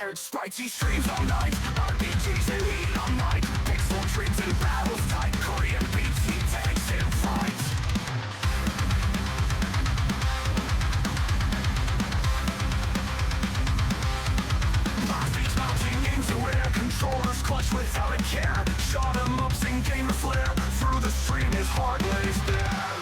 Scattered sprites, he streams all night. RPGs and eat all night. Pixel dreams and battles tight. Korean beats, he takes in fight. Beats mounting into air. Controllers clutch without a care. Shot 'em ups and gamer flare. Through the stream his heart lays bare.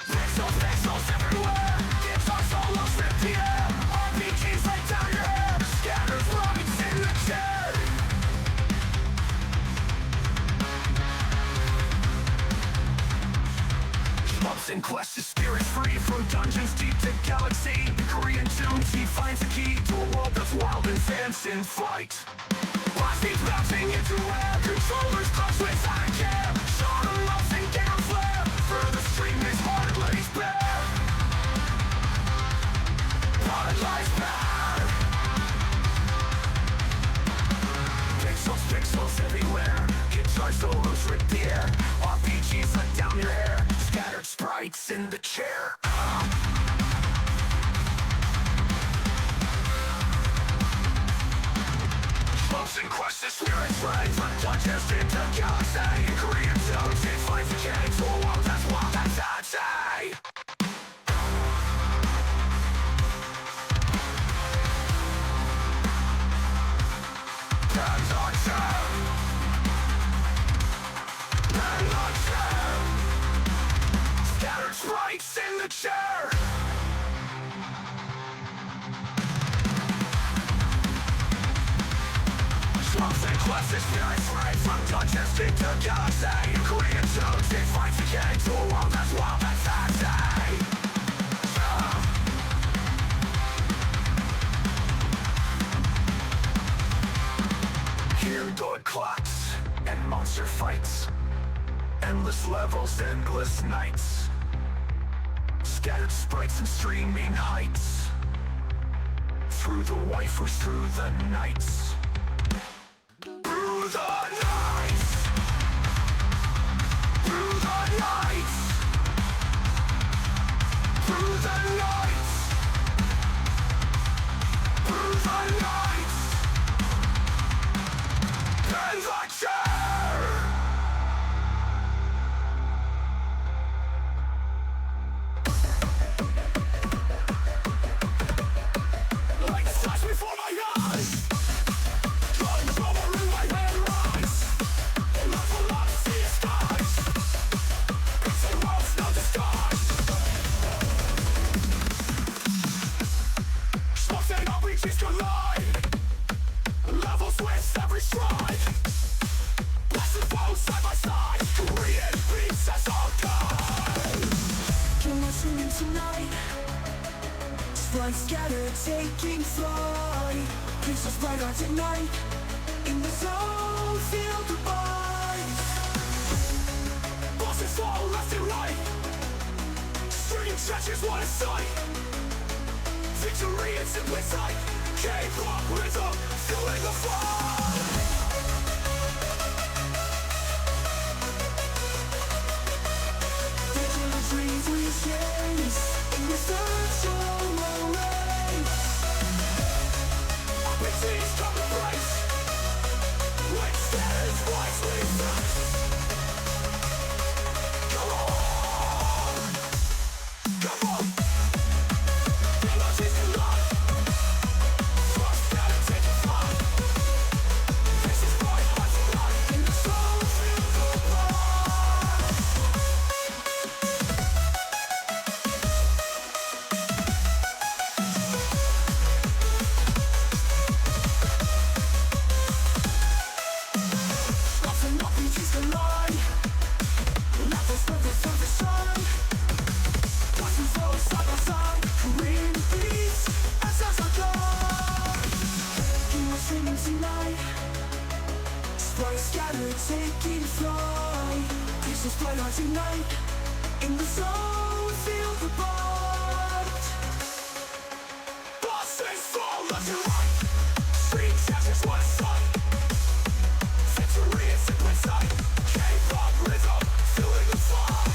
Pixels, pixels everywhere. Guitar solos rip the air. RPGs lay down your hair. Scattered rocks in the chair. Ups in quest his spirit free. From dungeons deep to galaxy. Korean tunes he finds a key to a world that's wild and fans in fight. Blast beats bouncing into air. Controllers clutch without a care. Shot 'em ups and gamer flare. Through the stream his heart lays bare. Heart lays bare. Pixels, pixels everywhere. Guitar solos rip the air. RPGs let down your hair. Scattered sprites in the chair. Bumps and quests, the spirit's right. From dungeons into galaxy. Korean zones, it finds a key to a world that's wild, that's outside. Hands on chair. Hands on chair. Scattered sprites in the chair. Bumps and quests, the spirit's right. From dungeons into galaxy. Korean zones, it finds a key to a world that's wild, that's outside. Hear good clocks and monster fights. Endless levels, endless nights. Scattered sprites and streaming heights. Through the waifus, through the nights. Through the nights. Through the nights. Through the nights. Through the nights. In the chair. Like a flash before my eyes. Drawing the power in my head rise. Love will not see the skies. It's a world's no disguise. Smokes and RPGs collide. Levels with every stride. Blasted foes side by side. Korean beats as all guide. You're listening tonight. Sprites scattered, taking flight. Pixels bright out tonight. In the zone, feel the bite. Bosses fall left and right. Stringing stretches, what a sight. Victory in simple sight. K-pop rhythm, feeling the fight. Digital dreams we chase in the virtual race. RPGs come to brace. Which stands wisely nice. Come on. Come on. Energies collide. First gotta take a flight. This is my heart's blood. In the soul, feel the blood. Nothing, RPGs collide. Levels perfect for the sun. Watch me flow side by side. Korean beats, as I go. You are streaming tonight. Sprites scattered, taking flight. Pixels bright out tonight. In the zone, feel the bite. Bosses fall left and right. Street chapters, what a sight. Victory is in plain sight. K-pop rhythm, feeling the fight.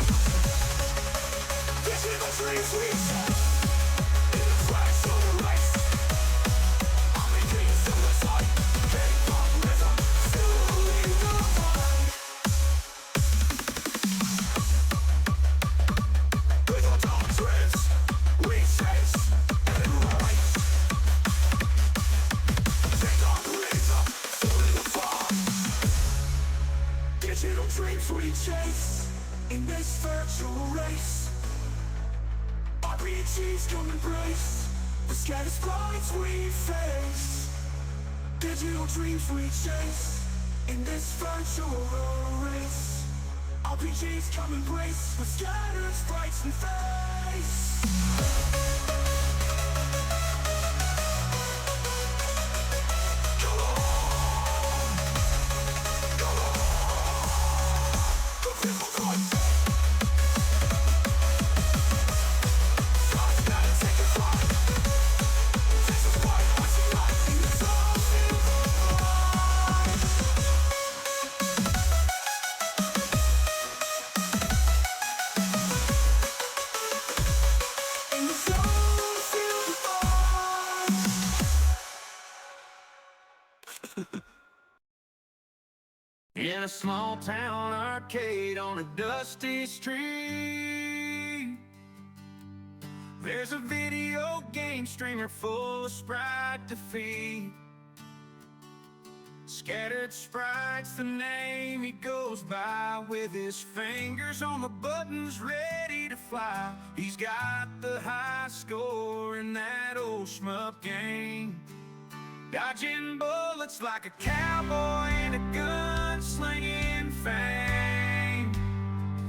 Digital dreams we chase. In the crash of the race. I'm making a similar sight. Digital dreams we chase in this virtual race. RPGs come embrace the scattered sprites we face. Digital dreams we chase in this virtual race. RPGs come embrace the scattered sprites we face. In a small town arcade on a dusty street, there's a video game streamer full of sprite defeat. Scattered sprites, the name he goes by, with his fingers on the buttons ready to fly. He's got the high score in that old shmup game, dodging bullets like a cowboy in a gun-slinging fame.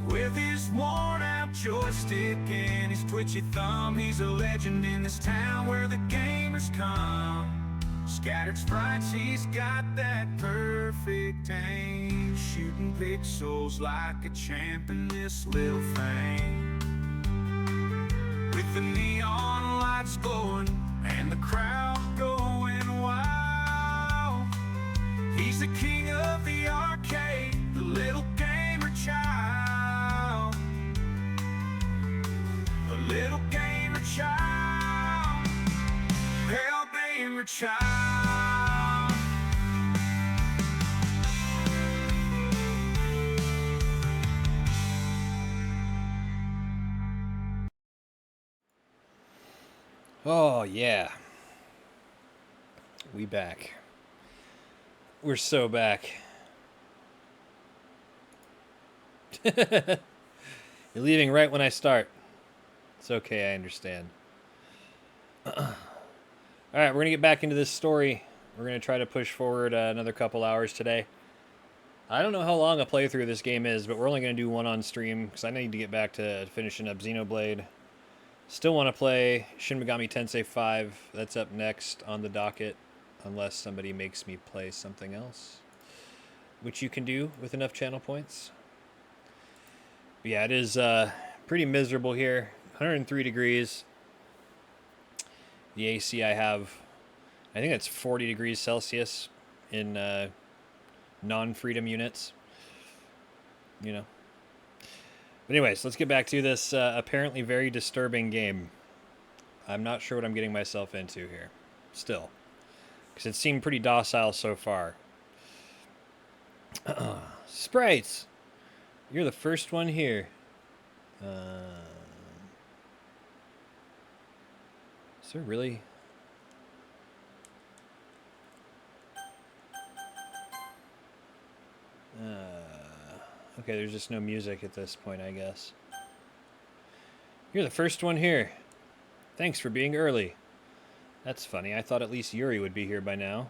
With his worn-out joystick and his twitchy thumb, he's a legend in this town where the gamers come. Scattered sprites, he's got that perfect aim, shooting pixels like a champ in this little thing. With the neon lights glowing and the crowd going wild, he's the king of the arcade, the little gamer child. A little gamer child, pale gamer child. Oh, yeah. We back. We're so back. You're leaving right when I start. It's okay, I understand. Alright, we're going to get back into this story. We're going to try to push forward another couple hours today. I don't know how long a playthrough of this game is, but we're only going to do one on stream, because I need to get back to finishing up Xenoblade. Still want to play Shin Megami Tensei 5. That's up next on the docket, unless somebody makes me play something else, which you can do with enough channel points. But yeah, it is pretty miserable here. 103 degrees. The AC I have, I think that's 40 degrees Celsius in non-freedom units. You know. But anyways, let's get back to this apparently very disturbing game. I'm not sure what I'm getting myself into here. Still. Because it seemed pretty docile so far. Sprites! You're the first one here. Is there really... okay, there's just no music at this point, I guess. You're the first one here. Thanks for being early. That's funny. I thought at least Yuri would be here by now.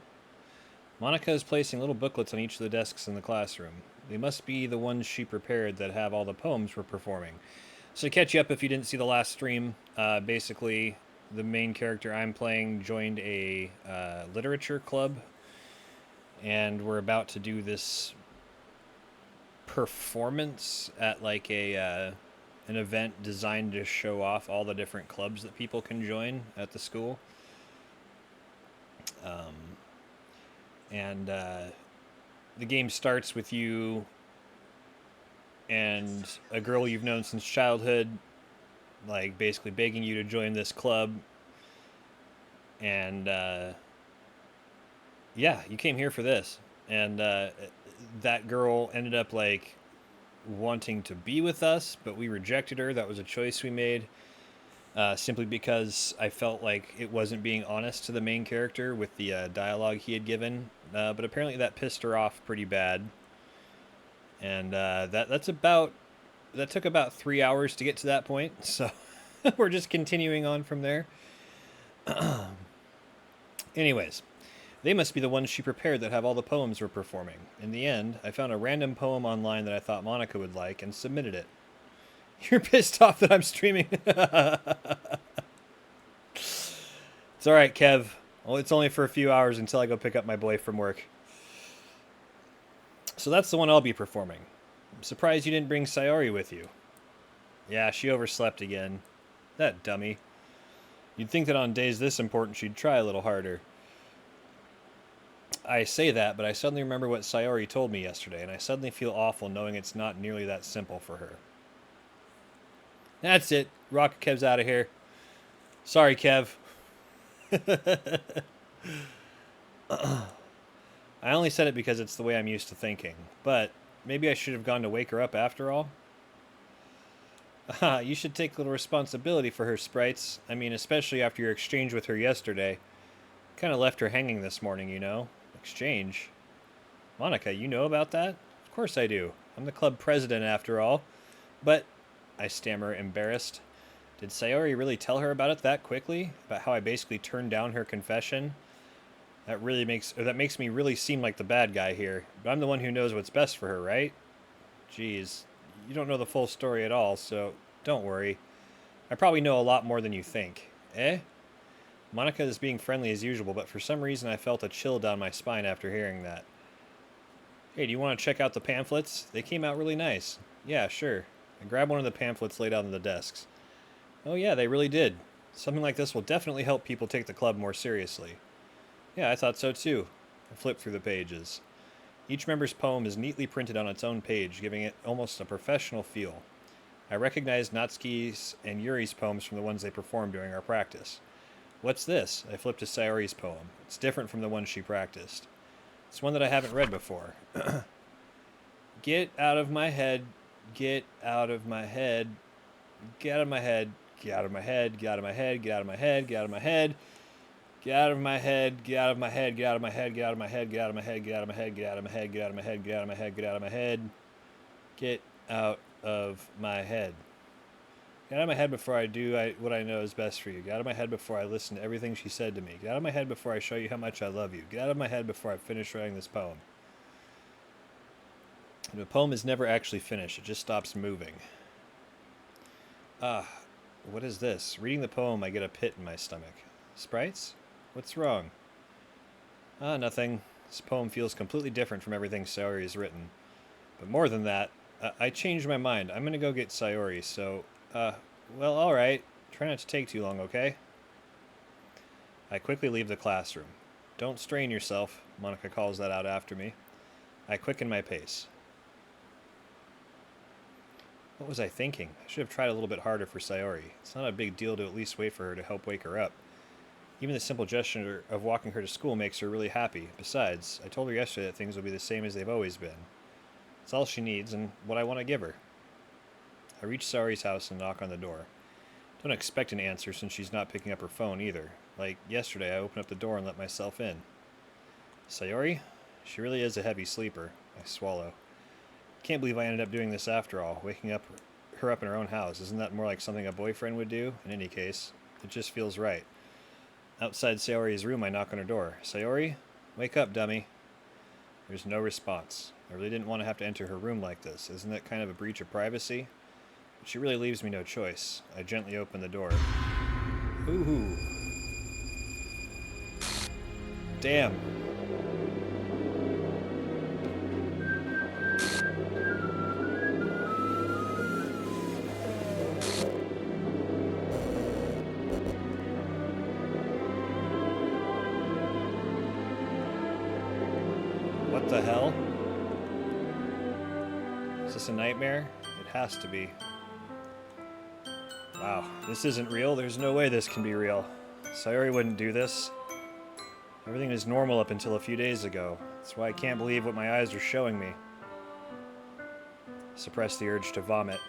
Monica is placing little booklets on each of the desks in the classroom. They must be the ones she prepared that have all the poems we're performing. So to catch you up if you didn't see the last stream, basically the main character I'm playing joined a literature club, and we're about to do this performance at like a an event designed to show off all the different clubs that people can join at the school. The game starts with you and a girl you've known since childhood, like basically begging you to join this club. And yeah, you came here for this. And that girl ended up like wanting to be with us, but we rejected her. That was a choice we made. Simply because I felt like it wasn't being honest to the main character with the dialogue he had given. But apparently that pissed her off pretty bad. And that took about 3 hours to get to that point. So we're just continuing on from there. Anyways, they must be the ones she prepared that have all the poems we're performing. In the end, I found a random poem online that I thought Monica would like and submitted it. You're pissed off that I'm streaming. It's alright, Kev. Well, it's only for a few hours until I go pick up my boy from work. So that's the one I'll be performing. I'm surprised you didn't bring Sayori with you. Yeah, she overslept again. That dummy. You'd think that on days this important she'd try a little harder. I say that, but I suddenly remember what Sayori told me yesterday, and I suddenly feel awful knowing it's not nearly that simple for her. That's it. Rocket Kev's out of here. Sorry, Kev. I only said it because it's the way I'm used to thinking, but maybe I should have gone to wake her up after all. You should take a little responsibility for her, Sprites. I mean, especially after your exchange with her yesterday. Kind of left her hanging this morning, you know. Exchange? Monica, you know about that? Of course I do. I'm the club president after all. But, I stammer, embarrassed. Did Sayori really tell her about it that quickly? About how I basically turned down her confession? That makes me really seem like the bad guy here. But I'm the one who knows what's best for her, right? Jeez, you don't know the full story at all, so don't worry. I probably know a lot more than you think. Eh? Monica is being friendly as usual, but for some reason I felt a chill down my spine after hearing that. Hey, do you want to check out the pamphlets? They came out really nice. Yeah, sure. I grabbed one of the pamphlets laid out on the desks. Oh yeah, they really did. Something like this will definitely help people take the club more seriously. Yeah, I thought so too. I flipped through the pages. Each member's poem is neatly printed on its own page, giving it almost a professional feel. I recognized Natsuki's and Yuri's poems from the ones they performed during our practice. What's this? I flipped to Sayori's poem. It's different from the one she practiced. It's one that I haven't read before. Get out of my head, get out of my head, get out of my head, get out of my head, get out of my head, get out of my head, get out of my head. Get out of my head, get out of my head, get out of my head, get out of my head, get out of my head, get out of my head, get out of my head, get out of my head, get out of my head, get out of my head, get out of my head. Get out of my head before I do what I know is best for you. Get out of my head before I listen to everything she said to me. Get out of my head before I show you how much I love you. Get out of my head before I finish writing this poem. The poem is never actually finished. It just stops moving. What is this? Reading the poem, I get a pit in my stomach. Sprites? What's wrong? Nothing. This poem feels completely different from everything Sayori has written. But more than that, I changed my mind. I'm gonna go get Sayori, so, well, alright. Try not to take too long, okay? I quickly leave the classroom. Don't strain yourself, Monica calls that out after me. I quicken my pace. What was I thinking? I should have tried a little bit harder for Sayori. It's not a big deal to at least wait for her to help wake her up. Even the simple gesture of walking her to school makes her really happy. Besides, I told her yesterday that things will be the same as they've always been. It's all she needs and what I want to give her. I reach Sayori's house and knock on the door. Don't expect an answer since she's not picking up her phone either. Like yesterday, I opened up the door and let myself in. Sayori? She really is a heavy sleeper. I swallow. Can't believe I ended up doing this after all, waking her up in her own house. Isn't that more like something a boyfriend would do? In any case, it just feels right. Outside Sayori's room, I knock on her door. Sayori? Wake up, dummy. There's no response. I really didn't want to have to enter her room like this. Isn't that kind of a breach of privacy? But she really leaves me no choice. I gently open the door. Ooh. Damn. What the hell? Is this a nightmare? It has to be. Wow, this isn't real. There's no way this can be real. Sayori wouldn't do this. Everything was normal up until a few days ago. That's why I can't believe what my eyes are showing me. Suppress the urge to vomit.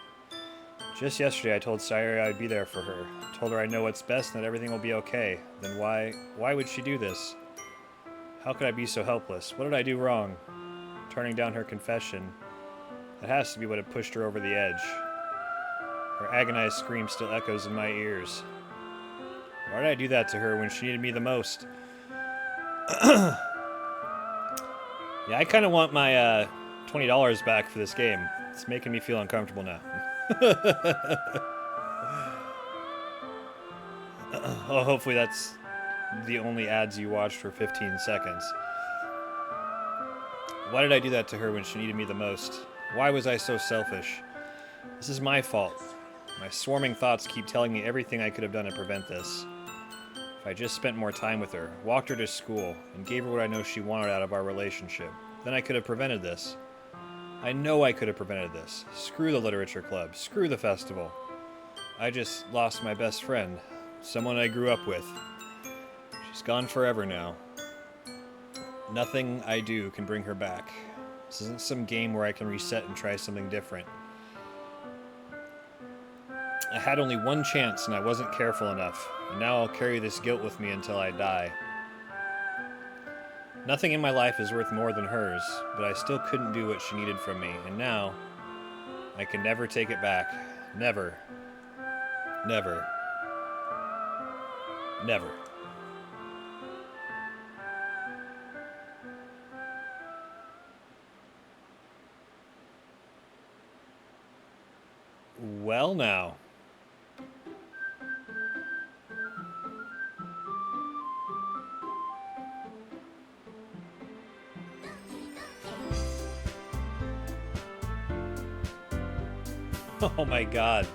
Just yesterday I told Sayori I'd be there for her. I told her I know what's best and that everything will be okay. Then why would she do this? How could I be so helpless? What did I do wrong? Turning down her confession. That has to be what had pushed her over the edge. Her agonized scream still echoes in my ears. Why did I do that to her when she needed me the most? Yeah, I kind of want my $20 back for this game. It's making me feel uncomfortable now. Oh, hopefully that's the only ads you watched for 15 seconds. Why did I do that to her when she needed me the most? Why was I so selfish? This is my fault. My swarming thoughts keep telling me everything I could have done to prevent this. If I just spent more time with her, walked her to school, and gave her what I know she wanted out of our relationship, then I could have prevented this. I know I could have prevented this. Screw the literature club. Screw the festival. I just lost my best friend. Someone I grew up with. She's gone forever now. Nothing I do can bring her back. This isn't some game where I can reset and try something different. I had only one chance and I wasn't careful enough, and now I'll carry this guilt with me until I die. Nothing in my life is worth more than hers, but I still couldn't do what she needed from me, and now I can never take it back. Never. Never. Never. Well, now. Oh my god.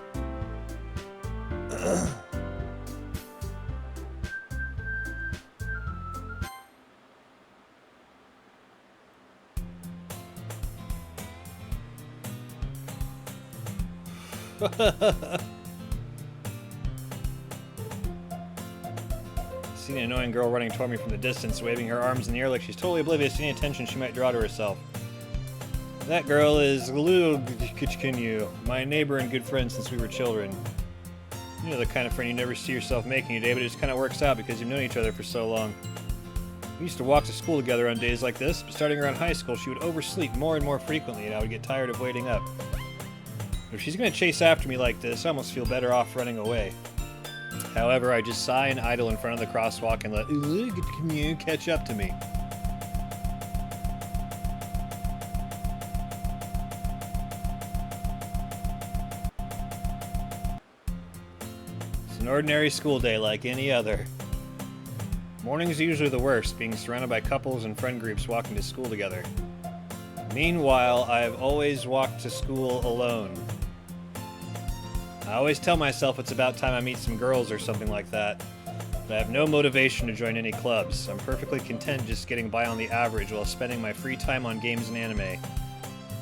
Seen an annoying girl running toward me from the distance, waving her arms in the air like she's totally oblivious to any attention she might draw to herself. That girl is Lulu, my neighbor and good friend since we were children. You know, the kind of friend you never see yourself making a day, but it just kind of works out because you've known each other for so long. We used to walk to school together on days like this, but starting around high school, she would oversleep more and more frequently, and I would get tired of waiting up. If she's going to chase after me like this, I almost feel better off running away. However, I just sigh and idle in front of the crosswalk and let Lulu catch up to me. An ordinary school day like any other. Mornings are usually the worst, being surrounded by couples and friend groups walking to school together. Meanwhile, I have always walked to school alone. I always tell myself it's about time I meet some girls or something like that, but I have no motivation to join any clubs. I'm perfectly content just getting by on the average while spending my free time on games and anime.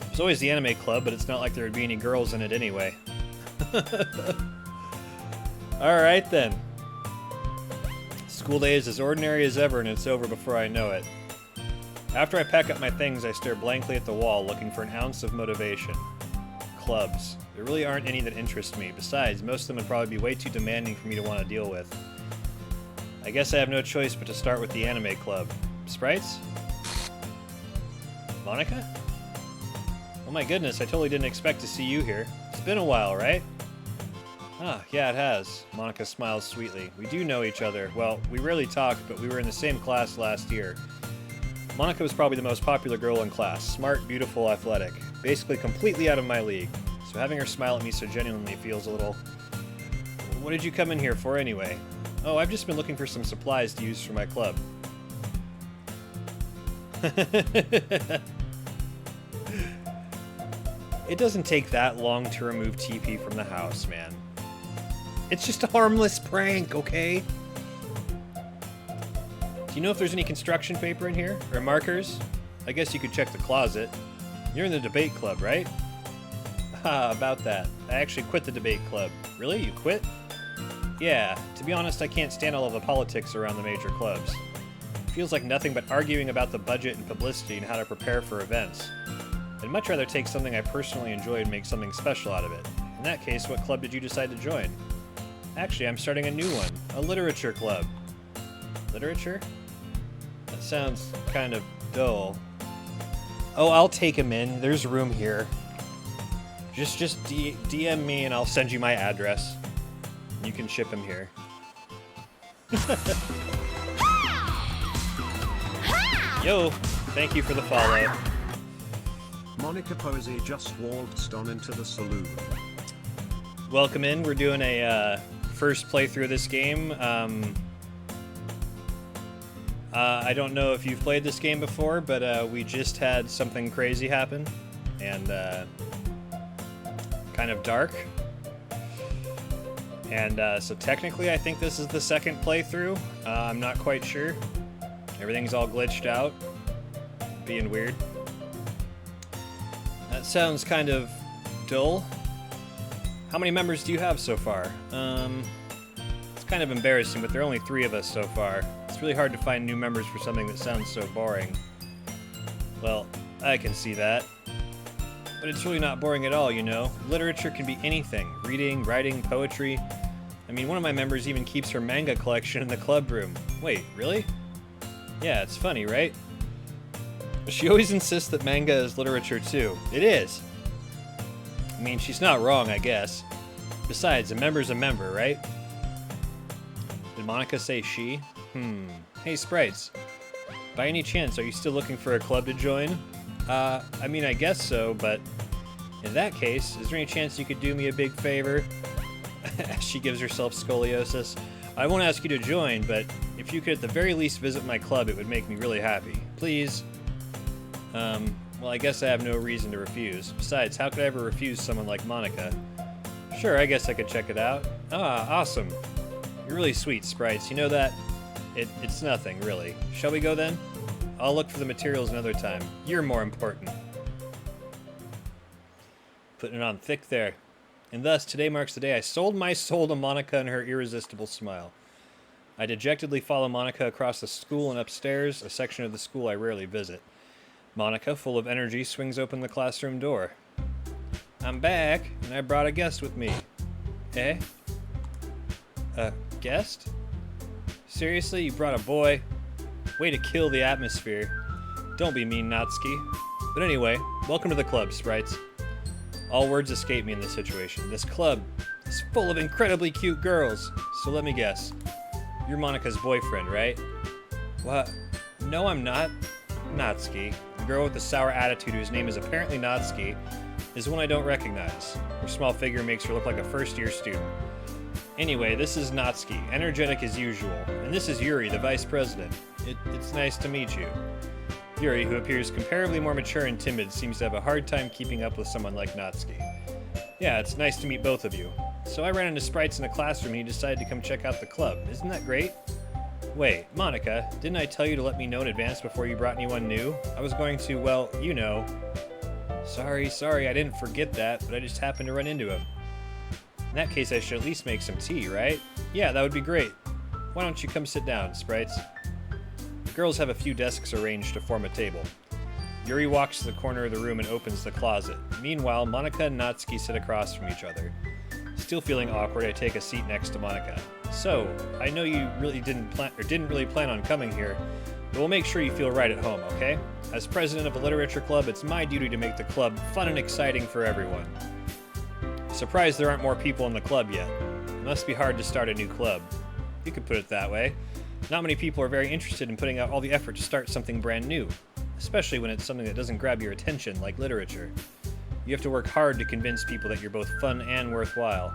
There's always the anime club, but it's not like there would be any girls in it anyway. Alright then. School day is as ordinary as ever and it's over before I know it. After I pack up my things, I stare blankly at the wall looking for an ounce of motivation. Clubs. There really aren't any that interest me. Besides, most of them would probably be way too demanding for me to want to deal with. I guess I have no choice but to start with the anime club. Sprites? Monica? Oh my goodness, I totally didn't expect to see you here. It's been a while, right? Ah, yeah, it has. Monica smiles sweetly. We do know each other. Well, we rarely talk, but we were in the same class last year. Monica was probably the most popular girl in class. Smart, beautiful, athletic. Basically completely out of my league. So having her smile at me so genuinely feels a little... What did you come in here for anyway? Oh, I've just been looking for some supplies to use for my club. It doesn't take that long to remove TP from the house, man. It's just a harmless prank, okay? Do you know if there's any construction paper in here? Or markers? I guess you could check the closet. You're in the debate club, right? Ah, about that. I actually quit the debate club. Really? You quit? Yeah. To be honest, I can't stand all of the politics around the major clubs. It feels like nothing but arguing about the budget and publicity and how to prepare for events. I'd much rather take something I personally enjoy and make something special out of it. In that case, what club did you decide to join? Actually, I'm starting a new one. A literature club. Literature? That sounds kind of dull. Oh, I'll take him in. There's room here. Just DM me and I'll send you my address. You can ship him here. Yo, thank you for the follow. Monica Posey just waltzed on into the saloon. Welcome in. We're doing a first playthrough of this game. I don't know if you've played this game before, but we just had something crazy happen. And kind of dark. And so technically I think this is the second playthrough. I'm not quite sure. Everything's all glitched out. Being weird. That sounds kind of dull. How many members do you have so far? It's kind of embarrassing, but there are only 3 of us so far. It's really hard to find new members for something that sounds so boring. Well, I can see that. But it's really not boring at all, you know? Literature can be anything. Reading, writing, poetry. I mean, one of my members even keeps her manga collection in the club room. Wait, really? Yeah, it's funny, right? But she always insists that manga is literature too. It is! I mean, she's not wrong, I guess. Besides, a member's a member, right? Did Monica say she? Hey, Sprites. By any chance, are you still looking for a club to join? I mean, I guess so, but in that case, is there any chance you could do me a big favor? She gives herself scoliosis. I won't ask you to join, but if you could at the very least visit my club, it would make me really happy. Please. Well, I guess I have no reason to refuse. Besides, how could I ever refuse someone like Monica? Sure, I guess I could check it out. Ah, awesome. You're really sweet, Sprites. You know that? It's nothing, really. Shall we go then? I'll look for the materials another time. You're more important. Putting it on thick there. And thus, today marks the day I sold my soul to Monica and her irresistible smile. I dejectedly follow Monica across the school and upstairs, a section of the school I rarely visit. Monica, full of energy, swings open the classroom door. I'm back, and I brought a guest with me. Eh? A guest? Seriously, you brought a boy? Way to kill the atmosphere. Don't be mean, Natsuki. But anyway, welcome to the club, Sprites. All words escape me in this situation. This club is full of incredibly cute girls. So let me guess. You're Monica's boyfriend, right? What? No, I'm not. Natsuki. The girl with the sour attitude whose name is apparently Natsuki is one I don't recognize. Her small figure makes her look like a first-year student. Anyway, this is Natsuki, energetic as usual. And this is Yuri, the vice president. It's nice to meet you. Yuri, who appears comparably more mature and timid, seems to have a hard time keeping up with someone like Natsuki. Yeah, it's nice to meet both of you. So I ran into Sprites in a classroom and he decided to come check out the club. Isn't that great? Wait, Monica, didn't I tell you to let me know in advance before you brought anyone new? I was going to, well, you know. Sorry, I didn't forget that, but I just happened to run into him. In that case, I should at least make some tea, right? Yeah, that would be great. Why don't you come sit down, Sprites? The girls have a few desks arranged to form a table. Yuri walks to the corner of the room and opens the closet. Meanwhile, Monica and Natsuki sit across from each other. Still feeling awkward, I take a seat next to Monica. So, I know you really didn't really plan on coming here, but we'll make sure you feel right at home, okay? As president of a literature club, it's my duty to make the club fun and exciting for everyone. Surprised there aren't more people in the club yet. It must be hard to start a new club. You could put it that way. Not many people are very interested in putting out all the effort to start something brand new, especially when it's something that doesn't grab your attention like literature. You have to work hard to convince people that you're both fun and worthwhile.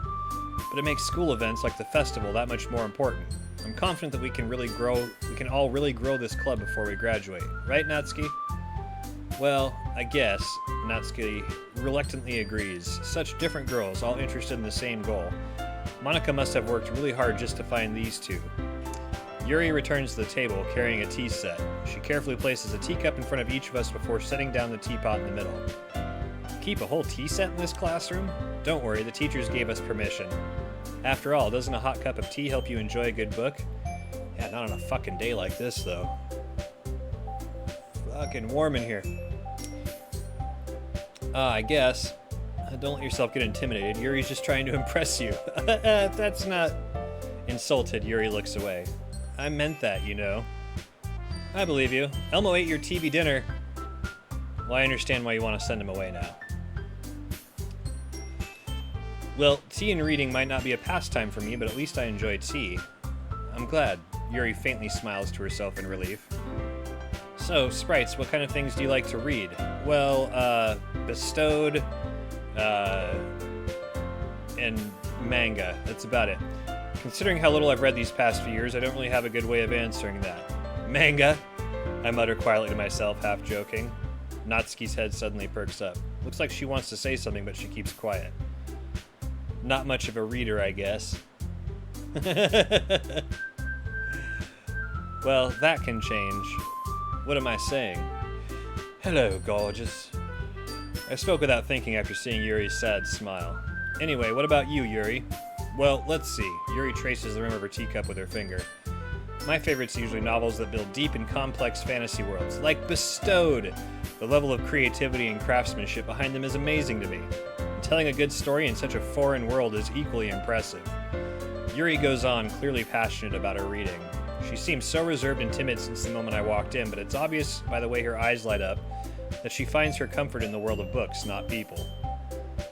But it makes school events like the festival that much more important. I'm confident that we can all really grow this club before we graduate. Right, Natsuki? Well, I guess. Natsuki reluctantly agrees. Such different girls, all interested in the same goal. Monica must have worked really hard just to find these two. Yuri returns to the table, carrying a tea set. She carefully places a teacup in front of each of us before setting down the teapot in the middle. Keep a whole tea set in this classroom? Don't worry, the teachers gave us permission. After all, doesn't a hot cup of tea help you enjoy a good book? Yeah, not on a fucking day like this, though. Fucking warm in here. I guess. Don't let yourself get intimidated. Yuri's just trying to impress you. That's not... Insulted, Yuri looks away. I meant that, you know. I believe you. Elmo ate your TV dinner. Well, I understand why you want to send him away now. Well, tea and reading might not be a pastime for me, but at least I enjoy tea. I'm glad. Yuri faintly smiles to herself in relief. So, Sprites, what kind of things do you like to read? Well, Bestowed, and manga. That's about it. Considering how little I've read these past few years, I don't really have a good way of answering that. Manga? I mutter quietly to myself, half joking. Natsuki's head suddenly perks up. Looks like she wants to say something, but she keeps quiet. Not much of a reader, I guess. Well, that can change. What am I saying? Hello, gorgeous. I spoke without thinking after seeing Yuri's sad smile. Anyway, what about you, Yuri? Well, let's see. Yuri traces the rim of her teacup with her finger. My favorites are usually novels that build deep and complex fantasy worlds, like Bestowed. The level of creativity and craftsmanship behind them is amazing to me. And telling a good story in such a foreign world is equally impressive. Yuri goes on, clearly passionate about her reading. She seems so reserved and timid since the moment I walked in, but it's obvious by the way her eyes light up that she finds her comfort in the world of books, not people.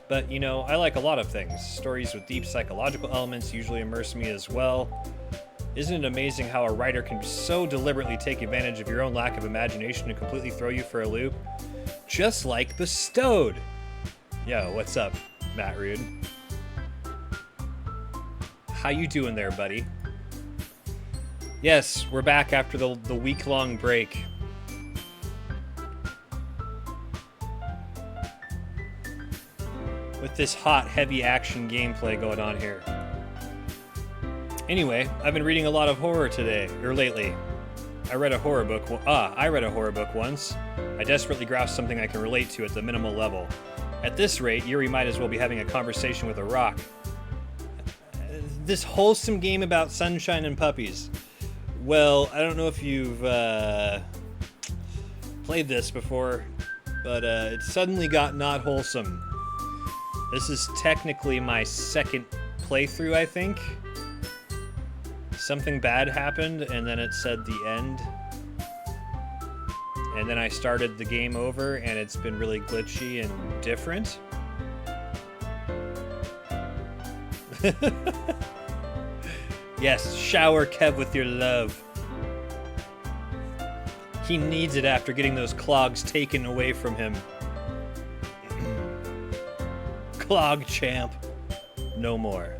But, you know, I like a lot of things. Stories with deep psychological elements usually immerse me as well. Isn't it amazing how a writer can so deliberately take advantage of your own lack of imagination and completely throw you for a loop? Just like Bestowed! Yo, what's up, Matt Rude? How you doing there, buddy? Yes, we're back after the week-long break. With this hot, heavy action gameplay going on here. Anyway, I've been reading a lot of horror today, or lately. I read a horror book once. I desperately grasped something I can relate to at the minimal level. At this rate, Yuri might as well be having a conversation with a rock. This wholesome game about sunshine and puppies. Well, I don't know if you've played this before, but it suddenly got not wholesome. This is technically my second playthrough, I think. Something bad happened, and then it said the end. And then I started the game over, and it's been really glitchy and different. Yes, shower Kev with your love. He needs it after getting those clogs taken away from him. Clog champ. No more.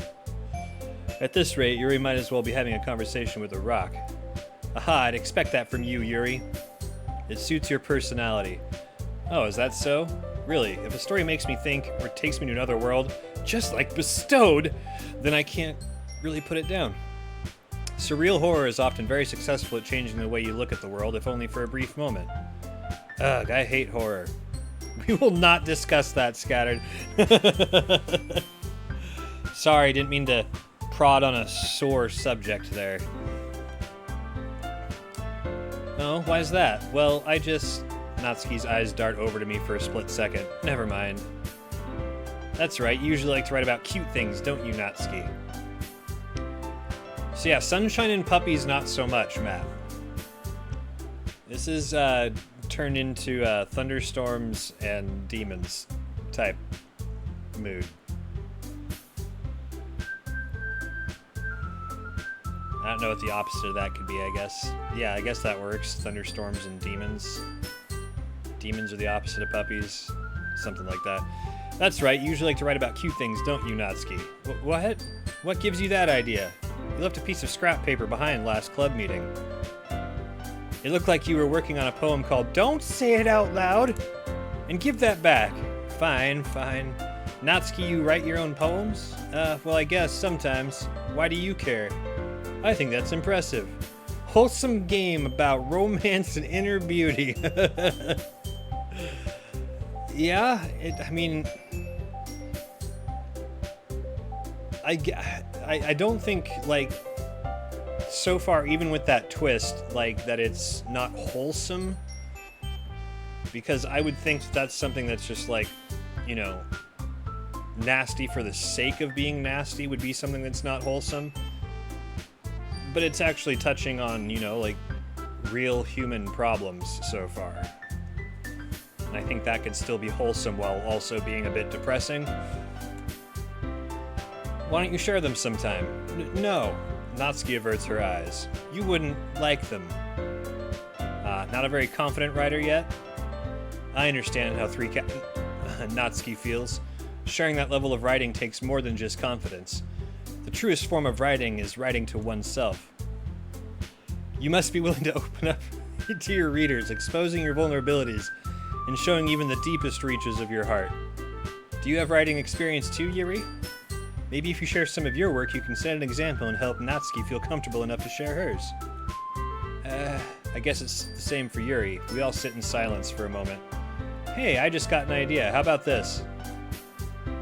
At this rate, Yuri might as well be having a conversation with a rock. Aha, I'd expect that from you, Yuri. It suits your personality. Oh, is that so? Really, if a story makes me think or takes me to another world, just like Bestowed, then I can't really put it down. Surreal horror is often very successful at changing the way you look at the world, if only for a brief moment. Ugh, I hate horror. We will not discuss that, Scattered. Sorry, didn't mean to prod on a sore subject there. Oh, why is that? Well, Natsuki's eyes dart over to me for a split second. Never mind. That's right, you usually like to write about cute things, don't you, Natsuki? So yeah, sunshine and puppies not so much, Matt. This is turned into thunderstorms and demons type mood. I don't know what the opposite of that could be, I guess. Yeah, I guess that works. Thunderstorms and demons. Demons are the opposite of puppies. Something like that. That's right, you usually like to write about cute things, don't you, Natsuki? What? What gives you that idea? You left a piece of scrap paper behind last club meeting. It looked like you were working on a poem called Don't Say It Out Loud! And give that back. Fine. Natsuki, you write your own poems? Well, I guess sometimes. Why do you care? I think that's impressive. Wholesome game about romance and inner beauty. Yeah, I don't think, like, so far, even with that twist, like, that it's not wholesome. Because I would think that's something that's just, like, you know, nasty for the sake of being nasty would be something that's not wholesome. But it's actually touching on, you know, like, real human problems so far. And I think that could still be wholesome while also being a bit depressing. Why don't you share them sometime? No. Natsuki averts her eyes. You wouldn't like them. Not a very confident writer yet? I understand how Natsuki feels. Sharing that level of writing takes more than just confidence. The truest form of writing is writing to oneself. You must be willing to open up to your readers, exposing your vulnerabilities, and showing even the deepest reaches of your heart. Do you have writing experience too, Yuri? Maybe if you share some of your work, you can set an example and help Natsuki feel comfortable enough to share hers. I guess it's the same for Yuri. We all sit in silence for a moment. Hey, I just got an idea. How about this?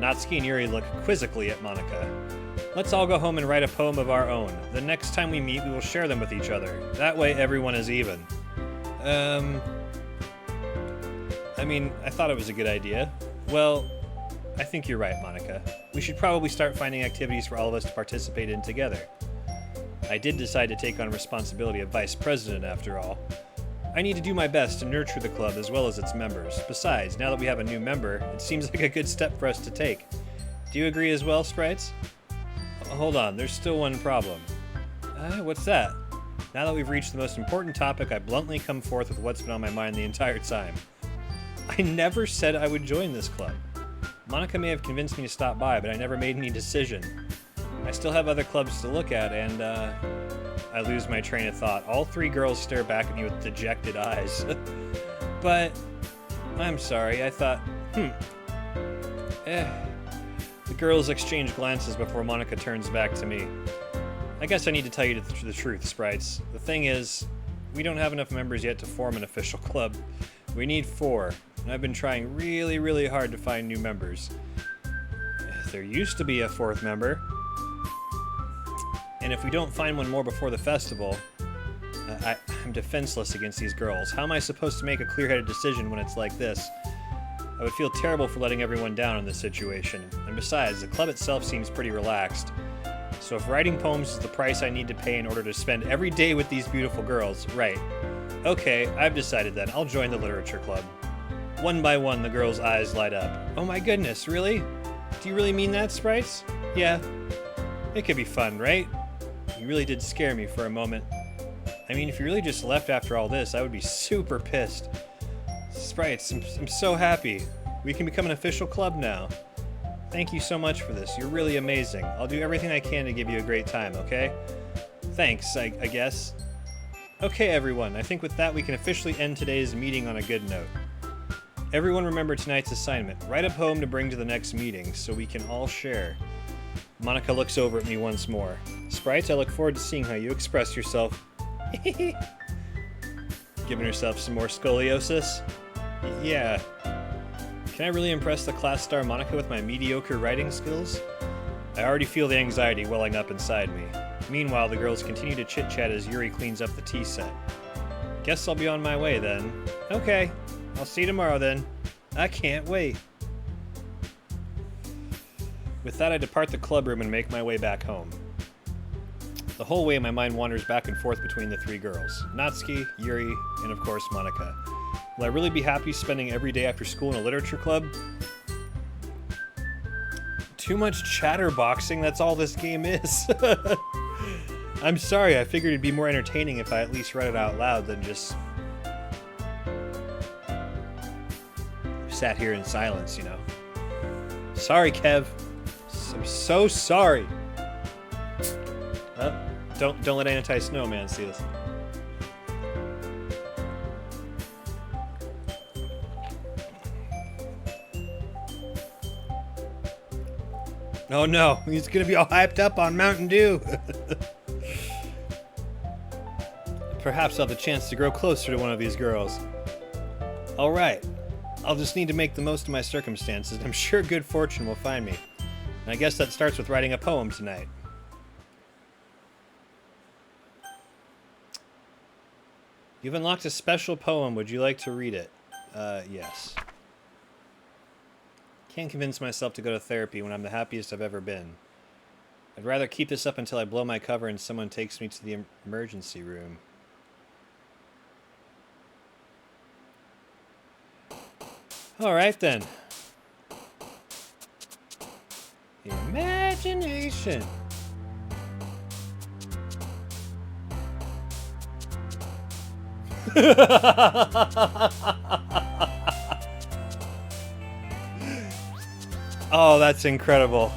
Natsuki and Yuri look quizzically at Monika. Let's all go home and write a poem of our own. The next time we meet, we will share them with each other. That way, everyone is even. I mean, I thought it was a good idea. Well, I think you're right, Monika. We should probably start finding activities for all of us to participate in together. I did decide to take on responsibility of vice president, after all. I need to do my best to nurture the club as well as its members. Besides, now that we have a new member, it seems like a good step for us to take. Do you agree as well, Sprites? Hold on, there's still one problem. What's that? Now that we've reached the most important topic, I bluntly come forth with what's been on my mind the entire time. I never said I would join this club. Monika may have convinced me to stop by, but I never made any decision. I still have other clubs to look at, and, I lose my train of thought. All three girls stare back at me with dejected eyes. But, I'm sorry, I thought, The girls exchange glances before Monika turns back to me. I guess I need to tell you the truth, Sprites. The thing is, we don't have enough members yet to form an official club. We need 4, and I've been trying really, really hard to find new members. There used to be a 4th member. And if we don't find one more before the festival, I'm defenseless against these girls. How am I supposed to make a clear-headed decision when it's like this? I would feel terrible for letting everyone down in this situation. And besides, the club itself seems pretty relaxed. So if writing poems is the price I need to pay in order to spend every day with these beautiful girls, right. Okay, I've decided then. I'll join the literature club. One by one, the girls' eyes light up. Oh my goodness, really? Do you really mean that, Sprites? Yeah. It could be fun, right? You really did scare me for a moment. I mean, if you really just left after all this, I would be super pissed. Sprites, I'm so happy. We can become an official club now. Thank you so much for this. You're really amazing. I'll do everything I can to give you a great time, okay? Thanks, I guess. Okay, everyone. I think with that, we can officially end today's meeting on a good note. Everyone remember tonight's assignment. Write a poem to bring to the next meeting so we can all share. Monika looks over at me once more. Sprites, I look forward to seeing how you express yourself. Giving herself some more scoliosis? Yeah. Can I really impress the class star Monika with my mediocre writing skills? I already feel the anxiety welling up inside me. Meanwhile, the girls continue to chit-chat as Yuri cleans up the tea set. Guess I'll be on my way then. Okay, I'll see you tomorrow then. I can't wait. With that, I depart the club room and make my way back home. The whole way, my mind wanders back and forth between the 3 girls. Natsuki, Yuri, and of course, Monika. Will I really be happy spending every day after school in a literature club? Too much chatterboxing, that's all this game is. I'm sorry, I figured it'd be more entertaining if I at least read it out loud than just sat here in silence, you know. Sorry, Kev. I'm so sorry. Don't let Anti-Snowman see this. Oh no, he's gonna be all hyped up on Mountain Dew. Perhaps I'll have the chance to grow closer to one of these girls. Alright, I'll just need to make the most of my circumstances, and I'm sure good fortune will find me. And I guess that starts with writing a poem tonight. You've unlocked a special poem. Would you like to read it? Yes. Can't convince myself to go to therapy when I'm the happiest I've ever been. I'd rather keep this up until I blow my cover and someone takes me to the emergency room. Alright then. Imagine imagination. Oh, that's incredible.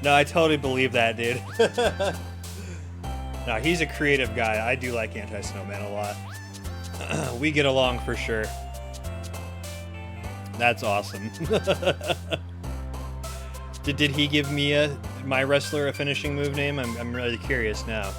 No, I totally believe that, dude. No, he's a creative guy. I do like Anti-Snowman a lot. We get along for sure. That's awesome. Did he give me my wrestler a finishing move name? I'm really curious now.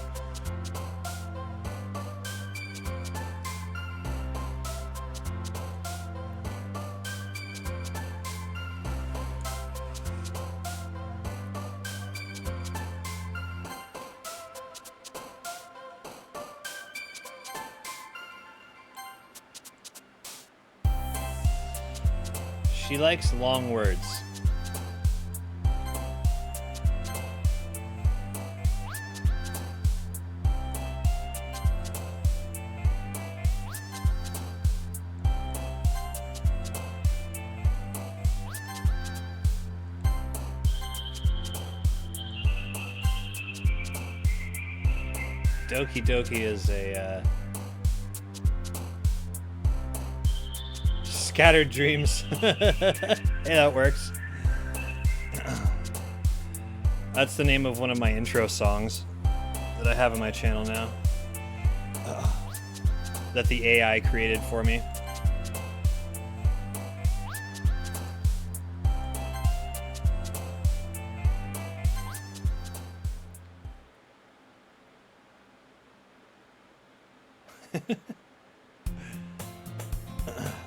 She likes long words. Doki is a scattered dreams. Hey, that works. That's the name of one of my intro songs that I have on my channel now. That the AI created for me.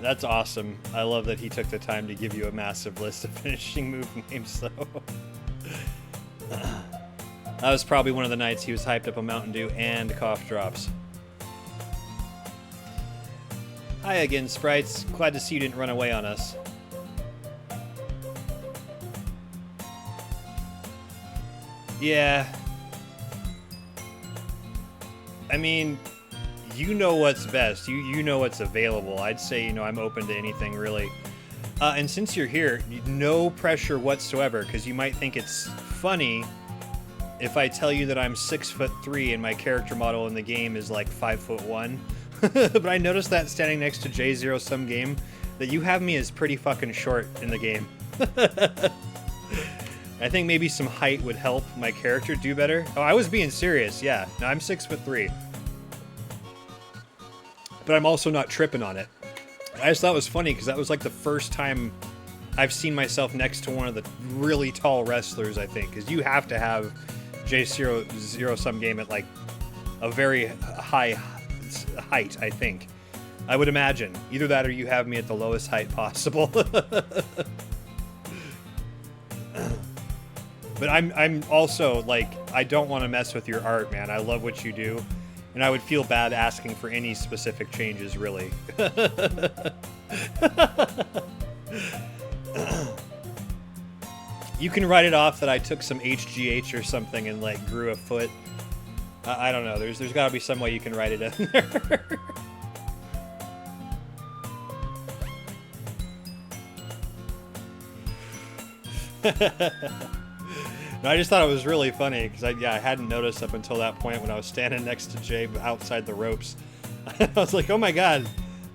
That's awesome. I love that he took the time to give you a massive list of finishing move names, though. That was probably one of the nights he was hyped up on Mountain Dew and cough drops. Hi again, Sprites. Glad to see you didn't run away on us. Yeah. I mean, you know what's best. You know what's available. I'd say, I'm open to anything, really. And since you're here, no pressure whatsoever, because you might think it's funny if I tell you that I'm 6'3" and my character model in the game is like 5'1". But I noticed that standing next to J0 some game, that you have me as pretty fucking short in the game. I think maybe some height would help my character do better. Oh, I was being serious, yeah. No, I'm 6'3". But I'm also not tripping on it. I just thought it was funny because that was like the first time I've seen myself next to one of the really tall wrestlers, I think. Because you have to have J0 some game at like a very high height, I think. I would imagine. Either that or you have me at the lowest height possible. But I'm also like, I don't want to mess with your art, man. I love what you do. And I would feel bad asking for any specific changes, really. You can write it off that I took some HGH or something and, like, grew a foot. I don't know. There's got to be some way you can write it in there. No, I just thought it was really funny because I hadn't noticed up until that point when I was standing next to Jay outside the ropes. I was like, oh my god,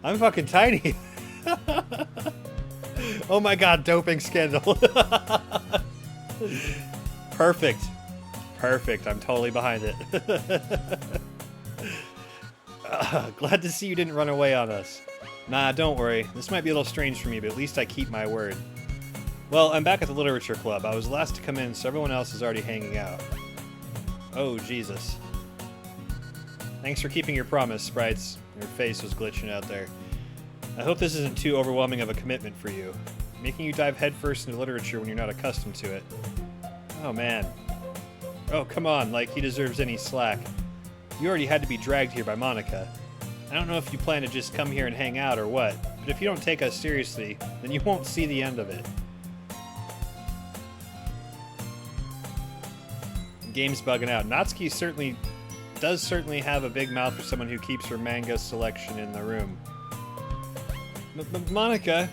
I'm fucking tiny. Oh my god, doping scandal. Perfect. Perfect. I'm totally behind it. Glad to see you didn't run away on us. Nah, don't worry. This might be a little strange for me, but at least I keep my word. Well, I'm back at the Literature Club. I was the last to come in, so everyone else is already hanging out. Oh, Jesus. Thanks for keeping your promise, Sprites. Your face was glitching out there. I hope this isn't too overwhelming of a commitment for you. Making you dive headfirst into literature when you're not accustomed to it. Oh, man. Oh, come on, like he deserves any slack. You already had to be dragged here by Monica. I don't know if you plan to just come here and hang out or what, but if you don't take us seriously, then you won't see the end of it. Game's bugging out. Natsuki does certainly have a big mouth for someone who keeps her manga selection in the room. Monica!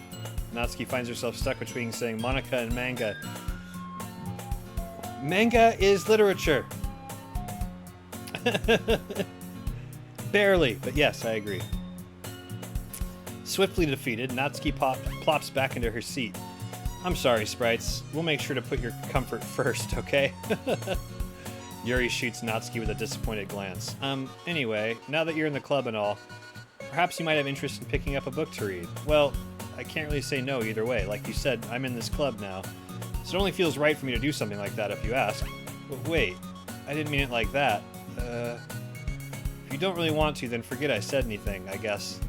Natsuki finds herself stuck between saying Monica and manga. Manga is literature. Barely, but yes, I agree. Swiftly defeated, Natsuki plops back into her seat. I'm sorry, Sprites. We'll make sure to put your comfort first, okay? Yuri shoots Natsuki with a disappointed glance. Anyway, now that you're in the club and all, perhaps you might have interest in picking up a book to read. Well, I can't really say no either way. Like you said, I'm in this club now, so it only feels right for me to do something like that if you ask. But wait, I didn't mean it like that. If you don't really want to, then forget I said anything, I guess.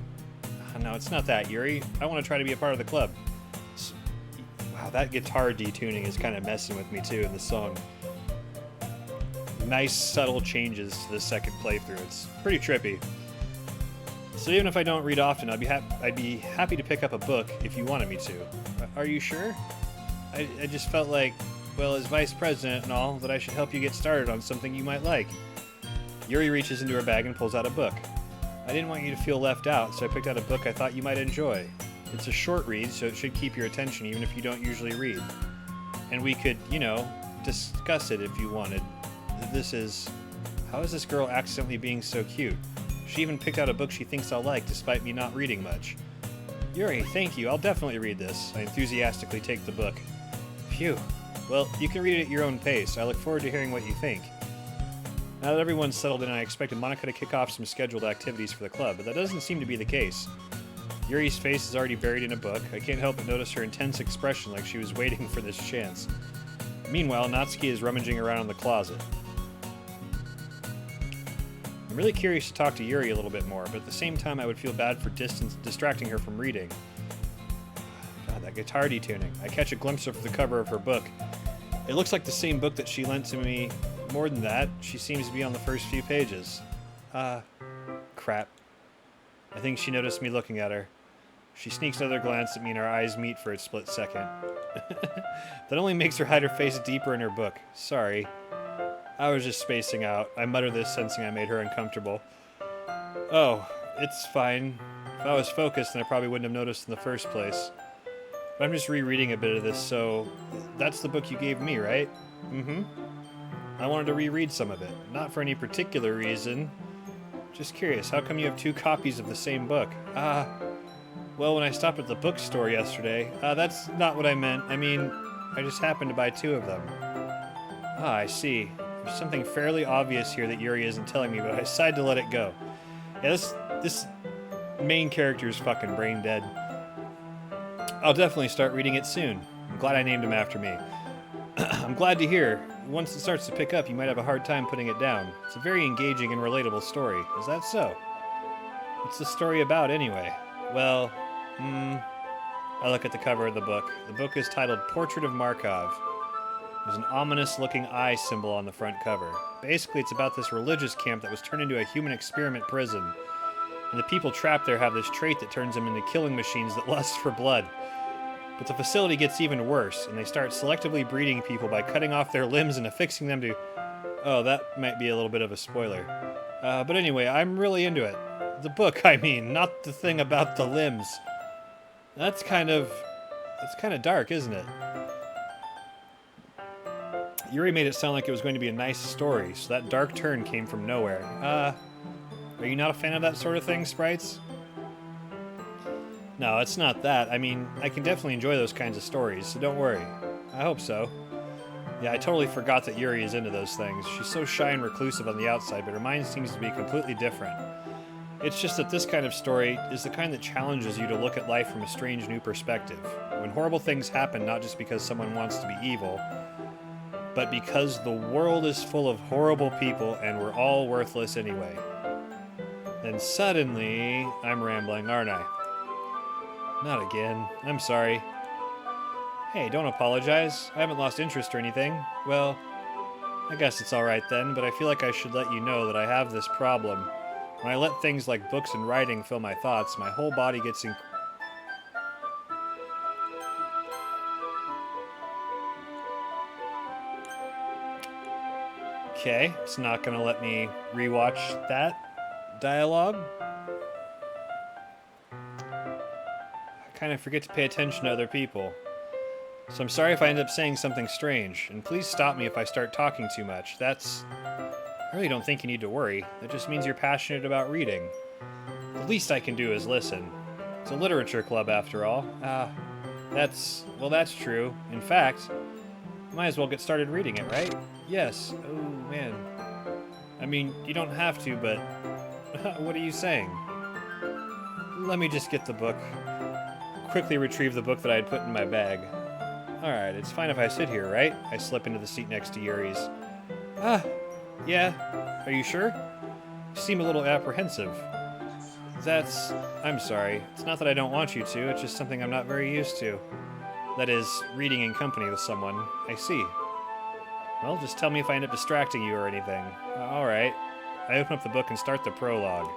No, it's not that, Yuri. I want to try to be a part of the club. Wow, that guitar detuning is kind of messing with me too in the song. Nice, subtle changes to the second playthrough. It's pretty trippy. So even if I don't read often, I'd be happy to pick up a book if you wanted me to. Are you sure? I just felt like, well, as vice president and all, that I should help you get started on something you might like. Yuri reaches into her bag and pulls out a book. I didn't want you to feel left out, so I picked out a book I thought you might enjoy. It's a short read, so it should keep your attention even if you don't usually read. And we could, you know, discuss it if you wanted. This is... How is this girl accidentally being so cute? She even picked out a book she thinks I'll like, despite me not reading much. Yuri, thank you. I'll definitely read this. I enthusiastically take the book. Phew. Well, you can read it at your own pace. I look forward to hearing what you think. Now that everyone's settled in, I expected Monika to kick off some scheduled activities for the club, but that doesn't seem to be the case. Yuri's face is already buried in a book. I can't help but notice her intense expression like she was waiting for this chance. Meanwhile, Natsuki is rummaging around in the closet. I'm really curious to talk to Yuri a little bit more, but at the same time I would feel bad for distracting her from reading. God, that guitar detuning. I catch a glimpse of the cover of her book. It looks like the same book that she lent to me. More than that, she seems to be on the first few pages. Crap. I think she noticed me looking at her. She sneaks another glance at me and our eyes meet for a split second. That only makes her hide her face deeper in her book. Sorry. I was just spacing out. I mutter this, sensing I made her uncomfortable. Oh, it's fine. If I was focused, then I probably wouldn't have noticed in the first place. But I'm just rereading a bit of this, so... That's the book you gave me, right? Mm-hmm. I wanted to reread some of it. Not for any particular reason. Just curious, how come you have 2 copies of the same book? Well, when I stopped at the bookstore yesterday... that's not what I meant. I mean, I just happened to buy 2 of them. I see. There's something fairly obvious here that Yuri isn't telling me, but I decided to let it go. Yeah, this main character is fucking brain dead. I'll definitely start reading it soon. I'm glad I named him after me. I'm glad to hear. Once it starts to pick up, you might have a hard time putting it down. It's a very engaging and relatable story. Is that so? What's the story about, anyway? Well, I look at the cover of the book. The book is titled Portrait of Markov. There's an ominous-looking eye symbol on the front cover. Basically, it's about this religious camp that was turned into a human experiment prison. And the people trapped there have this trait that turns them into killing machines that lust for blood. But the facility gets even worse, and they start selectively breeding people by cutting off their limbs and affixing them to... Oh, that might be a little bit of a spoiler. But anyway, I'm really into it. The book, I mean, not the thing about the limbs. That's kind of dark, isn't it? Yuri made it sound like it was going to be a nice story, so that dark turn came from nowhere. Are you not a fan of that sort of thing, Sprites? No, it's not that. I mean, I can definitely enjoy those kinds of stories, so don't worry. I hope so. Yeah, I totally forgot that Yuri is into those things. She's so shy and reclusive on the outside, but her mind seems to be completely different. It's just that this kind of story is the kind that challenges you to look at life from a strange new perspective. When horrible things happen, not just because someone wants to be evil, but because the world is full of horrible people and we're all worthless anyway. Then suddenly, I'm rambling, aren't I? Not again. I'm sorry. Hey, don't apologize. I haven't lost interest or anything. Well, I guess it's alright then, but I feel like I should let you know that I have this problem. When I let things like books and writing fill my thoughts, my whole body gets Okay, it's not gonna let me rewatch that dialogue. I kind of forget to pay attention to other people. So I'm sorry if I end up saying something strange, and please stop me if I start talking too much. I really don't think you need to worry. That just means you're passionate about reading. The least I can do is listen. It's a literature club after all. That's true. In fact, might as well get started reading it, right? Yes. Oh, man. I mean, you don't have to, but what are you saying? Let me just get the book. Quickly retrieve the book that I had put in my bag. Alright, it's fine if I sit here, right? I slip into the seat next to Yuri's. Yeah. Are you sure? You seem a little apprehensive. I'm sorry. It's not that I don't want you to, it's just something I'm not very used to. That is, reading in company with someone. I see. Well, just tell me if I end up distracting you or anything. Alright. I open up the book and start the prologue.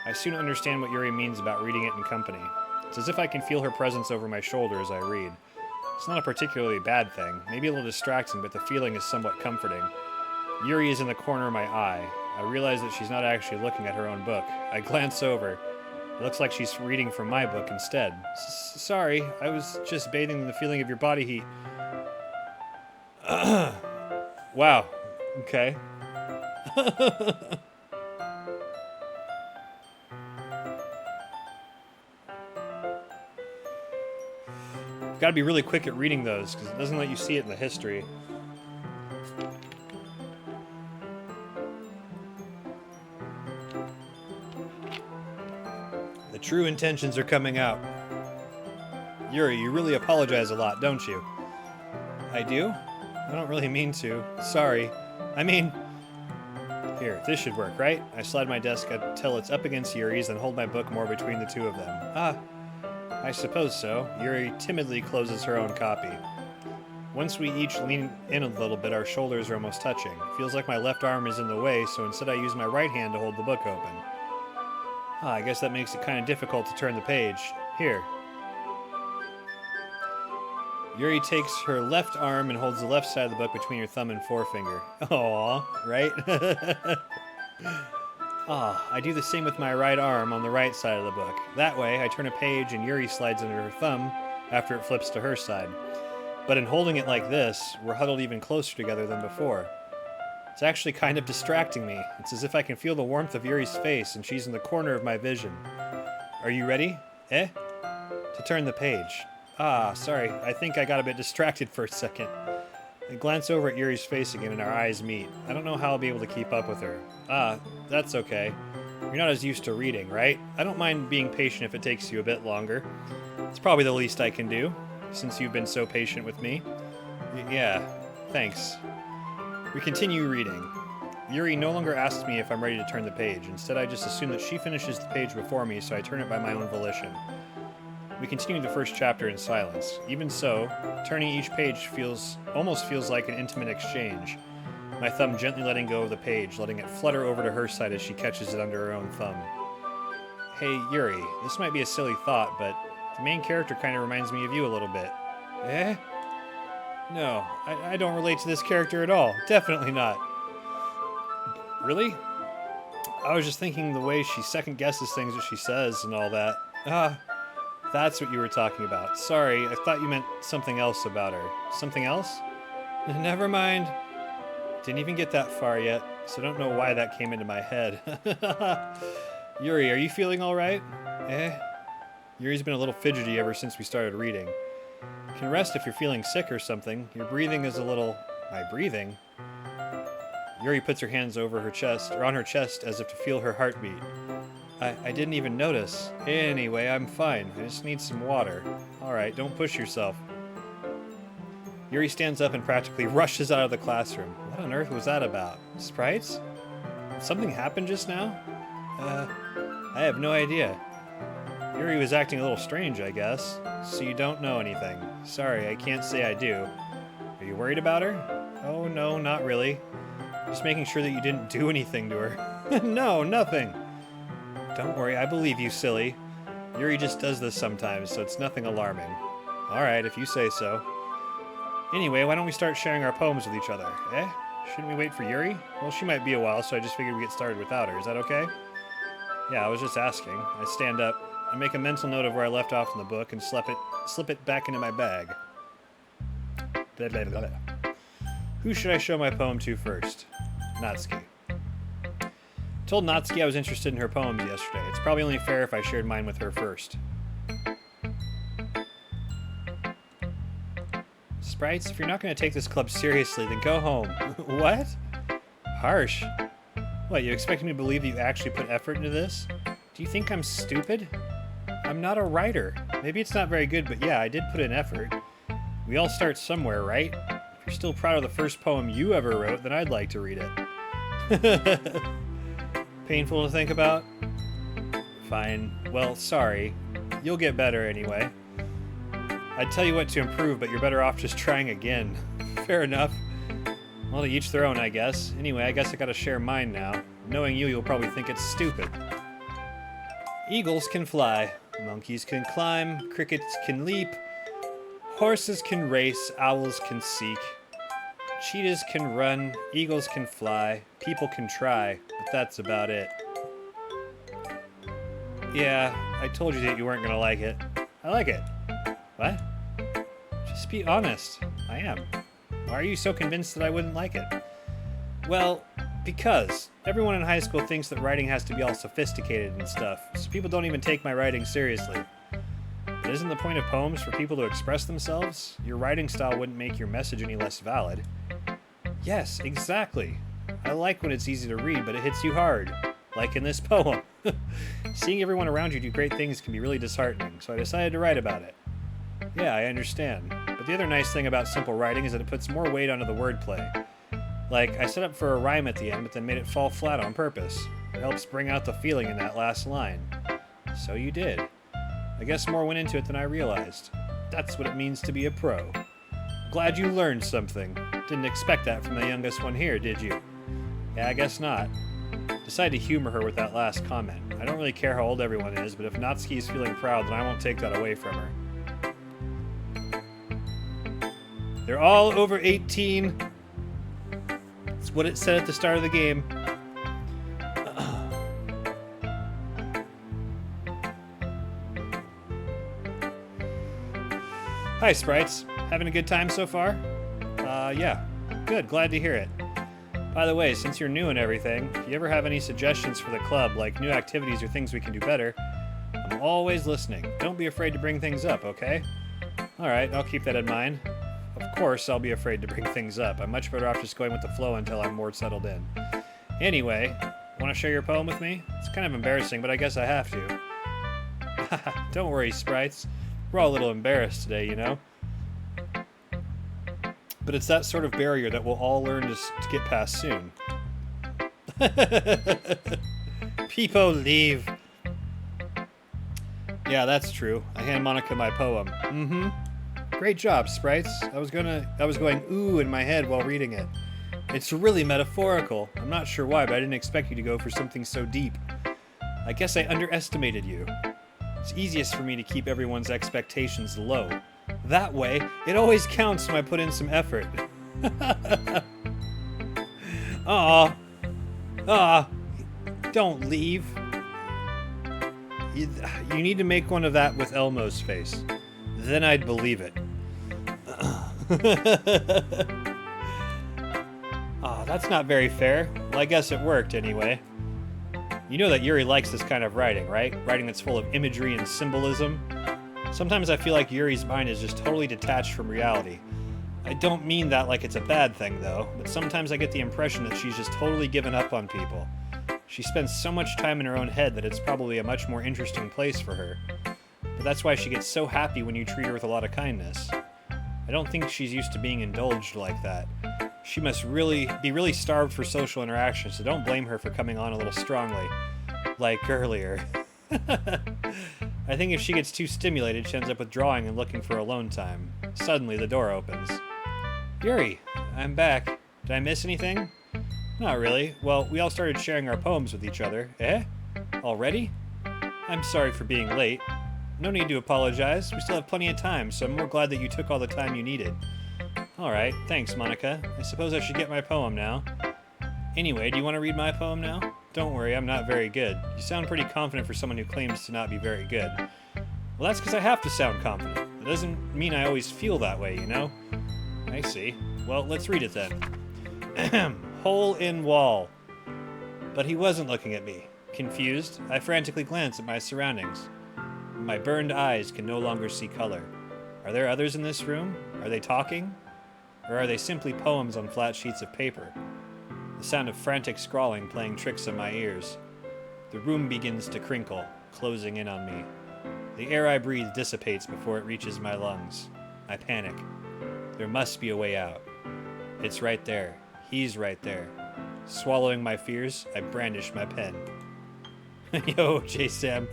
I soon understand what Yuri means about reading it in company. It's as if I can feel her presence over my shoulder as I read. It's not a particularly bad thing, maybe a little distracting, but the feeling is somewhat comforting. Yuri is in the corner of my eye. I realize that she's not actually looking at her own book. I glance over. It looks like she's reading from my book instead. Sorry, I was just bathing in the feeling of your body heat. Wow. Okay. Gotta be really quick at reading those, because it doesn't let you see it in the history. The true intentions are coming out. Yuri, you really apologize a lot, don't you? I do? I don't really mean to. Sorry. I mean... Here, this should work, right? I slide my desk until it's up against Yuri's, then hold my book more between the two of them. I suppose so. Yuri timidly closes her own copy. Once we each lean in a little bit, our shoulders are almost touching. Feels like my left arm is in the way, so instead I use my right hand to hold the book open. I guess that makes it kind of difficult to turn the page. Here. Yuri takes her left arm and holds the left side of the book between her thumb and forefinger. Aww, right? I do the same with my right arm on the right side of the book. That way, I turn a page and Yuri slides under her thumb after it flips to her side. But in holding it like this, we're huddled even closer together than before. It's actually kind of distracting me. It's as if I can feel the warmth of Yuri's face and she's in the corner of my vision. Are you ready? To turn the page. Sorry, I think I got a bit distracted for a second. I glance over at Yuri's face again and our eyes meet. I don't know how I'll be able to keep up with her. That's okay. You're not as used to reading, right? I don't mind being patient if it takes you a bit longer. It's probably the least I can do, since you've been so patient with me. Yeah, thanks. We continue reading. Yuri no longer asks me if I'm ready to turn the page. Instead, I just assume that she finishes the page before me, so I turn it by my own volition. We continue the first chapter in silence. Even so, turning each page almost feels like an intimate exchange. My thumb gently letting go of the page, letting it flutter over to her side as she catches it under her own thumb. Hey, Yuri, this might be a silly thought, but the main character kind of reminds me of you a little bit. No, I don't relate to this character at all. Definitely not. Really? I was just thinking the way she second-guesses things that she says and all that. That's what you were talking about. Sorry, I thought you meant something else about her. Something else? Never mind. Didn't even get that far yet, so don't know why that came into my head. Yuri, are you feeling alright? Yuri's been a little fidgety ever since we started reading. You can rest if you're feeling sick or something. Your breathing is a little... My breathing? Yuri puts her hands over her chest, or on her chest, as if to feel her heartbeat. I didn't even notice. Anyway, I'm fine. I just need some water. Alright, don't push yourself. Yuri stands up and practically rushes out of the classroom. What on earth was that about? Sprites? Did something happen just now? I have no idea. Yuri was acting a little strange, I guess. So you don't know anything. Sorry, I can't say I do. Are you worried about her? Oh, no, not really. Just making sure that you didn't do anything to her. No, nothing. Don't worry, I believe you, silly. Yuri just does this sometimes, so it's nothing alarming. Alright, if you say so. Anyway, why don't we start sharing our poems with each other, Shouldn't we wait for Yuri? Well, she might be a while, so I just figured we'd get started without her. Is that okay? Yeah, I was just asking. I stand up. I make a mental note of where I left off in the book and slip it back into my bag. Blah, blah, blah, blah. Who should I show my poem to first? Natsuki. Told Natsuki I was interested in her poems yesterday. It's probably only fair if I shared mine with her first. Sprites, if you're not going to take this club seriously, then go home. What? Harsh. What, you expect me to believe that you actually put effort into this? Do you think I'm stupid? I'm not a writer. Maybe it's not very good, but yeah, I did put in effort. We all start somewhere, right? If you're still proud of the first poem you ever wrote, then I'd like to read it. Painful to think about? Fine. Well, sorry. You'll get better anyway. I'd tell you what to improve, but you're better off just trying again. Fair enough. Well, to each their own, I guess. Anyway, I guess I gotta share mine now. Knowing you, you'll probably think it's stupid. Eagles can fly. Monkeys can climb. Crickets can leap. Horses can race. Owls can seek. Cheetahs can run. Eagles can fly. People can try. But that's about it. Yeah, I told you that you weren't gonna like it. I like it. What? Just be honest. I am. Why are you so convinced that I wouldn't like it? Well, because everyone in high school thinks that writing has to be all sophisticated and stuff, so people don't even take my writing seriously. But isn't the point of poems for people to express themselves? Your writing style wouldn't make your message any less valid. Yes, exactly. I like when it's easy to read, but it hits you hard. Like in this poem. Seeing everyone around you do great things can be really disheartening, so I decided to write about it. Yeah, I understand. But the other nice thing about simple writing is that it puts more weight onto the wordplay. Like, I set up for a rhyme at the end, but then made it fall flat on purpose. It helps bring out the feeling in that last line. So you did. I guess more went into it than I realized. That's what it means to be a pro. Glad you learned something. Didn't expect that from the youngest one here, did you? Yeah, I guess not. Decided to humor her with that last comment. I don't really care how old everyone is, but if Natsuki is feeling proud, then I won't take that away from her. They're all over 18. That's what it said at the start of the game. Hi, Sprites. Having a good time so far? Yeah. Good. Glad to hear it. By the way, since you're new and everything, if you ever have any suggestions for the club, like new activities or things we can do better, I'm always listening. Don't be afraid to bring things up, okay? Alright, I'll keep that in mind. Of course, I'll be afraid to bring things up. I'm much better off just going with the flow until I'm more settled in. Anyway, want to share your poem with me? It's kind of embarrassing, but I guess I have to. Don't worry, Sprites. We're all a little embarrassed today, you know? But it's that sort of barrier that we'll all learn to get past soon. People leave. Yeah, that's true. I hand Monica my poem. Mm-hmm. Great job, Sprites. I was going ooh in my head while reading it. It's really metaphorical. I'm not sure why, but I didn't expect you to go for something so deep. I guess I underestimated you. It's easiest for me to keep everyone's expectations low. That way, it always counts when I put in some effort. Aw. Don't leave. You need to make one of that with Elmo's face. Then I'd believe it. That's not very fair. Well, I guess it worked anyway. You know that Yuri likes this kind of writing, right? Writing that's full of imagery and symbolism. Sometimes I feel like Yuri's mind is just totally detached from reality. I don't mean that like it's a bad thing, though, but sometimes I get the impression that she's just totally given up on people. She spends so much time in her own head that it's probably a much more interesting place for her. But that's why she gets so happy when you treat her with a lot of kindness. I don't think she's used to being indulged like that. She must be really starved for social interaction, so don't blame her for coming on a little strongly. Like earlier. I think if she gets too stimulated, she ends up withdrawing and looking for alone time. Suddenly, the door opens. Yuri, I'm back. Did I miss anything? Not really. Well, we all started sharing our poems with each other. Eh? Already? I'm sorry for being late. No need to apologize. We still have plenty of time, so I'm more glad that you took all the time you needed. Alright, thanks, Monica. I suppose I should get my poem now. Anyway, do you want to read my poem now? Don't worry, I'm not very good. You sound pretty confident for someone who claims to not be very good. Well, that's because I have to sound confident. It doesn't mean I always feel that way, you know? I see. Well, let's read it then. Hole in wall. But he wasn't looking at me. Confused, I frantically glance at my surroundings. My burned eyes can no longer see color. Are there others in this room? Are they talking? Or are they simply poems on flat sheets of paper? The sound of frantic scrawling playing tricks on my ears. The room begins to crinkle, closing in on me. The air I breathe dissipates before it reaches my lungs. I panic. There must be a way out. It's right there. He's right there. Swallowing my fears, I brandish my pen. Yo, J-Sam.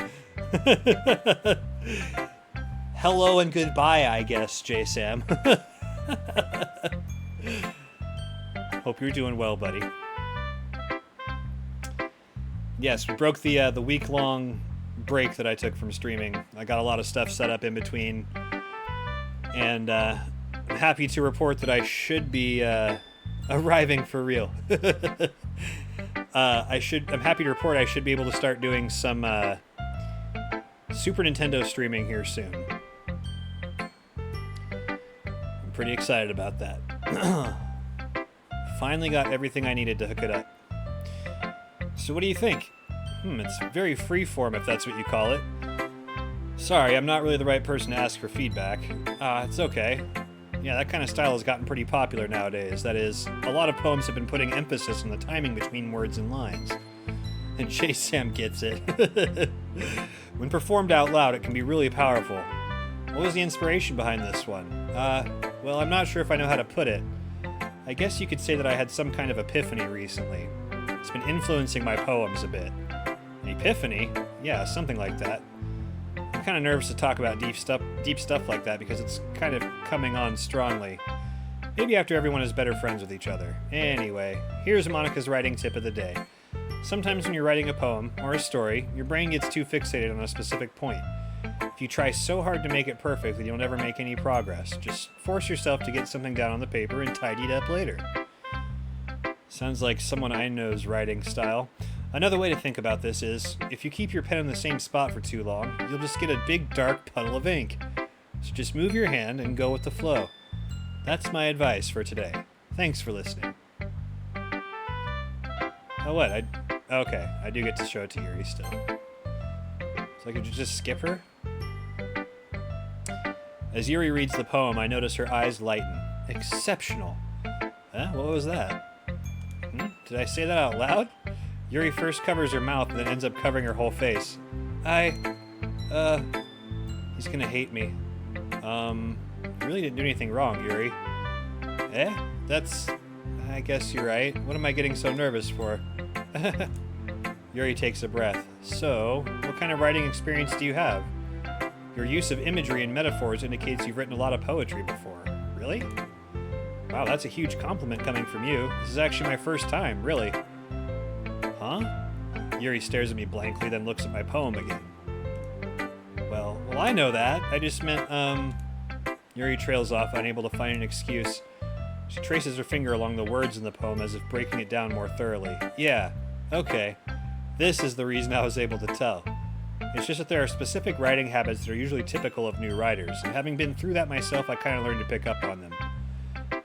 Hello and goodbye, I guess, J-Sam. Hope you're doing well, buddy. Yes, we broke the week-long break that I took from streaming. I got a lot of stuff set up in between, and I'm happy to report that I should be arriving for real. I'm happy to report I should be able to start doing some Super Nintendo streaming here soon. I'm pretty excited about that. Finally got everything I needed to hook it up. So what do you think? It's very freeform if that's what you call it. Sorry, I'm not really the right person to ask for feedback. It's okay. Yeah, that kind of style has gotten pretty popular nowadays. That is, a lot of poems have been putting emphasis on the timing between words and lines. And Chase Sam gets it. When performed out loud, it can be really powerful. What was the inspiration behind this one? Well, I'm not sure if I know how to put it. I guess you could say that I had some kind of epiphany recently. It's been influencing my poems a bit. An epiphany? Yeah, something like that. I'm kind of nervous to talk about deep stuff like that because it's kind of coming on strongly. Maybe after everyone is better friends with each other. Anyway, here's Monica's writing tip of the day. Sometimes when you're writing a poem or a story, your brain gets too fixated on a specific point. If you try so hard to make it perfect, then you'll never make any progress. Just force yourself to get something down on the paper and tidy it up later. Sounds like someone I know's writing style. Another way to think about this is, if you keep your pen in the same spot for too long, you'll just get a big dark puddle of ink. So just move your hand and go with the flow. That's my advice for today. Thanks for listening. Oh, what? Okay, I do get to show it to Yuri still. So I could just skip her? As Yuri reads the poem, I notice her eyes lighten. Exceptional. Huh? What was that? Did I say that out loud? Yuri first covers her mouth and then ends up covering her whole face. He's gonna hate me. You really didn't do anything wrong, Yuri. I guess you're right. What am I getting so nervous for? Yuri takes a breath. So, what kind of writing experience do you have? Your use of imagery and metaphors indicates you've written a lot of poetry before. Really? Wow, that's a huge compliment coming from you. This is actually my first time, really. Huh? Yuri stares at me blankly, then looks at my poem again. Well, I know that. I just meant, Yuri trails off, unable to find an excuse. She traces her finger along the words in the poem as if breaking it down more thoroughly. Yeah, okay. This is the reason I was able to tell. It's just that there are specific writing habits that are usually typical of new writers, and having been through that myself, I kind of learned to pick up on them.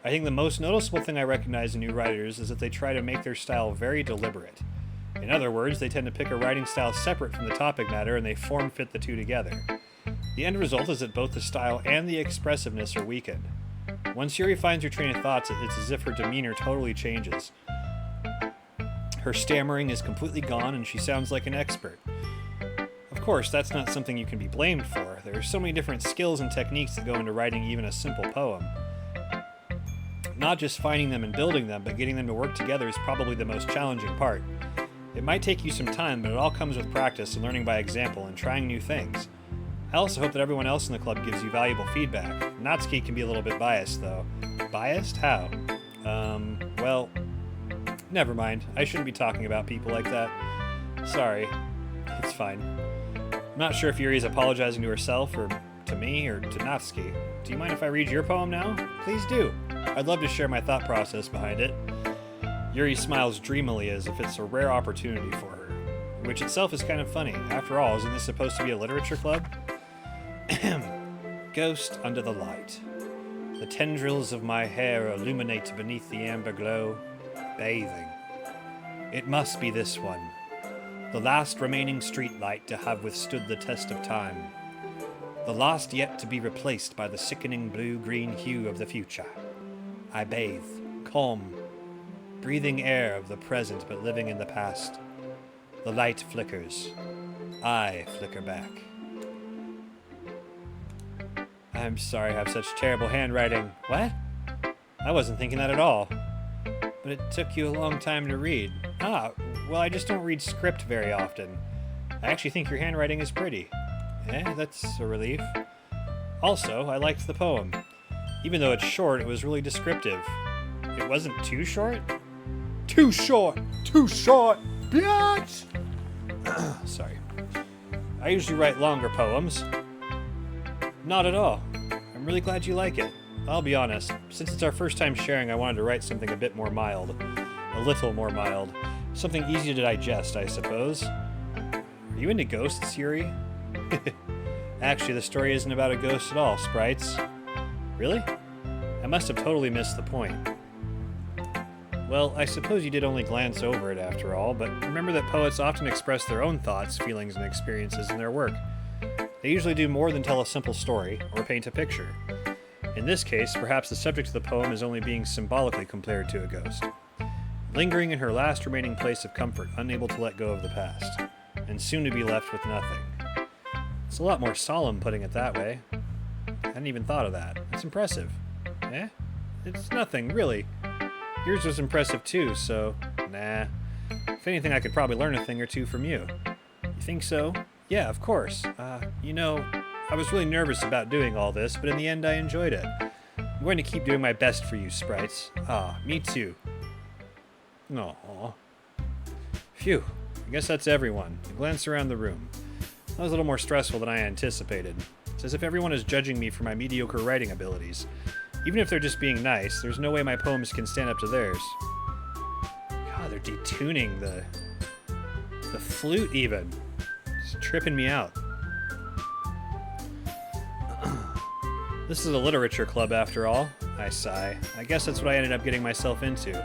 I think the most noticeable thing I recognize in new writers is that they try to make their style very deliberate. In other words, they tend to pick a writing style separate from the topic matter and they form-fit the two together. The end result is that both the style and the expressiveness are weakened. Once Yuri finds her train of thoughts, it's as if her demeanor totally changes. Her stammering is completely gone and she sounds like an expert. Of course, that's not something you can be blamed for. There are so many different skills and techniques that go into writing even a simple poem. Not just finding them and building them, but getting them to work together is probably the most challenging part. It might take you some time, but it all comes with practice and learning by example and trying new things. I also hope that everyone else in the club gives you valuable feedback. Natsuki can be a little bit biased, though. Biased? How? Well, never mind. I shouldn't be talking about people like that. Sorry. It's fine. I'm not sure if Yuri's apologizing to herself, or to me, or to Natsuki. Do you mind if I read your poem now? Please do. I'd love to share my thought process behind it. Yuri smiles dreamily as if it's a rare opportunity for her, which itself is kind of funny. After all, isn't this supposed to be a literature club? Ghost under the light. The tendrils of my hair illuminate beneath the amber glow, bathing. It must be this one, the last remaining streetlight to have withstood the test of time. The last yet to be replaced by the sickening blue-green hue of the future. I bathe, calm, breathing air of the present but living in the past. The light flickers. I flicker back. I'm sorry I have such terrible handwriting. What? I wasn't thinking that at all. But it took you a long time to read. Ah, well, I just don't read script very often. I actually think your handwriting is pretty. That's a relief. Also, I liked the poem. Even though it's short, it was really descriptive. It wasn't too short? Too short! Too short! Bitch! Sorry. I usually write longer poems. Not at all. I'm really glad you like it. I'll be honest, since it's our first time sharing, I wanted to write something a bit more mild. A little more mild. Something easy to digest, I suppose. Are you into ghosts, Yuri? Actually, the story isn't about a ghost at all, sprites. Really? I must have totally missed the point. Well, I suppose you did only glance over it after all, but remember that poets often express their own thoughts, feelings, and experiences in their work. They usually do more than tell a simple story, or paint a picture. In this case, perhaps the subject of the poem is only being symbolically compared to a ghost. Lingering in her last remaining place of comfort, unable to let go of the past, and soon to be left with nothing. It's a lot more solemn putting it that way. I hadn't even thought of that. It's impressive. It's nothing, really. Yours was impressive too, so nah. If anything, I could probably learn a thing or two from you. You think so? Yeah, of course. You know, I was really nervous about doing all this, but in the end I enjoyed it. I'm going to keep doing my best for you, sprites. Me too. Aww. Phew. I guess that's everyone. I glance around the room. That was a little more stressful than I anticipated. It's as if everyone is judging me for my mediocre writing abilities. Even if they're just being nice, there's no way my poems can stand up to theirs. God, they're detuning the flute even. It's tripping me out. This is a literature club after all. I sigh. I guess that's what I ended up getting myself into.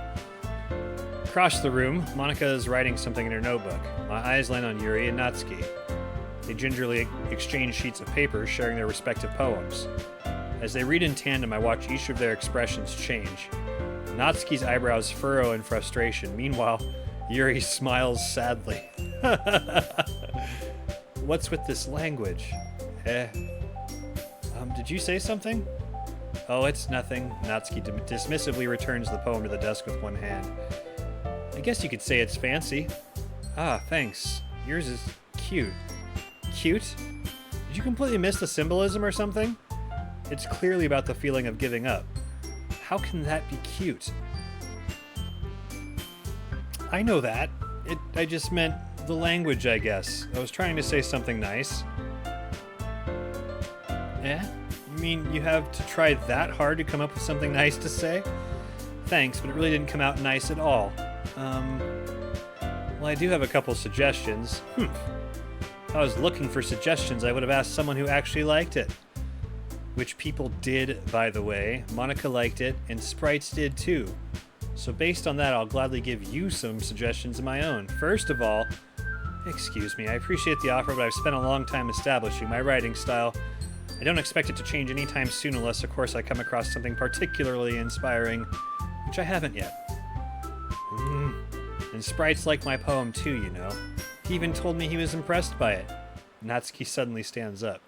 Across the room, Monika is writing something in her notebook. My eyes land on Yuri and Natsuki. They gingerly exchange sheets of paper, sharing their respective poems. As they read in tandem, I watch each of their expressions change. Natsuki's eyebrows furrow in frustration. Meanwhile, Yuri smiles sadly. What's with this language? Did you say something? Oh, it's nothing. Natsuki dismissively returns the poem to the desk with one hand. I guess you could say it's fancy. Ah, thanks. Yours is cute. Cute? Did you completely miss the symbolism or something? It's clearly about the feeling of giving up. How can that be cute? I know that. I just meant the language, I guess. I was trying to say something nice. You mean you have to try that hard to come up with something nice to say? Thanks, but it really didn't come out nice at all. Well, I do have a couple suggestions. If I was looking for suggestions, I would have asked someone who actually liked it. Which people did, by the way. Monika liked it, and Sprites did too. So based on that, I'll gladly give you some suggestions of my own. First of all, excuse me, I appreciate the offer, but I've spent a long time establishing my writing style. I don't expect it to change anytime soon unless, of course, I come across something particularly inspiring, which I haven't yet. And Sprites like my poem too, you know. He even told me he was impressed by it. Natsuki suddenly stands up.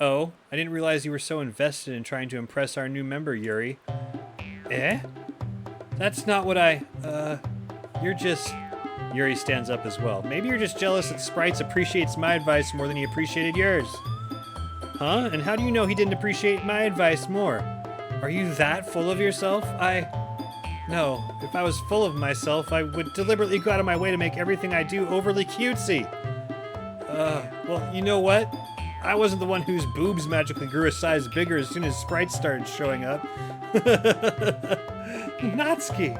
Oh, I didn't realize you were so invested in trying to impress our new member, Yuri. That's not what you're just... Yuri stands up as well. Maybe you're just jealous that Sprites appreciates my advice more than he appreciated yours. Huh? And how do you know he didn't appreciate my advice more? Are you that full of yourself? No. If I was full of myself, I would deliberately go out of my way to make everything I do overly cutesy. Well, you know what? I wasn't the one whose boobs magically grew a size bigger as soon as Sprites started showing up. Natsuki!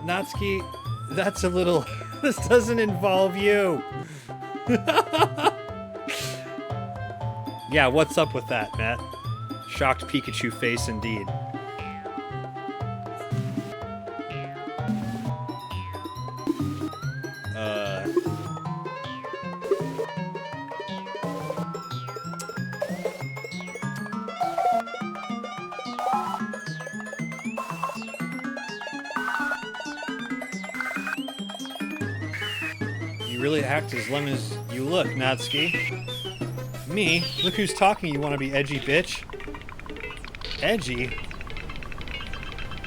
Natsuki, that's a little... This doesn't involve you! Yeah, what's up with that, Matt? shocked Pikachu face indeed. You really act as lame as you look, Natsuki. Me? Look who's talking, you want to be edgy bitch. Edgy?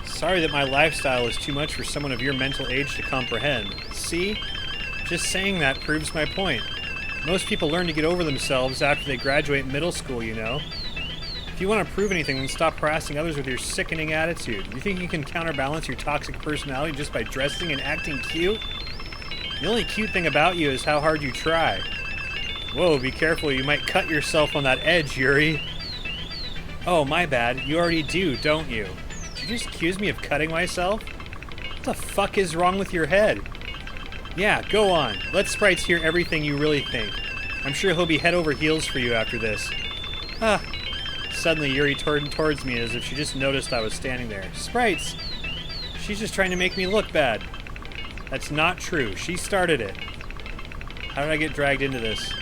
Sorry that my lifestyle is too much for someone of your mental age to comprehend. See? Just saying that proves my point. Most people learn to get over themselves after they graduate middle school, you know. If you want to prove anything, then stop harassing others with your sickening attitude. You think you can counterbalance your toxic personality just by dressing and acting cute? The only cute thing about you is how hard you try. Whoa, be careful, you might cut yourself on that edge, Yuri. Oh, my bad. You already do, don't you? Did you just accuse me of cutting myself? What the fuck is wrong with your head? Yeah, go on. Let Sprites hear everything you really think. I'm sure he'll be head over heels for you after this. Ah. Suddenly, Yuri turned towards me as if she just noticed I was standing there. Sprites! She's just trying to make me look bad. That's not true. She started it. How did I get dragged into this?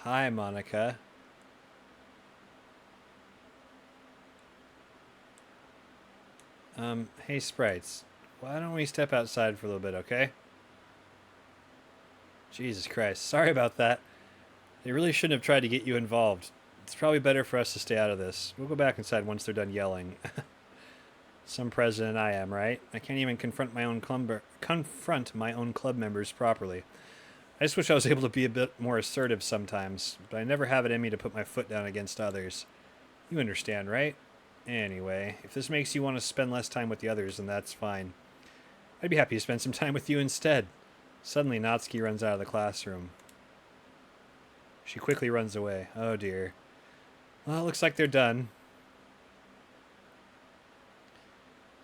Hi, Monica. Hey, Sprites. Why don't we step outside for a little bit, okay? Jesus Christ. Sorry about that. They really shouldn't have tried to get you involved. It's probably better for us to stay out of this. We'll go back inside once they're done yelling. Some president I am, right? I can't even confront my own club members properly. I just wish I was able to be a bit more assertive sometimes, but I never have it in me to put my foot down against others. You understand, right? Anyway, if this makes you want to spend less time with the others, then that's fine. I'd be happy to spend some time with you instead. Suddenly, Natsuki runs out of the classroom. She quickly runs away. Oh dear. Well, it looks like they're done.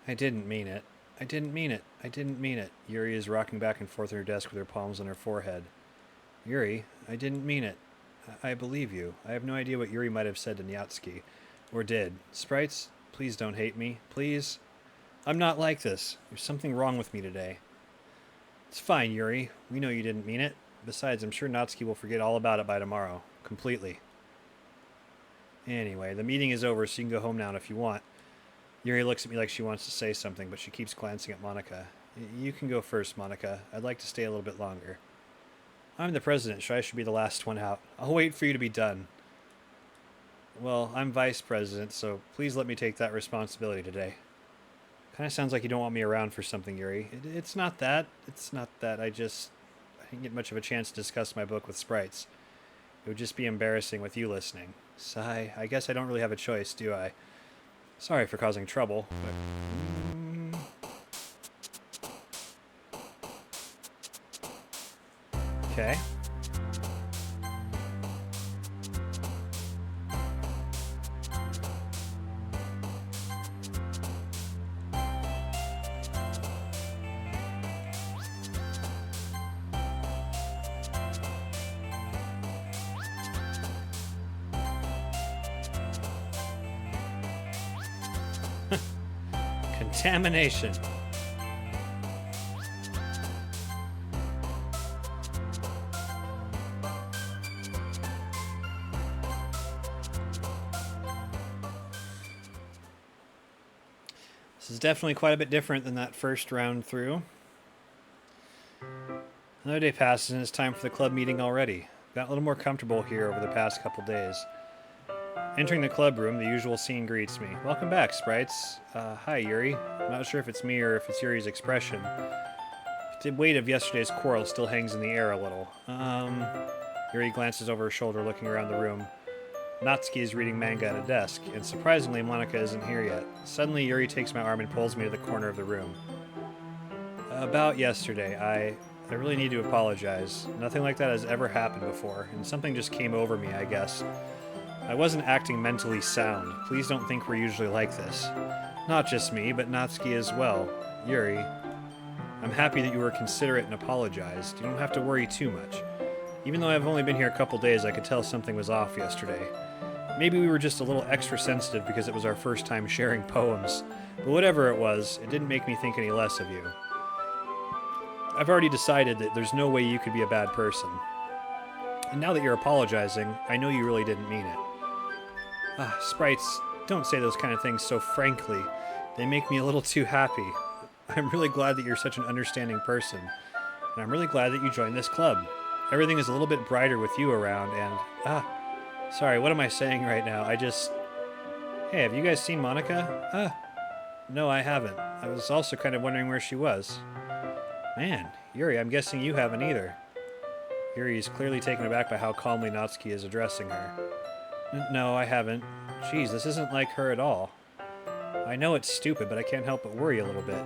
I didn't mean it. I didn't mean it. I didn't mean it. Yuri is rocking back and forth on her desk with her palms on her forehead. Yuri, I didn't mean it. I believe you. I have no idea what Yuri might have said to Natsuki. Or did. Sprites, please don't hate me. Please. I'm not like this. There's something wrong with me today. It's fine, Yuri. We know you didn't mean it. Besides, I'm sure Natsuki will forget all about it by tomorrow. Completely. Anyway, the meeting is over, so you can go home now if you want. Yuri looks at me like she wants to say something, but she keeps glancing at Monica. You can go first, Monica. I'd like to stay a little bit longer. I'm the president, so I should be the last one out. I'll wait for you to be done. Well, I'm vice president, so please let me take that responsibility today. Kind of sounds like you don't want me around for something, Yuri. It's not that. It's not that. I didn't get much of a chance to discuss my book with Sprites. It would just be embarrassing with you listening. Sigh. I guess I don't really have a choice, do I? Sorry for causing trouble, but... Okay. Contamination. This is definitely quite a bit different than that first round through. Another day passes and it's time for the club meeting already. Got a little more comfortable here over the past couple days. Entering the club room, the usual scene greets me. Welcome back, Sprites. Hi, Yuri. I'm not sure if it's me or if it's Yuri's expression. The weight of yesterday's quarrel still hangs in the air a little. Yuri glances over her shoulder, looking around the room. Natsuki is reading manga at a desk, and surprisingly, Monica isn't here yet. Suddenly, Yuri takes my arm and pulls me to the corner of the room. About yesterday, I really need to apologize. Nothing like that has ever happened before, and something just came over me, I guess. I wasn't acting mentally sound. Please don't think we're usually like this. Not just me, but Natsuki as well. Yuri. I'm happy that you were considerate and apologized. You don't have to worry too much. Even though I've only been here a couple days, I could tell something was off yesterday. Maybe we were just a little extra sensitive because it was our first time sharing poems. But whatever it was, it didn't make me think any less of you. I've already decided that there's no way you could be a bad person. And now that you're apologizing, I know you really didn't mean it. Ah, sprites, don't say those kind of things so frankly. They make me a little too happy. I'm really glad that you're such an understanding person. And I'm really glad that you joined this club. Everything is a little bit brighter with you around and... Sorry, what am I saying right now? Hey, have you guys seen Monica? No, I haven't. I was also kind of wondering where she was. Man, Yuri, I'm guessing you haven't either. Yuri is clearly taken aback by how calmly Natsuki is addressing her. No, I haven't. Geez, this isn't like her at all. I know it's stupid, but I can't help but worry a little bit.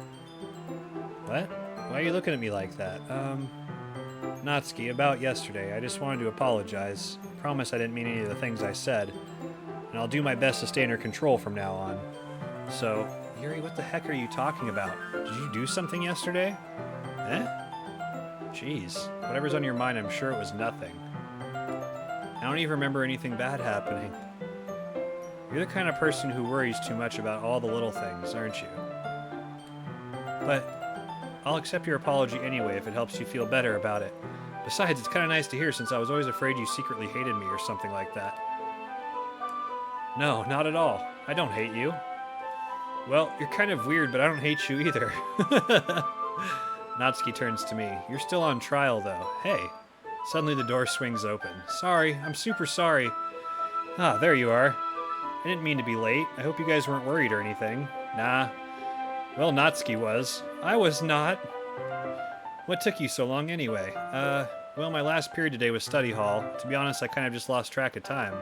What? Why are you looking at me like that? Natsuki, about yesterday, I just wanted to apologize. I promise I didn't mean any of the things I said. And I'll do my best to stay under control from now on. So, Yuri, what the heck are you talking about? Did you do something yesterday? Jeez, whatever's on your mind, I'm sure it was nothing. I don't even remember anything bad happening. You're the kind of person who worries too much about all the little things, aren't you? But I'll accept your apology anyway if it helps you feel better about it. Besides, it's kind of nice to hear since I was always afraid you secretly hated me or something like that. No, not at all. I don't hate you. Well, you're kind of weird, but I don't hate you either. Natsuki turns to me. You're still on trial, though. Hey. Suddenly the door swings open. Sorry, I'm super sorry. Ah, there you are. I didn't mean to be late. I hope you guys weren't worried or anything. Nah. Well, Natsuki was. I was not. What took you so long anyway? Well, my last period today was study hall. To be honest, I kind of just lost track of time.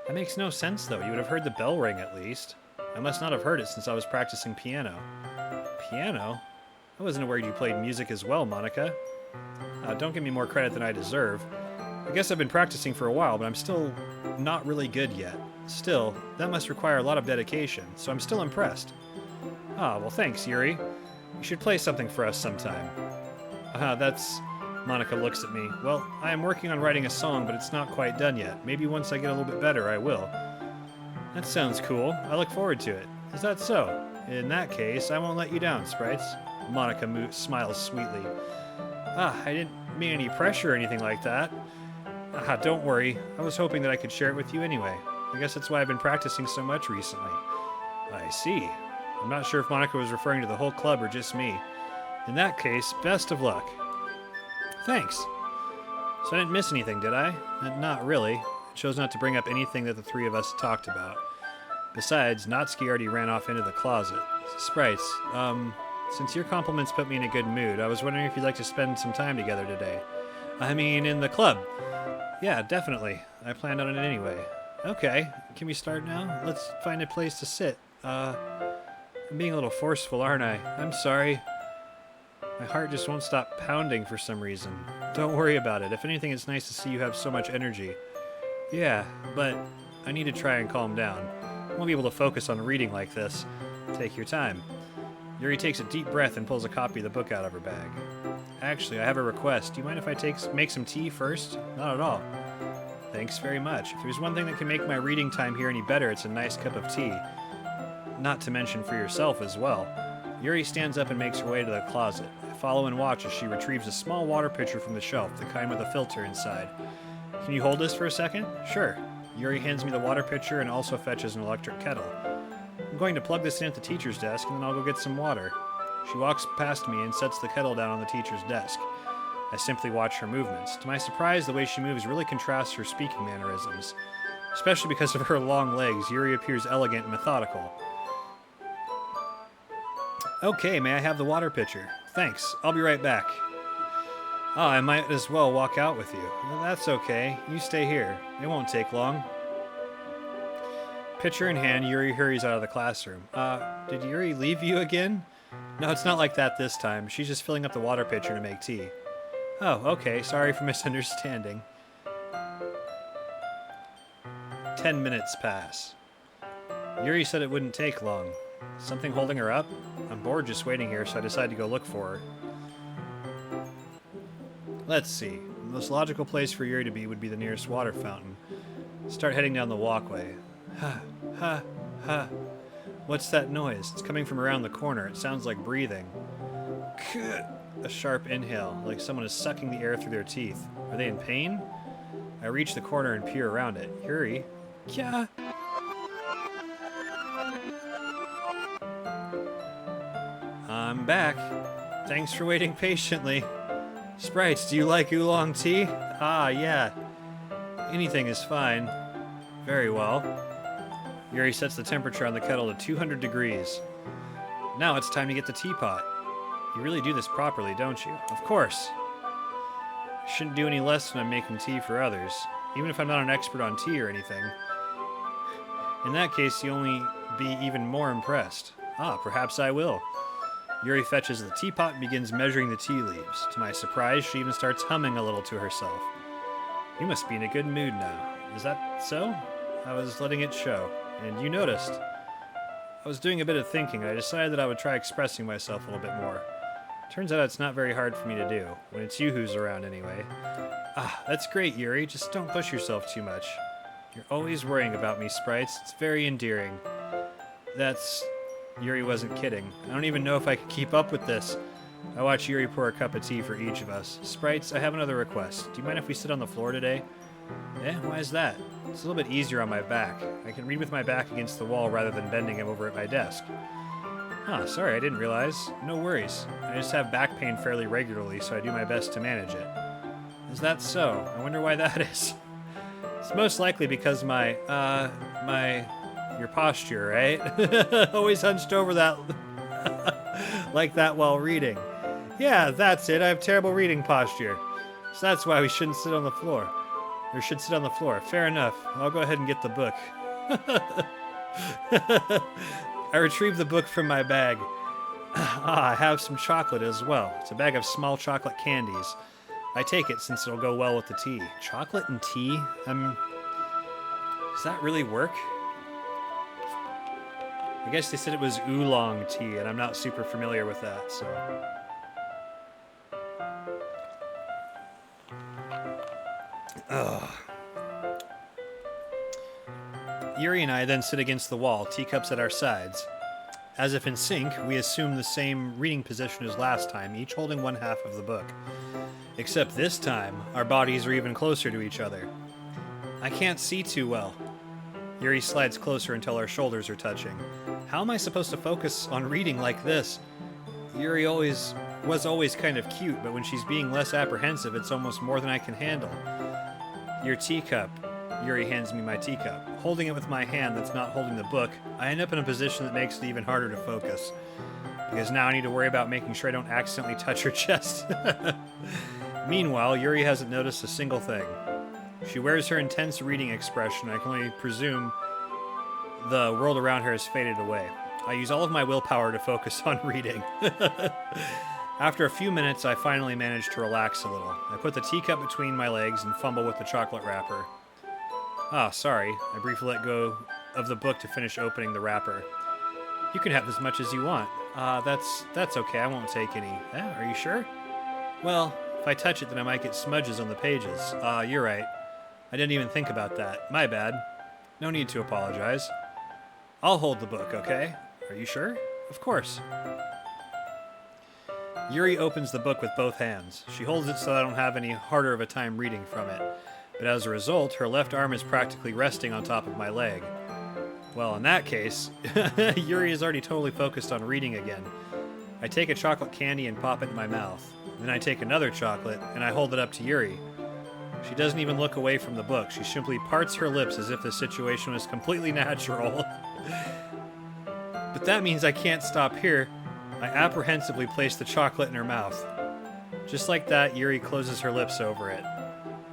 That makes no sense, though. You would have heard the bell ring at least. I must not have heard it since I was practicing piano. Piano? I wasn't aware you played music as well, Monica. Don't give me more credit than I deserve. I guess I've been practicing for a while, but I'm still not really good yet. Still, that must require a lot of dedication, so I'm still impressed. Ah, well thanks, Yuri. You should play something for us sometime. That's... Monica looks at me. Well, I am working on writing a song, but it's not quite done yet. Maybe once I get a little bit better, I will. That sounds cool. I look forward to it. Is that so? In that case, I won't let you down, sprites. Monica smiles sweetly. I didn't mean any pressure or anything like that. Don't worry. I was hoping that I could share it with you anyway. I guess that's why I've been practicing so much recently. I see. I'm not sure if Monica was referring to the whole club or just me. In that case, best of luck. Thanks. So I didn't miss anything, did I? Not really. I chose not to bring up anything that the three of us talked about. Besides, Natsuki already ran off into the closet. Sprites, since your compliments put me in a good mood, I was wondering if you'd like to spend some time together today. I mean, in the club. Yeah, definitely. I planned on it anyway. Okay, can we start now? Let's find a place to sit. I'm being a little forceful, aren't I? I'm sorry. My heart just won't stop pounding for some reason. Don't worry about it. If anything, it's nice to see you have so much energy. Yeah, but I need to try and calm down. I won't be able to focus on reading like this. Take your time. Yuri takes a deep breath and pulls a copy of the book out of her bag. Actually, I have a request. Do you mind if I make some tea first? Not at all. Thanks very much. If there's one thing that can make my reading time here any better, it's a nice cup of tea. Not to mention for yourself as well. Yuri stands up and makes her way to the closet. I follow and watch as she retrieves a small water pitcher from the shelf, the kind with a filter inside. Can you hold this for a second? Sure. Yuri hands me the water pitcher and also fetches an electric kettle. I'm going to plug this in at the teacher's desk and then I'll go get some water. She walks past me and sets the kettle down on the teacher's desk. I simply watch her movements. To my surprise, the way she moves really contrasts her speaking mannerisms. Especially because of her long legs, Yuri appears elegant and methodical. Okay, may I have the water pitcher? Thanks, I'll be right back. I might as well walk out with you. That's okay, you stay here. It won't take long. Pitcher in hand, Yuri hurries out of the classroom. Did Yuri leave you again? No, it's not like that this time. She's just filling up the water pitcher to make tea. Oh, okay. Sorry for misunderstanding. 10 minutes pass. Yuri said it wouldn't take long. Something holding her up? I'm bored just waiting here, so I decided to go look for her. Let's see. The most logical place for Yuri to be would be the nearest water fountain. Start heading down the walkway. Ha, ha, ha. What's that noise? It's coming from around the corner. It sounds like breathing. A sharp inhale, like someone is sucking the air through their teeth. Are they in pain? I reach the corner and peer around it. Yuri? Kya? I'm back. Thanks for waiting patiently. Sprites, do you like oolong tea? Ah, yeah. Anything is fine. Very well. Yuri sets the temperature on the kettle to 200 degrees. Now it's time to get the teapot. You really do this properly, don't you? Of course. I shouldn't do any less when I'm making tea for others, even if I'm not an expert on tea or anything. In that case, you'll only be even more impressed. Ah, perhaps I will. Yuri fetches the teapot and begins measuring the tea leaves. To my surprise, she even starts humming a little to herself. You must be in a good mood now. Is that so? I was letting it show, and you noticed. I was doing a bit of thinking, and I decided that I would try expressing myself a little bit more. Turns out it's not very hard for me to do, when it's you who's around anyway. Ah, that's great, Yuri. Just don't push yourself too much. You're always worrying about me, Sprites. It's very endearing. Yuri wasn't kidding. I don't even know if I could keep up with this. I watch Yuri pour a cup of tea for each of us. Sprites, I have another request. Do you mind if we sit on the floor today? Eh, why is that? It's a little bit easier on my back. I can read with my back against the wall rather than bending him over at my desk. Huh, sorry, I didn't realize. No worries. I just have back pain fairly regularly, so I do my best to manage it. Is that so? I wonder why that is. It's most likely because your posture, right? Always hunched over that like that while reading. Yeah, that's it. I have terrible reading posture. So that's why we shouldn't sit on the floor. Or should sit on the floor. Fair enough. I'll go ahead and get the book. I retrieve the book from my bag. I have some chocolate as well. It's a bag of small chocolate candies. I take it since it'll go well with the tea. Chocolate and tea? Does that really work? I guess they said it was oolong tea, and I'm not super familiar with that, so... Ugh. Yuri and I then sit against the wall, teacups at our sides. As if in sync, we assume the same reading position as last time, each holding one half of the book. Except this time, our bodies are even closer to each other. I can't see too well. Yuri slides closer until our shoulders are touching. How am I supposed to focus on reading like this? Yuri was always kind of cute, but when she's being less apprehensive, it's almost more than I can handle. Your teacup. Yuri hands me my teacup. Holding it with my hand that's not holding the book, I end up in a position that makes it even harder to focus. Because now I need to worry about making sure I don't accidentally touch her chest. Meanwhile, Yuri hasn't noticed a single thing. She wears her intense reading expression. I can only presume the world around her has faded away. I use all of my willpower to focus on reading. After a few minutes, I finally manage to relax a little. I put the teacup between my legs and fumble with the chocolate wrapper. Ah, sorry. I briefly let go of the book to finish opening the wrapper. You can have as much as you want. That's okay. I won't take any. Are you sure? Well, if I touch it, then I might get smudges on the pages. You're right. I didn't even think about that. My bad. No need to apologize. I'll hold the book, okay? Are you sure? Of course. Yuri opens the book with both hands. She holds it so I don't have any harder of a time reading from it. But as a result, her left arm is practically resting on top of my leg. Well, in that case, Yuri is already totally focused on reading again. I take a chocolate candy and pop it in my mouth. Then I take another chocolate and I hold it up to Yuri. She doesn't even look away from the book. She simply parts her lips as if the situation was completely natural. But that means I can't stop here. I apprehensively place the chocolate in her mouth. Just like that, Yuri closes her lips over it.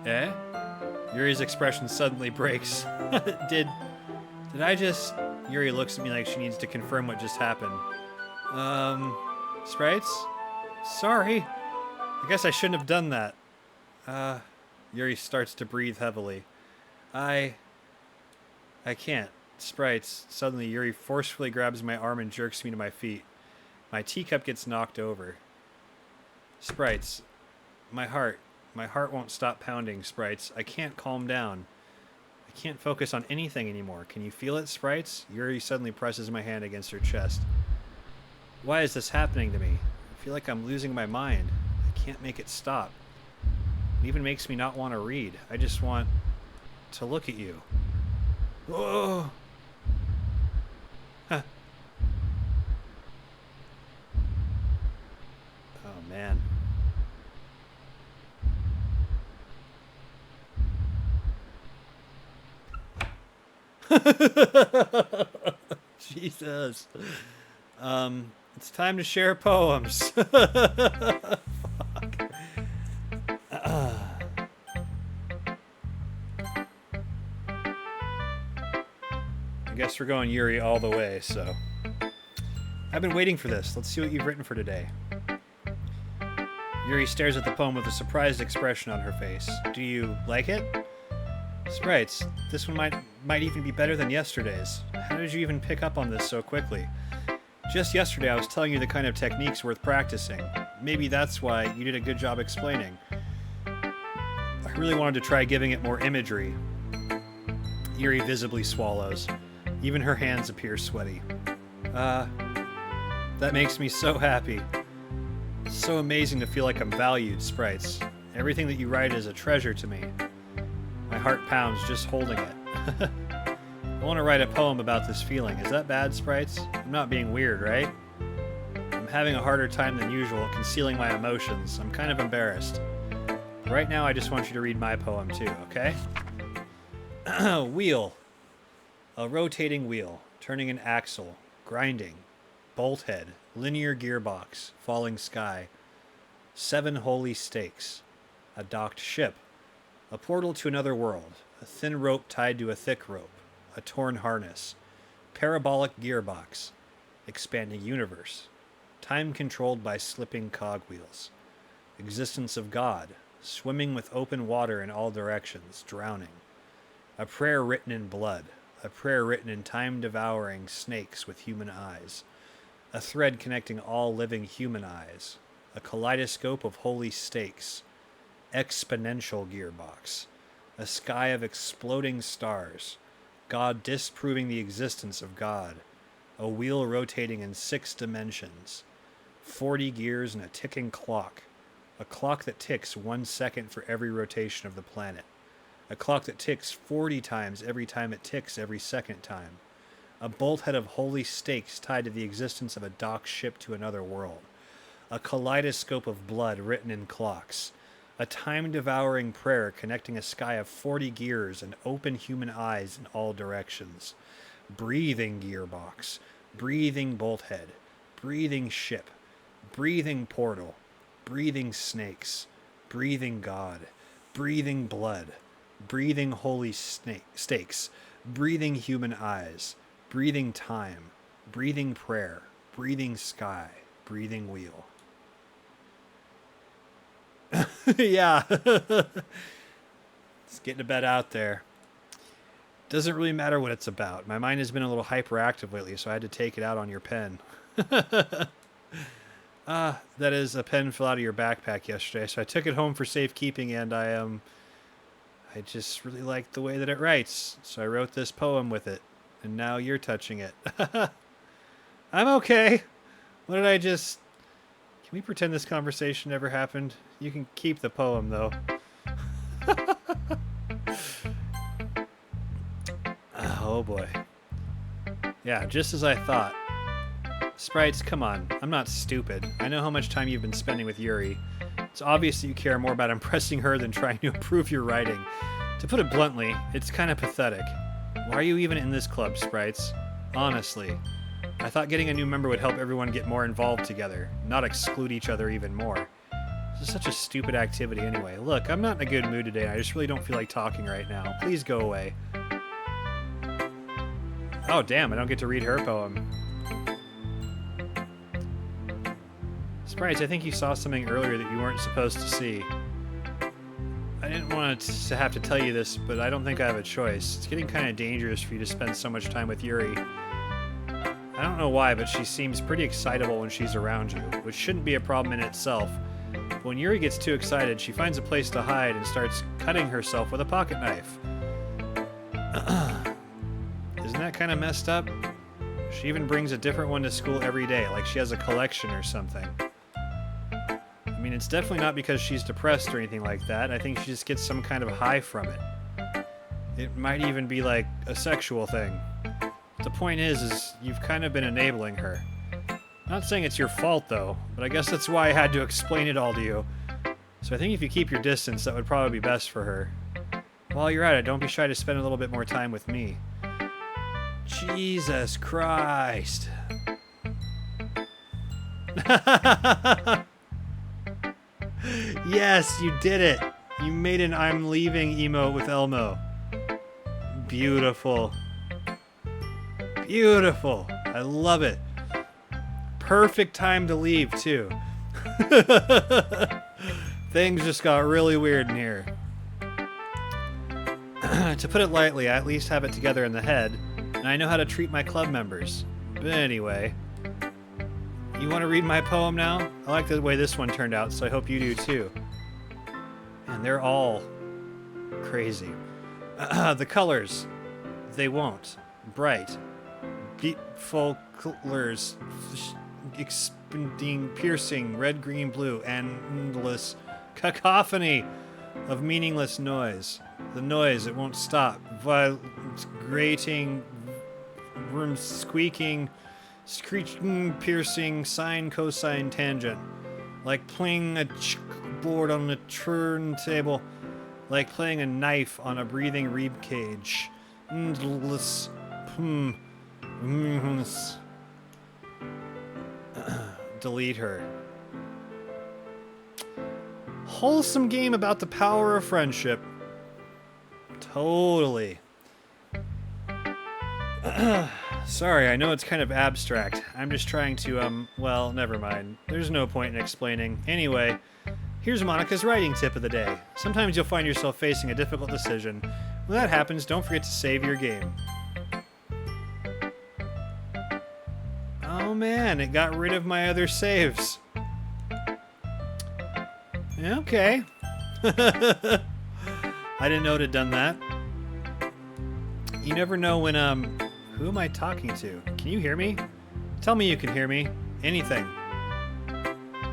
Eh? Yuri's expression suddenly breaks. Did I just... Yuri looks at me like she needs to confirm what just happened. Sprites? Sorry. I guess I shouldn't have done that. Yuri starts to breathe heavily. I can't. Sprites. Suddenly, Yuri forcefully grabs my arm and jerks me to my feet. My teacup gets knocked over. Sprites. My heart won't stop pounding, Sprites. I can't calm down. I can't focus on anything anymore. Can you feel it, Sprites? Yuri suddenly presses my hand against her chest. Why is this happening to me? I feel like I'm losing my mind. I can't make it stop. It even makes me not want to read. I just want to look at you. Oh! Huh. Oh, man. Jesus. It's time to share poems. Fuck. I guess we're going Yuri all the way, so. I've been waiting for this. Let's see what you've written for today. Yuri stares at the poem with a surprised expression on her face. Do you like it? Sprites, this one might even be better than yesterday's. How did you even pick up on this so quickly? Just yesterday I was telling you the kind of techniques worth practicing. Maybe that's why you did a good job explaining. I really wanted to try giving it more imagery. Yuri visibly swallows. Even her hands appear sweaty. That makes me so happy. It's so amazing to feel like I'm valued, Sprites. Everything that you write is a treasure to me. My heart pounds just holding it. I want to write a poem about this feeling. Is that bad, Sprites? I'm not being weird, right? I'm having a harder time than usual concealing my emotions. I'm kind of embarrassed. Right now, I just want you to read my poem too, okay? Wheel. A rotating wheel, turning an axle, grinding, bolt head, linear gearbox, falling sky, 7 holy stakes, a docked ship, a portal to another world, a thin rope tied to a thick rope, a torn harness, parabolic gearbox, expanding universe, time controlled by slipping cogwheels, existence of God, swimming with open water in all directions, drowning, a prayer written in blood, a prayer written in time-devouring snakes with human eyes, a thread connecting all living human eyes, a kaleidoscope of holy stakes, exponential gearbox, a sky of exploding stars, God disproving the existence of God, a wheel rotating in 6 dimensions, 40 gears and a ticking clock, a clock that ticks 1 second for every rotation of the planet, a clock that ticks 40 times every time it ticks every second time, a bolthead of holy stakes tied to the existence of a docked ship to another world, a kaleidoscope of blood written in clocks, a time-devouring prayer connecting a sky of 40 gears and open human eyes in all directions, breathing gearbox, breathing bolthead, breathing ship, breathing portal, breathing snakes, breathing God, breathing blood, breathing holy stakes, breathing human eyes, breathing time, breathing prayer, breathing sky, breathing wheel. Yeah. It's getting a bit out there. Doesn't really matter what it's about. My mind has been a little hyperactive lately, so I had to take it out on your pen. That is, a pen fell out of your backpack yesterday, so I took it home for safekeeping, and I just really liked the way that it writes, so I wrote this poem with it, and now you're touching it. I'm okay. What did I just... Can we pretend this conversation never happened? You can keep the poem, though. Oh, boy. Yeah, just as I thought. Sprites, come on. I'm not stupid. I know how much time you've been spending with Yuri. It's obvious that you care more about impressing her than trying to improve your writing. To put it bluntly, it's kind of pathetic. Why are you even in this club, Sprites? Honestly. I thought getting a new member would help everyone get more involved together, not exclude each other even more. This is such a stupid activity anyway. Look, I'm not in a good mood today. I just really don't feel like talking right now. Please go away. Oh, damn, I don't get to read her poem. Sprites, I think you saw something earlier that you weren't supposed to see. I didn't want to have to tell you this, but I don't think I have a choice. It's getting kind of dangerous for you to spend so much time with Yuri. I don't know why, but she seems pretty excitable when she's around you, which shouldn't be a problem in itself. But when Yuri gets too excited, she finds a place to hide and starts cutting herself with a pocket knife. Isn't that kind of messed up? She even brings a different one to school every day, like she has a collection or something. I mean, it's definitely not because she's depressed or anything like that. I think she just gets some kind of high from it. It might even be like a sexual thing. The point is you've kind of been enabling her. Not saying it's your fault, though, but I guess that's why I had to explain it all to you. So I think if you keep your distance, that would probably be best for her. While you're at it, don't be shy to spend a little bit more time with me. Jesus Christ. Yes, you did it. You made an I'm leaving emote with Elmo. Beautiful. Beautiful. I love it. Perfect time to leave, too. Things just got really weird in here. To put it lightly, I at least have it together in the head, and I know how to treat my club members. But anyway, you want to read my poem now? I like the way this one turned out, so I hope you do too. And they're all crazy. The colors, they won't. Bright, beautiful colors, expanding, piercing, red, green, blue, and endless cacophony of meaningless noise. The noise, it won't stop. Grating, squeaking, screeching, piercing, sine, cosine, tangent. Like playing a board on a turntable. Like playing a knife on a breathing reed cage. Endless. Delete her. Wholesome game about the power of friendship. Totally. Sorry, I know it's kind of abstract. I'm just trying to, well, never mind. There's no point in explaining. Anyway, here's Monica's writing tip of the day. Sometimes you'll find yourself facing a difficult decision. When that happens, don't forget to save your game. Oh man, it got rid of my other saves. Okay. I didn't know it had done that. You never know when, who am I talking to? Can you hear me? Tell me you can hear me. Anything.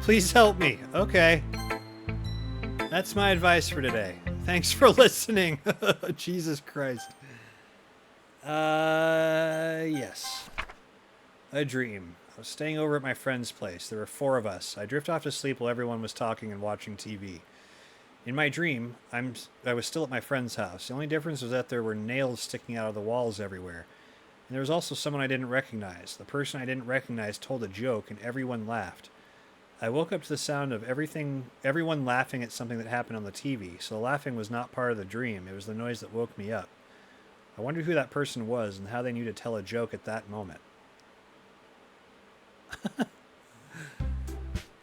Please help me. Okay. That's my advice for today. Thanks for listening. Jesus Christ. Yes. A dream. I was staying over at my friend's place. There were 4 of us. I drifted off to sleep while everyone was talking and watching TV. In my dream, I was still at my friend's house. The only difference was that there were nails sticking out of the walls everywhere. And there was also someone I didn't recognize. The person I didn't recognize told a joke, and everyone laughed. I woke up to the sound of everyone laughing at something that happened on the TV, so the laughing was not part of the dream. It was the noise that woke me up. I wondered who that person was and how they knew to tell a joke at that moment.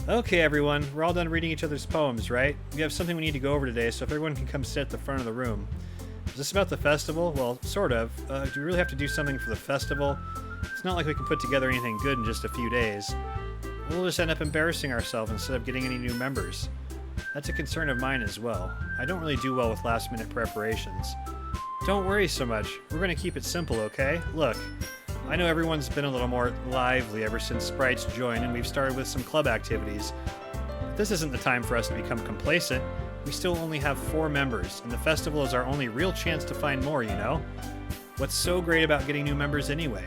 Okay, everyone. We're all done reading each other's poems, right? We have something we need to go over today, so if everyone can come sit at the front of the room. Is this about the festival? Well, sort of. Do we really have to do something for the festival? It's not like we can put together anything good in just a few days. We'll just end up embarrassing ourselves instead of getting any new members. That's a concern of mine as well. I don't really do well with last-minute preparations. Don't worry so much. We're going to keep it simple, okay? Look, I know everyone's been a little more lively ever since Sprites joined, and we've started with some club activities. But this isn't the time for us to become complacent. We still only have 4 members, and the festival is our only real chance to find more, you know? What's so great about getting new members anyway?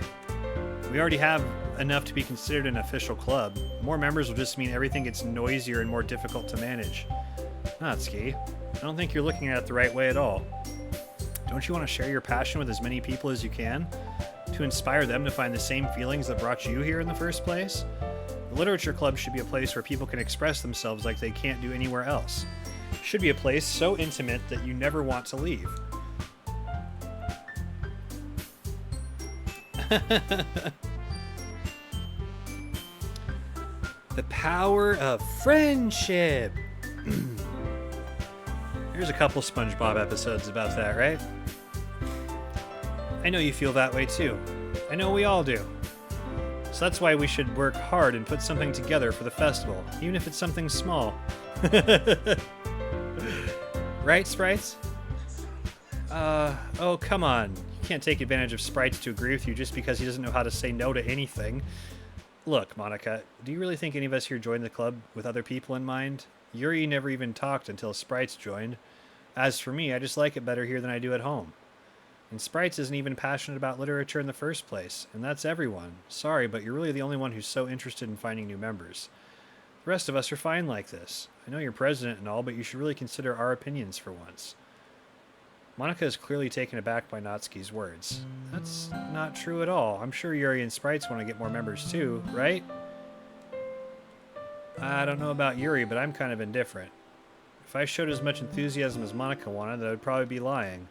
We already have enough to be considered an official club. More members will just mean everything gets noisier and more difficult to manage. Natsuki, I don't think you're looking at it the right way at all. Don't you want to share your passion with as many people as you can? To inspire them to find the same feelings that brought you here in the first place? The Literature Club should be a place where people can express themselves like they can't do anywhere else. It should be a place so intimate that you never want to leave. The power of friendship. There's a couple SpongeBob episodes about that, right? I know you feel that way too. I know we all do. So that's why we should work hard and put something together for the festival, even if it's something small. Right, Sprites? Oh, come on. You can't take advantage of Sprites to agree with you just because he doesn't know how to say no to anything. Look, Monica, do you really think any of us here joined the club with other people in mind? Yuri never even talked until Sprites joined. As for me, I just like it better here than I do at home. And Sprites isn't even passionate about literature in the first place, and that's everyone. Sorry, but you're really the only one who's so interested in finding new members. The rest of us are fine like this. I know you're president and all, but you should really consider our opinions for once. Monica is clearly taken aback by Natsuki's words. That's not true at all. I'm sure Yuri and Sprites want to get more members too, right? I don't know about Yuri, but I'm kind of indifferent. If I showed as much enthusiasm as Monica wanted, then I would probably be lying.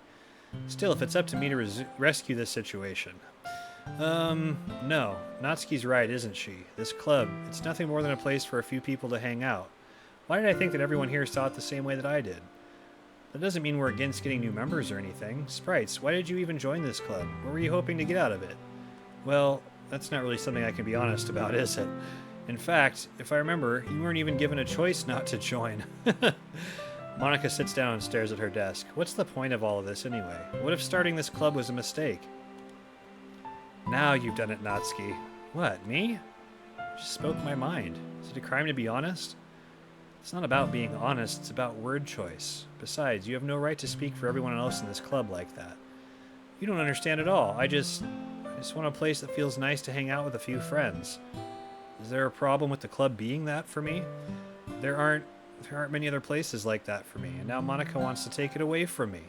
Still, if it's up to me to rescue this situation. No. Natsuki's right, isn't she? This club, it's nothing more than a place for a few people to hang out. Why did I think that everyone here saw it the same way that I did? That doesn't mean we're against getting new members or anything. Sprites, why did you even join this club? What were you hoping to get out of it? Well, that's not really something I can be honest about, is it? In fact, if I remember, you weren't even given a choice not to join. Monica sits down and stares at her desk. What's the point of all of this anyway? What if starting this club was a mistake? Now you've done it, Natsuki. What, me? I just spoke my mind. Is it a crime to be honest? It's not about being honest, it's about word choice. Besides, you have no right to speak for everyone else in this club like that. You don't understand at all. I just want a place that feels nice to hang out with a few friends. Is there a problem with the club being that for me? There aren't many other places like that for me, and now Monica wants to take it away from me.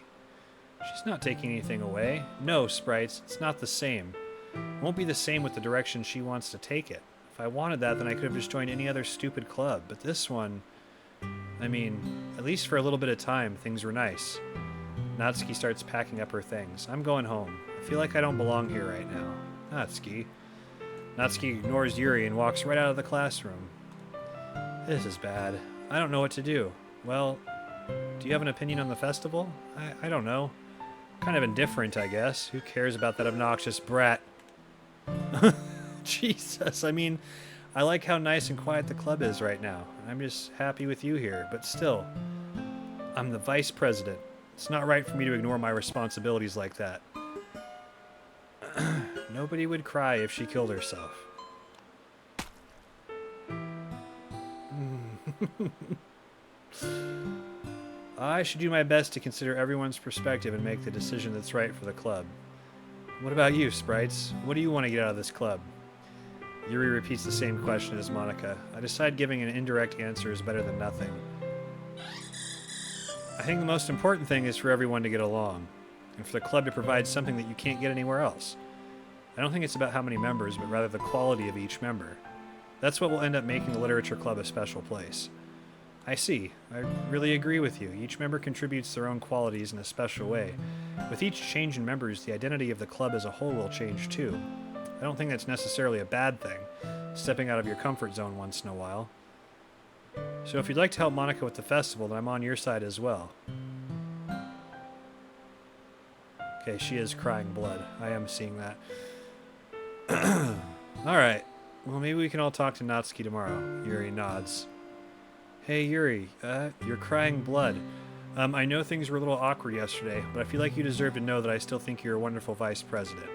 She's not taking anything away. No, Sprites, it's not the same. It won't be the same with the direction she wants to take it. If I wanted that, then I could have just joined any other stupid club, but this one... I mean, at least for a little bit of time, things were nice. Natsuki starts packing up her things. I'm going home. I feel like I don't belong here right now. Natsuki. Natsuki ignores Yuri and walks right out of the classroom. This is bad. I don't know what to do. Well, do you have an opinion on the festival? I don't know. Kind of indifferent, I guess. Who cares about that obnoxious brat? Jesus, I mean, I like how nice and quiet the club is right now. I'm just happy with you here, but still, I'm the vice president. It's not right for me to ignore my responsibilities like that. Nobody would cry if she killed herself. I should do my best to consider everyone's perspective and make the decision that's right for the club. What about you, Sprites? What do you want to get out of this club? Yuri repeats the same question as Monica. I decide giving an indirect answer is better than nothing. I think the most important thing is for everyone to get along, and for the club to provide something that you can't get anywhere else. I don't think it's about how many members, but rather the quality of each member. That's what will end up making the Literature Club a special place. I see. I really agree with you. Each member contributes their own qualities in a special way. With each change in members, the identity of the club as a whole will change too. I don't think that's necessarily a bad thing, stepping out of your comfort zone once in a while. So if you'd like to help Monica with the festival, then I'm on your side as well. Okay, she is crying blood. I am seeing that. Alright. Well, maybe we can all talk to Natsuki tomorrow. Yuri nods. Hey, Yuri. You're crying blood. I know things were a little awkward yesterday, but I feel like you deserve to know that I still think you're a wonderful vice president.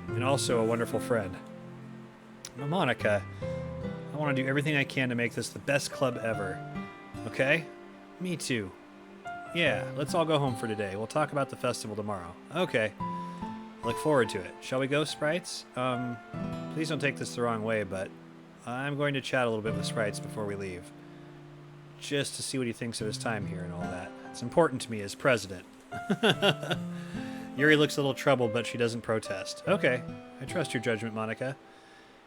And also a wonderful friend. Now, Monica, I want to do everything I can to make this the best club ever. Okay? Me too. Yeah, let's all go home for today. We'll talk about the festival tomorrow. Okay. Look forward to it. Shall we go, Sprites? Please don't take this the wrong way, but I'm going to chat a little bit with Sprites before we leave. Just to see what he thinks of his time here and all that. It's important to me as president. Yuri looks a little troubled, but she doesn't protest. Okay, I trust your judgment, Monica.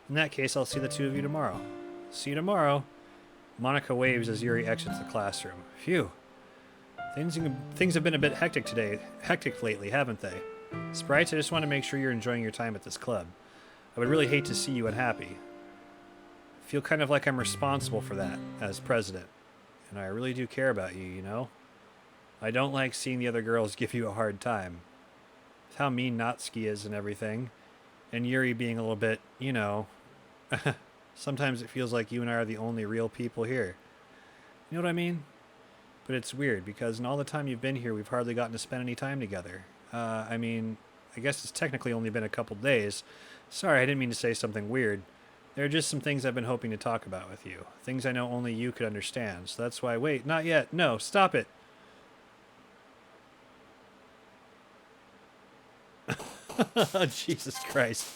In that case, I'll see the two of you tomorrow. See you tomorrow. Monica waves as Yuri exits the classroom. Phew. Things have been a bit hectic lately, haven't they? Sprites, I just want to make sure you're enjoying your time at this club. I would really hate to see you unhappy. feel kind of like I'm responsible for that as president. And I really do care about you, you know? I don't like seeing the other girls give you a hard time. With how mean Natsuki is and everything. And Yuri being a little bit, you know... Sometimes it feels like you and I are the only real people here. You know what I mean? But it's weird, because in all the time you've been here, we've hardly gotten to spend any time together. I mean, I guess it's technically only been a couple days. Sorry, I didn't mean to say something weird. There are just some things I've been hoping to talk about with you. Things I know only you could understand. So that's why... Wait, not yet. No, stop it. Jesus Christ.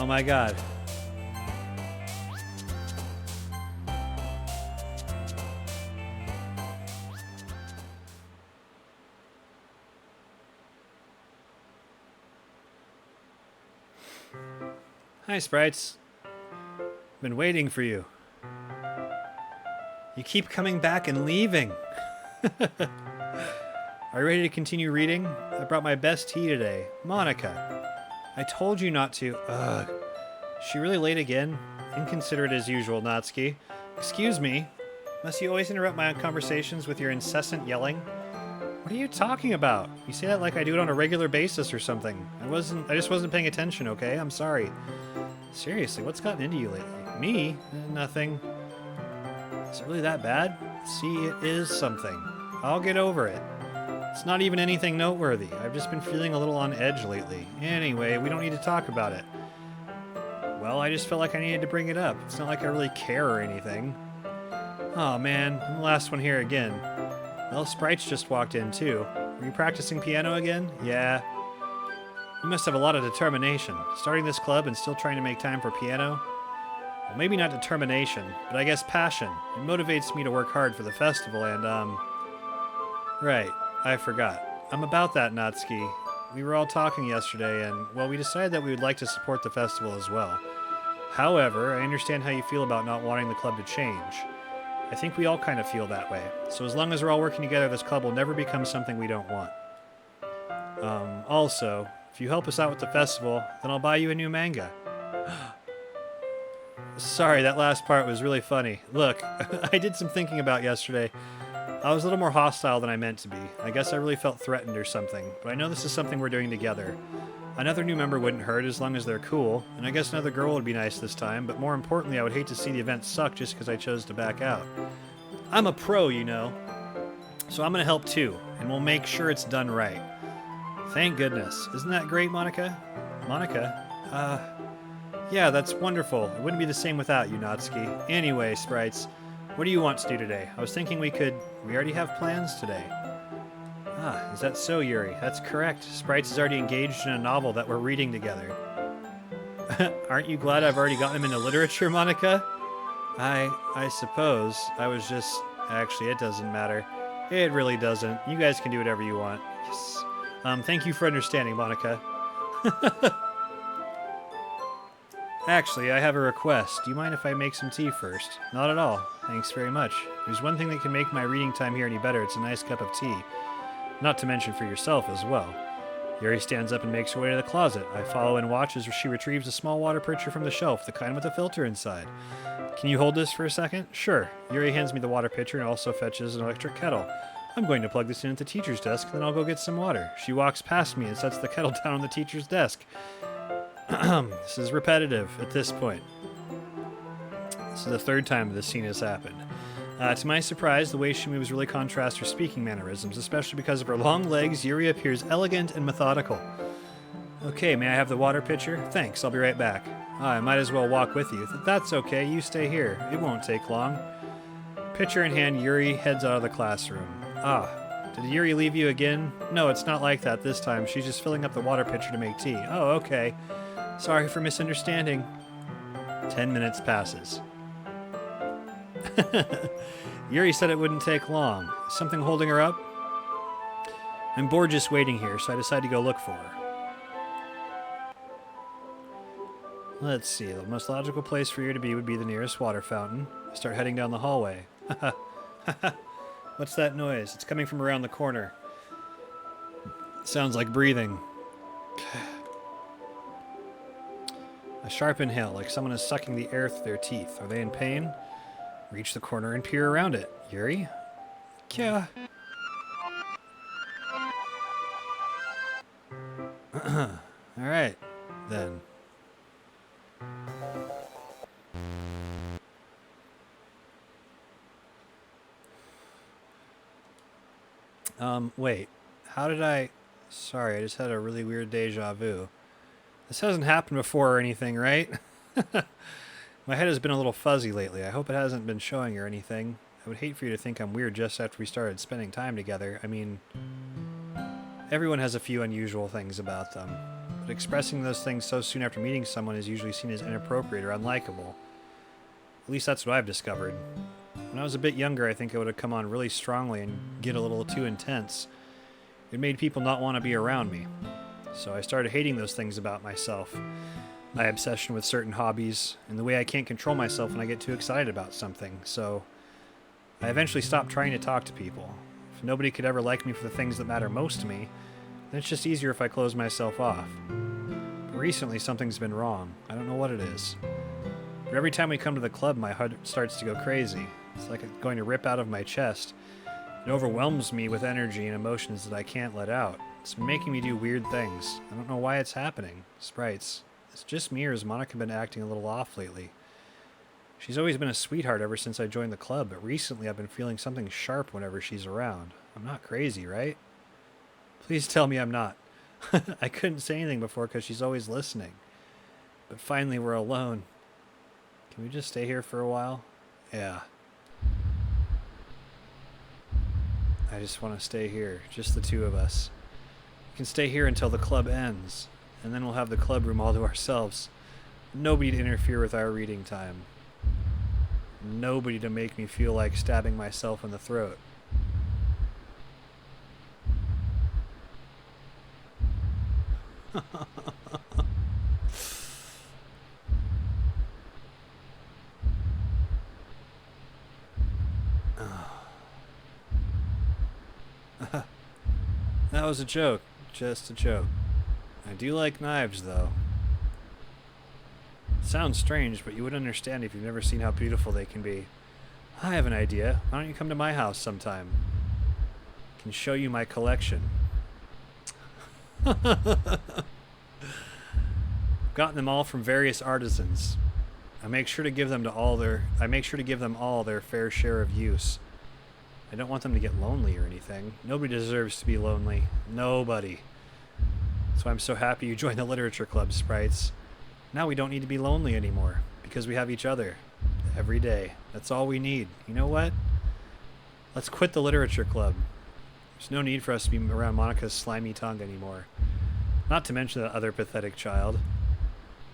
Oh my god. Hi, Sprites. Been waiting for you. You keep coming back and leaving. Are you ready to continue reading? I brought my best tea today. Monica. I told you not to. Ugh. Is she really late again? Inconsiderate as usual, Natsuki. Excuse me. Must you always interrupt my conversations with your incessant yelling? What are you talking about? You say that like I do it on a regular basis or something. I just wasn't paying attention, okay? I'm sorry. Seriously, what's gotten into you lately? Me? Nothing. Is it really that bad? See, it is something. I'll get over it. It's not even anything noteworthy. I've just been feeling a little on edge lately. Anyway, we don't need to talk about it. Well, I just felt like I needed to bring it up. It's not like I really care or anything. Oh man, I'm the last one here again. Well, Sprites just walked in too. Were you practicing piano again? Yeah. You must have a lot of determination. Starting this club and still trying to make time for piano? Well, maybe not determination, but I guess passion. It motivates me to work hard for the festival and, Right, I forgot. I'm about that, Natsuki. We were all talking yesterday and, well, we decided that we would like to support the festival as well. However, I understand how you feel about not wanting the club to change. I think we all kind of feel that way. So as long as we're all working together, this club will never become something we don't want. Also, if you help us out with the festival, then I'll buy you a new manga. Sorry, that last part was really funny. Look, I did some thinking about yesterday. I was a little more hostile than I meant to be. I guess I really felt threatened or something, but I know this is something we're doing together. Another new member wouldn't hurt as long as they're cool, and I guess another girl would be nice this time, but more importantly, I would hate to see the event suck just because I chose to back out. I'm a pro, you know, so I'm going to help too, and we'll make sure it's done right. Thank goodness. Isn't that great, Monica? Monica? Yeah, that's wonderful. It wouldn't be the same without you, Natsuki. Anyway, Sprites, what do you want to do today? I was thinking we already have plans today. Ah, is that so, Yuri? That's correct. Sprites is already engaged in a novel that we're reading together. Aren't you glad I've already gotten him into literature, Monica? I suppose. I was just... Actually, it doesn't matter. It really doesn't. You guys can do whatever you want. Yes. Thank you for understanding, Monica. Actually, I have a request. Do you mind if I make some tea first? Not at all. Thanks very much. There's one thing that can make my reading time here any better. It's a nice cup of tea. Not to mention for yourself as well. Yuri stands up and makes her way to the closet. I follow and watch as she retrieves a small water pitcher from the shelf, the kind with a filter inside. Can you hold this for a second? Sure. Yuri hands me the water pitcher and also fetches an electric kettle. I'm going to plug this in at the teacher's desk, then I'll go get some water. She walks past me and sets the kettle down on the teacher's desk. This is repetitive at this point. This is the third time this scene has happened. To my surprise, the way she moves really contrasts her speaking mannerisms, especially because of her long legs. Yuri appears elegant and methodical. Okay, may I have the water pitcher? Thanks, I'll be right back. I might as well walk with you. That's okay, you stay here. It won't take long. Pitcher in hand, Yuri heads out of the classroom. Did Yuri leave you again? No, it's not like that this time. She's just filling up the water pitcher to make tea. Oh, okay. Sorry for misunderstanding. 10 minutes passes. Yuri said it wouldn't take long. Something holding her up? I'm bored just waiting here, so I decided to go look for her. Let's see, the most logical place for you to be would be the nearest water fountain. Start heading down the hallway. What's that noise? It's coming from around the corner. Sounds like breathing. A sharp inhale, like someone is sucking the air through their teeth. Are they in pain? Reach the corner and peer around it. Yuri? Yeah. Alright, then. Wait. How did I... Sorry, I just had a really weird deja vu. This hasn't happened before or anything, right? My head has been a little fuzzy lately. I hope it hasn't been showing or anything. I would hate for you to think I'm weird just after we started spending time together. I mean, everyone has a few unusual things about them. But expressing those things so soon after meeting someone is usually seen as inappropriate or unlikable. At least that's what I've discovered. When I was a bit younger, I think I would have come on really strongly and get a little too intense. It made people not want to be around me. So I started hating those things about myself. My obsession with certain hobbies, and the way I can't control myself when I get too excited about something. So I eventually stopped trying to talk to people. If nobody could ever like me for the things that matter most to me, then it's just easier if I close myself off. But recently something's been wrong. I don't know what it is. But every time we come to the club, my heart starts to go crazy. It's like it's going to rip out of my chest. It overwhelms me with energy and emotions that I can't let out. It's been making me do weird things. I don't know why it's happening. Sprites. It's just me, or has Monica been acting a little off lately? She's always been a sweetheart ever since I joined the club, but recently I've been feeling something sharp whenever she's around. I'm not crazy, right? Please tell me I'm not. I couldn't say anything before because she's always listening. But finally we're alone. Can we just stay here for a while? Yeah. I just want to stay here, just the two of us. We can stay here until the club ends, and then we'll have the club room all to ourselves. Nobody to interfere with our reading time. Nobody to make me feel like stabbing myself in the throat. That was a joke. Just a joke. I do like knives, though. Sounds strange, but you would understand if you've never seen how beautiful they can be. I have an idea. Why don't you come to my house sometime? I can show you my collection. Gotten them all from various artisans. I make sure to give them all their fair share of use. I don't want them to get lonely or anything. Nobody deserves to be lonely. Nobody. That's why I'm so happy you joined the literature club, Sprites. Now we don't need to be lonely anymore, because we have each other. Every day. That's all we need. You know what? Let's quit the literature club. There's no need for us to be around Monica's slimy tongue anymore. Not to mention that other pathetic child.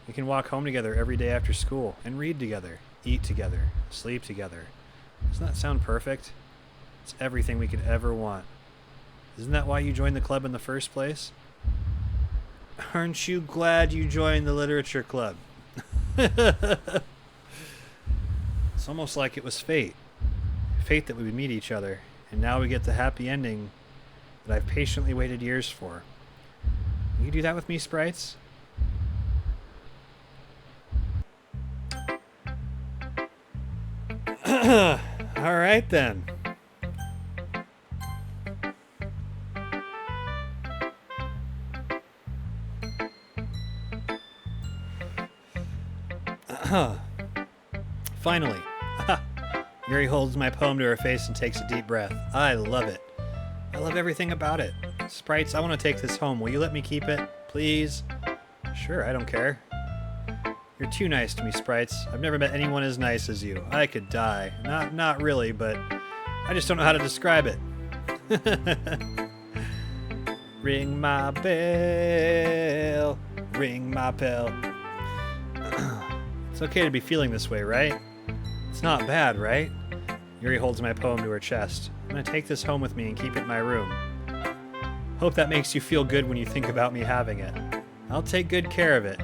We can walk home together every day after school, and read together, eat together, sleep together. Doesn't that sound perfect? It's everything we could ever want. Isn't that why you joined the club in the first place? Aren't you glad you joined the literature club? It's almost like it was fate. Fate that we would meet each other, and now we get the happy ending that I've patiently waited years for. Will you do that with me, Sprites? Alright then. Finally. Yuri holds my poem to her face and takes a deep breath. I love it. I love everything about it. Sprites, I want to take this home. Will you let me keep it? Please? Sure, I don't care. You're too nice to me, Sprites. I've never met anyone as nice as you. I could die. Not really, but I just don't know how to describe it. Ring my bell. Ring my bell. It's okay to be feeling this way, right? It's not bad, right? Yuri holds my poem to her chest. I'm gonna take this home with me and keep it in my room. Hope that makes you feel good when you think about me having it. I'll take good care of it.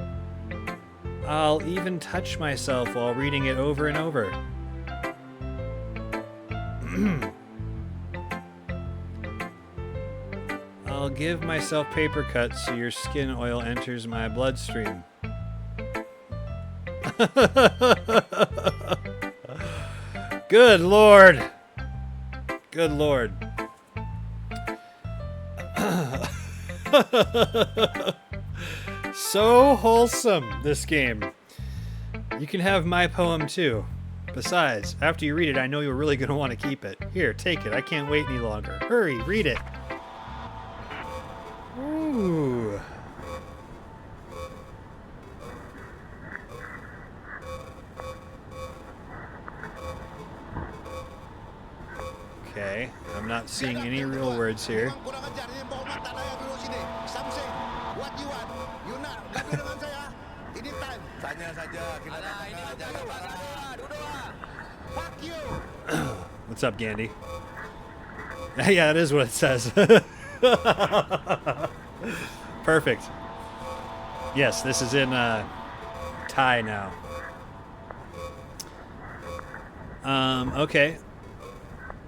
I'll even touch myself while reading it over and over. I'll give myself paper cuts so your skin oil enters my bloodstream. Good Lord. Good Lord. So wholesome, this game. You can have my poem too. Besides, after you read it, I know you're really going to want to keep it. Here, take it. I can't wait any longer. Hurry, read it. Ooh. Okay, I'm not seeing any real words here. What's up, Gandhi? Yeah, that is what it says. Perfect. Yes, this is in Thai now. Okay.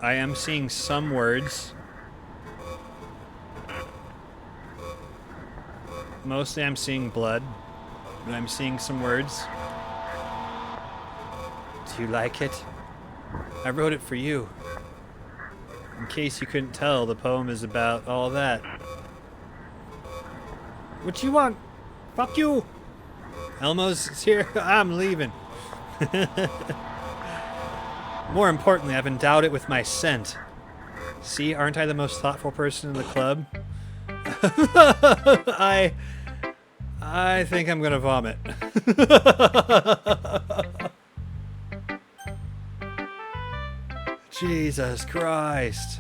I am seeing some words. Mostly I'm seeing blood, but I'm seeing some words. Do you like it? I wrote it for you. In case you couldn't tell, the poem is about all that. What you want? Fuck you! Elmo's here. I'm leaving. More importantly, I've endowed it with my scent. See, aren't I the most thoughtful person in the club? I think I'm gonna vomit. Jesus Christ.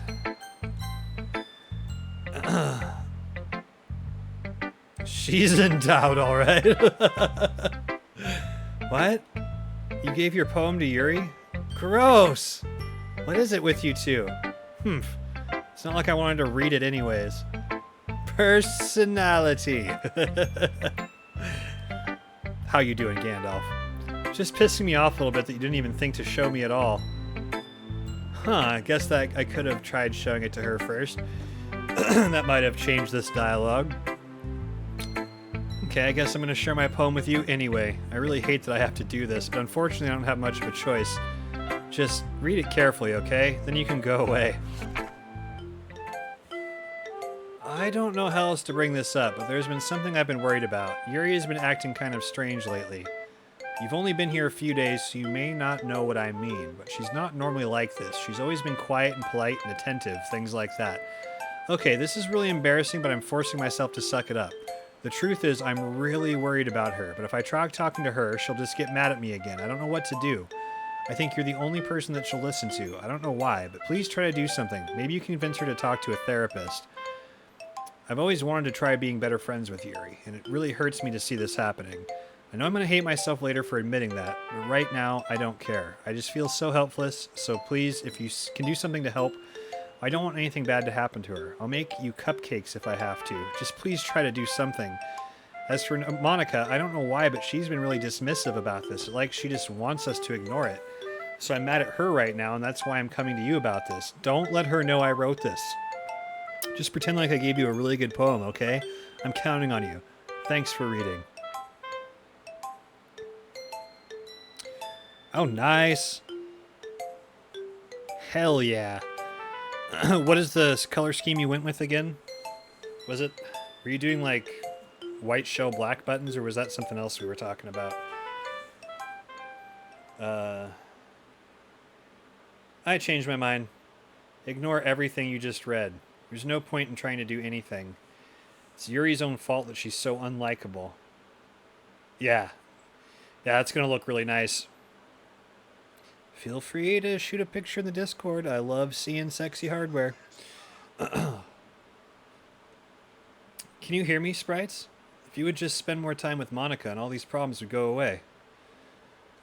She's endowed, all right. What? You gave your poem to Yuri? Gross. What is it with you two? It's not like I wanted to read it anyways. Personality. How you doing, Gandalf? Just pissing me off a little bit that you didn't even think to show me at all. Huh, I guess that I could have tried showing it to her first. That might have changed this dialogue. Okay, I guess I'm going to share my poem with you anyway. I really hate that I have to do this, but unfortunately I don't have much of a choice. Just read it carefully, okay? Then you can go away. I don't know how else to bring this up, but there's been something I've been worried about. Yuri has been acting kind of strange lately. You've only been here a few days, so you may not know what I mean, but she's not normally like this. She's always been quiet and polite and attentive, things like that. Okay, this is really embarrassing, but I'm forcing myself to suck it up. The truth is, I'm really worried about her, but if I try talking to her, she'll just get mad at me again. I don't know what to do. I think you're the only person that she'll listen to. I don't know why, but please try to do something. Maybe you can convince her to talk to a therapist. I've always wanted to try being better friends with Yuri, and it really hurts me to see this happening. I know I'm going to hate myself later for admitting that, but right now, I don't care. I just feel so helpless, so please, if you can do something to help, I don't want anything bad to happen to her. I'll make you cupcakes if I have to. Just please try to do something. As for Monica, I don't know why, but she's been really dismissive about this. Like she just wants us to ignore it. So I'm mad at her right now, and that's why I'm coming to you about this. Don't let her know I wrote this. Just pretend like I gave you a really good poem, okay? I'm counting on you. Thanks for reading. Oh, nice. Hell yeah. What is the color scheme you went with again? Were you doing like white shell black buttons, or was that something else we were talking about? I changed my mind. Ignore everything you just read. There's no point in trying to do anything. It's Yuri's own fault that she's so unlikable. Yeah. Yeah, it's going to look really nice. Feel free to shoot a picture in the Discord. I love seeing sexy hardware. Can you hear me, sprites? If you would just spend more time with Monica and all these problems would go away.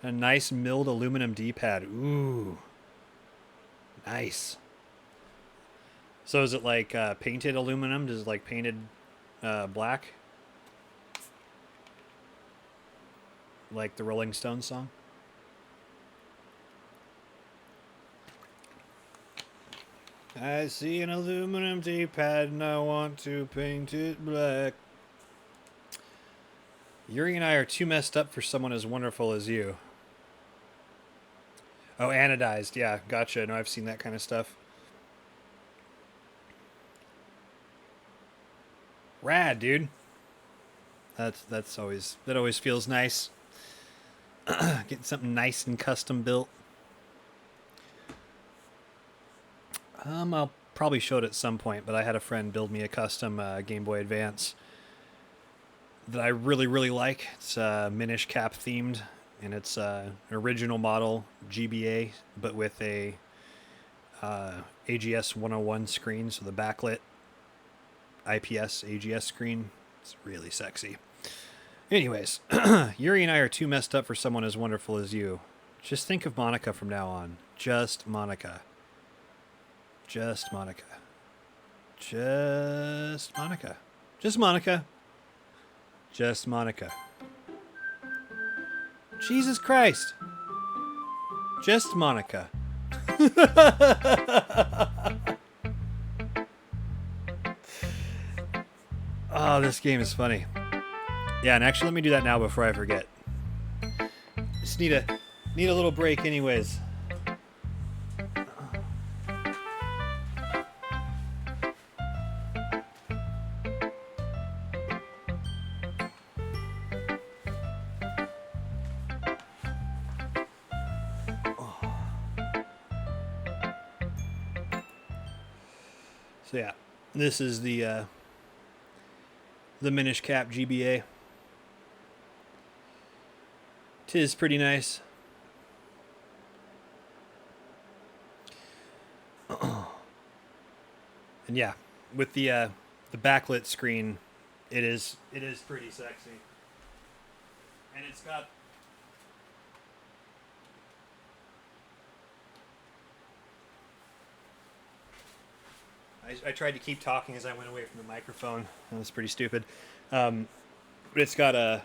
A nice milled aluminum D-pad. Ooh. Nice. So is it like painted aluminum? Does it like painted black? Like the Rolling Stones song? I see an aluminum D-pad and I want to paint it black. Yuri and I are too messed up for someone as wonderful as you. Oh, anodized. Yeah, gotcha. No, I've seen that kind of stuff. Rad, dude. That always feels nice. Getting something nice and custom built. I'll probably show it at some point, but I had a friend build me a custom Game Boy Advance that I really, really like. It's Minish Cap themed, and it's an original model GBA, but with a AGS 101 screen, so the backlit IPS AGS screen. It's really sexy. Anyways, Yuri and I are too messed up for someone as wonderful as you. Just think of Monica from now on. Just Monica. Just Monica. Just Monica. Just Monica. Just Monica. Jesus Christ. Just Monica. Oh, this game is funny. Yeah, and actually let me do that now before I forget. Just need a little break anyways. So yeah, this is the Minish Cap GBA. Tis pretty nice. And yeah, with the backlit screen, it is pretty sexy. And it's got I tried to keep talking as I went away from the microphone. That was pretty stupid. But it's got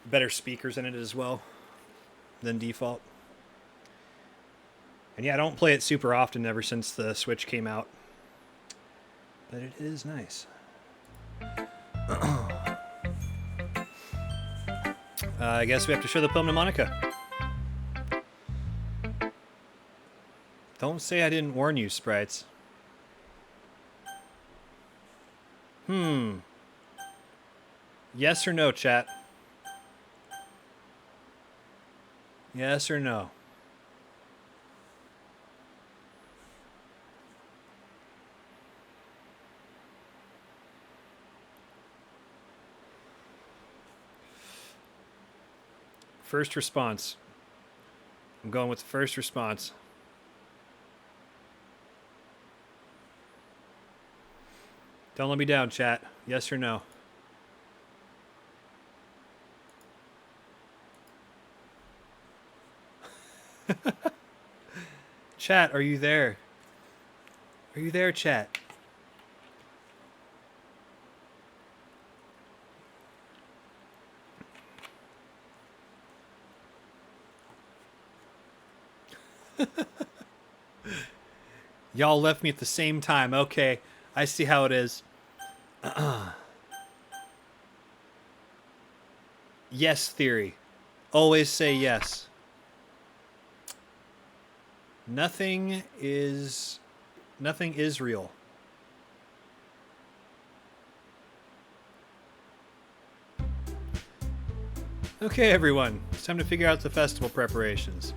better speakers in it as well than default. And yeah, I don't play it super often ever since the Switch came out. But it is nice. I guess we have to show the poem to Monica. Don't say I didn't warn you, sprites. Yes or no, chat? Yes or no? First response. I'm going with the first response. Don't let me down, chat. Yes or no? Chat, are you there? Are you there, chat? Y'all left me at the same time. Okay, I see how it is. Yes theory. Always say yes. Nothing is real. Okay, everyone. It's time to figure out the festival preparations.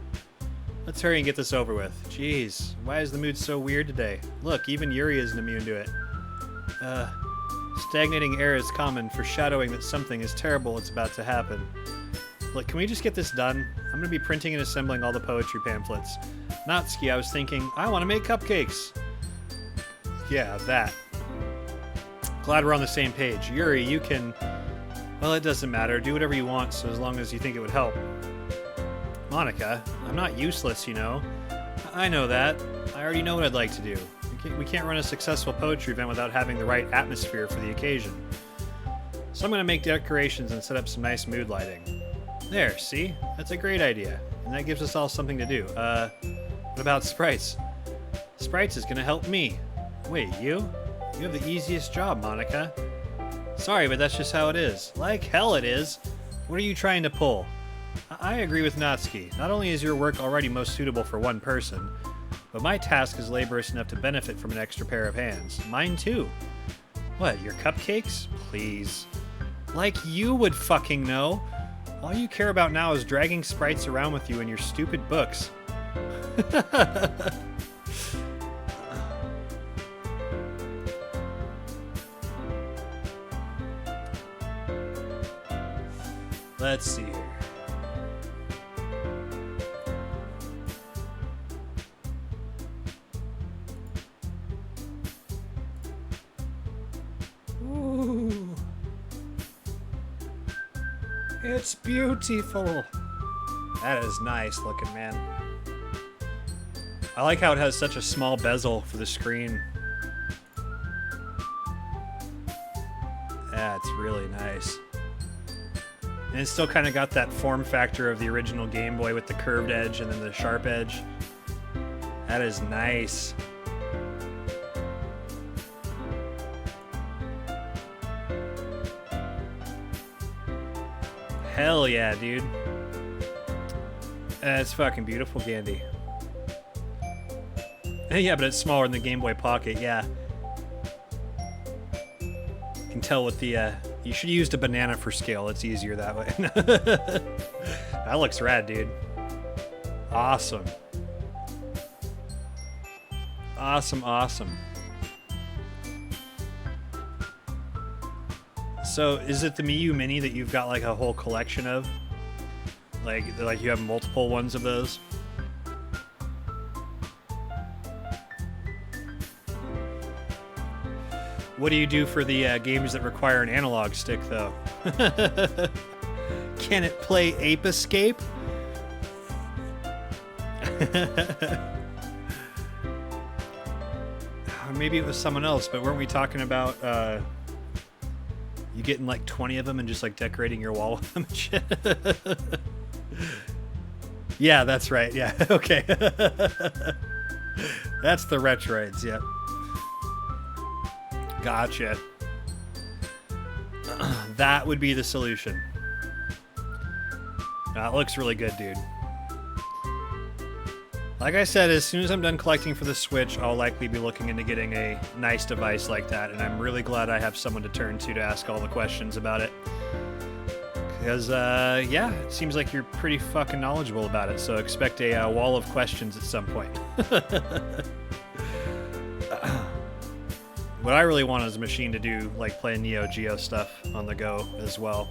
Let's hurry and get this over with. Jeez, why is the mood so weird today? Look, even Yuri isn't immune to it. Stagnating air is common, foreshadowing that something is terrible is about to happen. Look, can we just get this done? I'm going to be printing and assembling all the poetry pamphlets. Natsuki, I was thinking, I want to make cupcakes. Yeah, that. Glad we're on the same page. Yuri, you can... Well, it doesn't matter. Do whatever you want, so as long as you think it would help. Monica, I'm not useless, you know. I know that. I already know what I'd like to do. We can't run a successful poetry event without having the right atmosphere for the occasion. So I'm going to make decorations and set up some nice mood lighting. There, see? That's a great idea. And that gives us all something to do. What about Sprites? Sprites is going to help me. Wait, you? You have the easiest job, Monica. Sorry, but that's just how it is. Like hell it is. What are you trying to pull? I agree with Natsuki. Not only is your work already most suitable for one person, but my task is laborious enough to benefit from an extra pair of hands. Mine too. What, your cupcakes? Please. Like you would fucking know. All you care about now is dragging Sprites around with you in your stupid books. Let's see here. Ooh. It's beautiful. That is nice looking, man. I like how it has such a small bezel for the screen. That's really nice. And it's still kind of got that form factor of the original Game Boy with the curved edge and then the sharp edge. That is nice. Hell yeah, dude. That's fucking beautiful, Gandhi. Yeah, but it's smaller than the Game Boy Pocket, yeah. You can tell with the, you should have used a banana for scale. It's easier that way. That looks rad, dude. Awesome. Awesome, awesome. So, is it the Miu Mini that you've got like a whole collection of? Like you have multiple ones of those? What do you do for the games that require an analog stick, though? Can it play Ape Escape? Maybe it was someone else, but weren't we talking about you getting like 20 of them and just like decorating your wall with them and shit? Yeah, that's right. Yeah, okay. That's the Retroids, yep. Gotcha. That would be the solution. That looks really good, dude. Like I said, as soon as I'm done collecting for the Switch, I'll likely be looking into getting a nice device like that, and I'm really glad I have someone to turn to ask all the questions about it. Because, yeah, it seems like you're pretty fucking knowledgeable about it, so expect a wall of questions at some point. What I really want is a machine to do, like, play Neo Geo stuff on the go as well.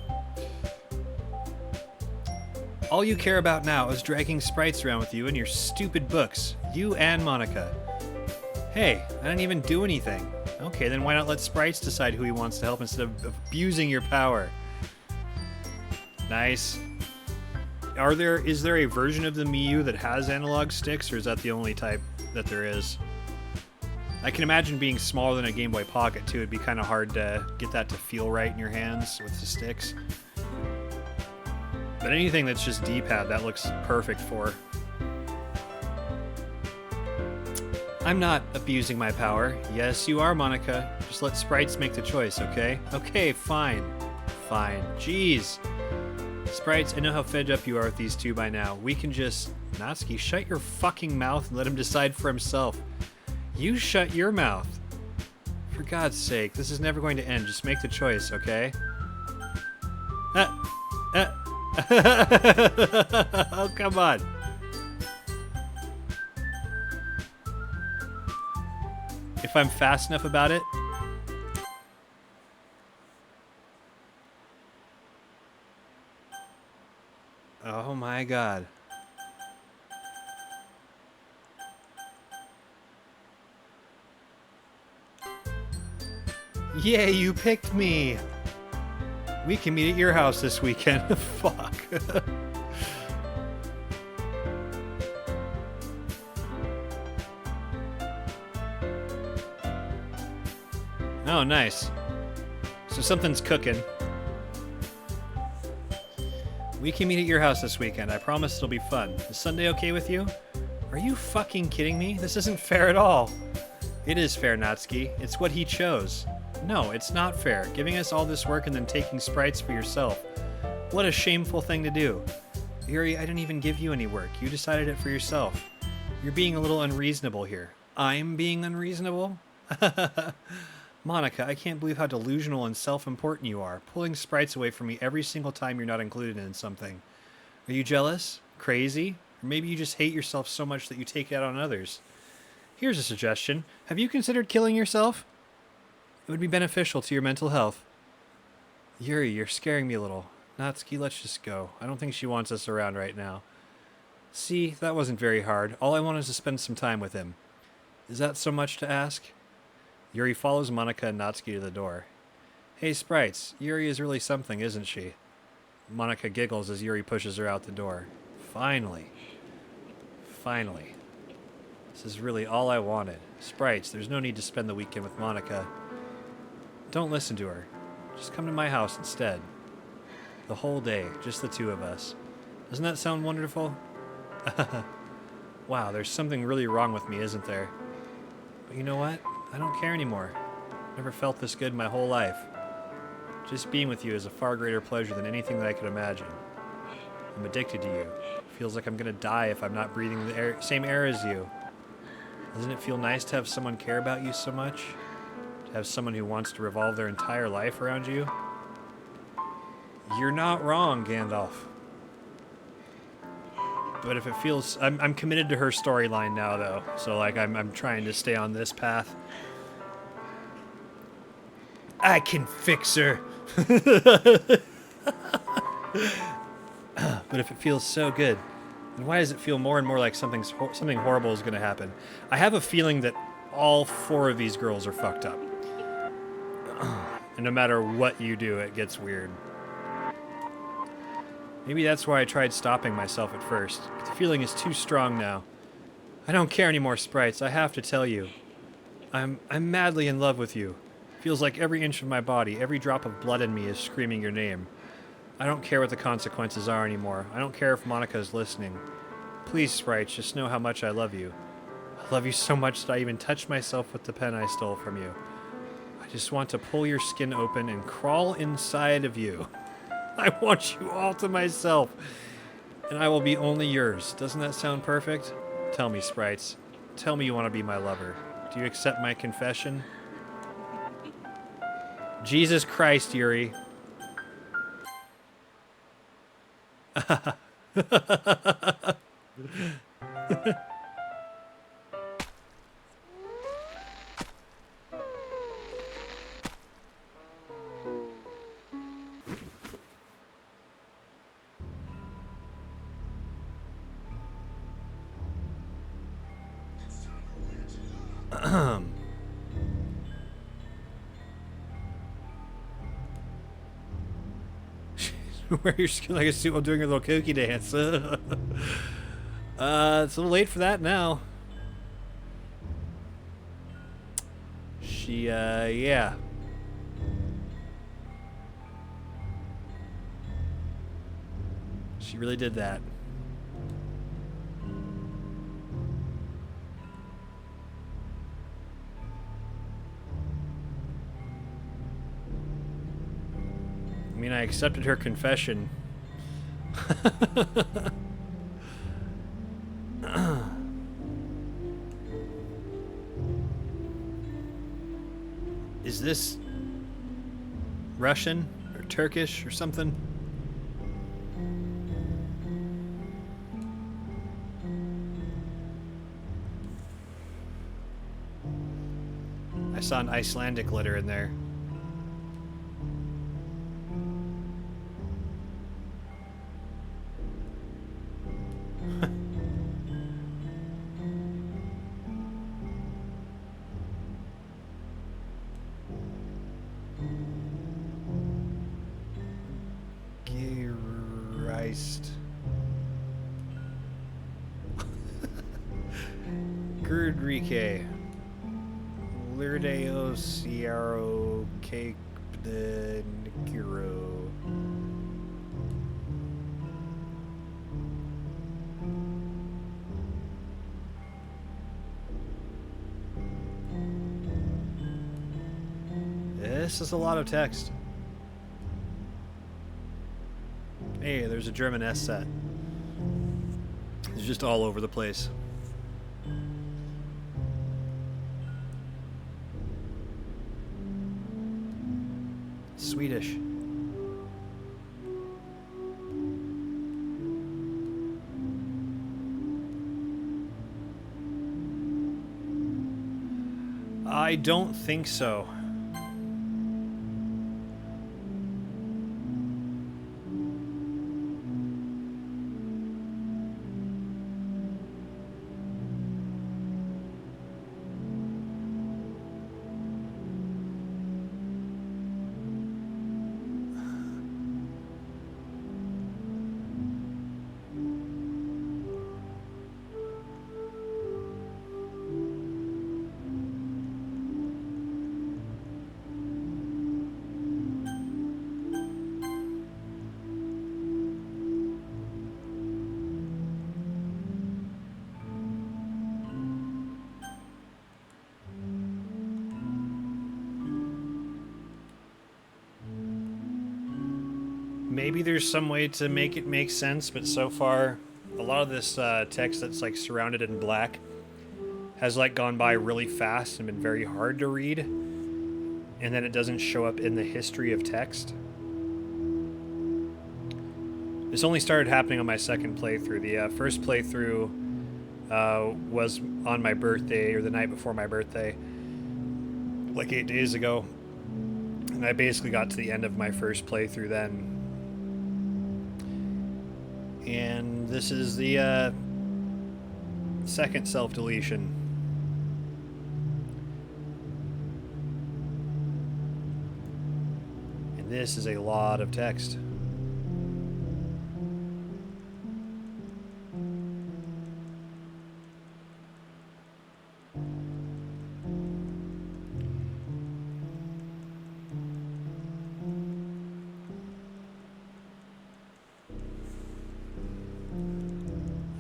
All you care about now is dragging Sprites around with you in your stupid books. You and Monica. Hey, I didn't even do anything. Okay, then why not let Sprites decide who he wants to help instead of abusing your power? Nice. Is there a version of the Miu that has analog sticks, or is that the only type that there is? I can imagine being smaller than a Game Boy Pocket, too. It'd be kind of hard to get that to feel right in your hands with the sticks. But anything that's just D-pad, that looks perfect for. I'm not abusing my power. Yes, you are, Monica. Just let Sprites make the choice, okay? Okay, fine. Fine. Jeez. Sprites, I know how fed up you are with these two by now. We can just... Natsuki, shut your fucking mouth and let him decide for himself. You shut your mouth. For God's sake, this is never going to end. Just make the choice, okay? Oh, come on. If I'm fast enough about it. Oh my God. Yay, you picked me. We can meet at your house this weekend. Fuck. Oh, nice. So something's cooking. We can meet at your house this weekend. I promise it'll be fun. Is Sunday okay with you? Are you fucking kidding me? This isn't fair at all. It is fair, Natsuki. It's what he chose. No, it's not fair. Giving us all this work and then taking sprites for yourself. What a shameful thing to do. Yuri, I didn't even give you any work. You decided it for yourself. You're being a little unreasonable here. I'm being unreasonable? Monica, I can't believe how delusional and self-important you are, pulling sprites away from me every single time you're not included in something. Are you jealous? Crazy? Or maybe you just hate yourself so much that you take it out on others. Here's a suggestion. Have you considered killing yourself? It would be beneficial to your mental health. Yuri, you're scaring me a little. Natsuki, let's just go. I don't think she wants us around right now. See, that wasn't very hard. All I want is to spend some time with him. Is that so much to ask? Yuri follows Monica and Natsuki to the door. Hey, sprites, Yuri is really something, isn't she? Monica giggles as Yuri pushes her out the door. Finally. Finally. This is really all I wanted. Sprites, there's no need to spend the weekend with Monica. Don't listen to her. Just come to my house instead. The whole day, just the two of us. Doesn't that sound wonderful? Wow, there's something really wrong with me, isn't there? But you know what? I don't care anymore. Never felt this good in my whole life. Just being with you is a far greater pleasure than anything that I could imagine. I'm addicted to you. It feels like I'm gonna die if I'm not breathing the same air as you. Doesn't it feel nice to have someone care about you so much? To have someone who wants to revolve their entire life around you? You're not wrong, Gandalf. But if it feels... I'm committed to her storyline now, though. So, like, I'm trying to stay on this path. I can fix her. But if it feels so good, then why does it feel more and more like something horrible is going to happen? I have a feeling that all 4 of these girls are fucked up. And no matter what you do, it gets weird. Maybe that's why I tried stopping myself at first. The feeling is too strong now. I don't care anymore, sprites. I have to tell you. I'm madly in love with you. Feels like every inch of my body, every drop of blood in me is screaming your name. I don't care what the consequences are anymore. I don't care if Monica is listening. Please, sprites, just know how much I love you. I love you so much that I even touched myself with the pen I stole from you. I just want to pull your skin open and crawl inside of you. I want you all to myself, and I will be only yours. Doesn't that sound perfect? Tell me, sprites. Tell me you want to be my lover. Do you accept my confession? Jesus Christ, Yuri. Wear your skin like a suit while doing your little kooky dance. It's a little late for that now. Yeah. She really did that. I mean, I accepted her confession. Is this Russian or Turkish or something? I saw an Icelandic letter in there. Lirdeo Ciaro Cake the Nikiro. This is a lot of text. Hey, there's a German S set. It's just all over the place. Swedish. I don't think so. Maybe there's some way to make it make sense, but so far, a lot of this text that's like surrounded in black has like gone by really fast and been very hard to read, and then it doesn't show up in the history of text. This only started happening on my second playthrough. The first playthrough was on my birthday, or the night before my birthday, like 8 days ago, and I basically got to the end of my first playthrough then. And this is the second self-deletion. And this is a lot of text.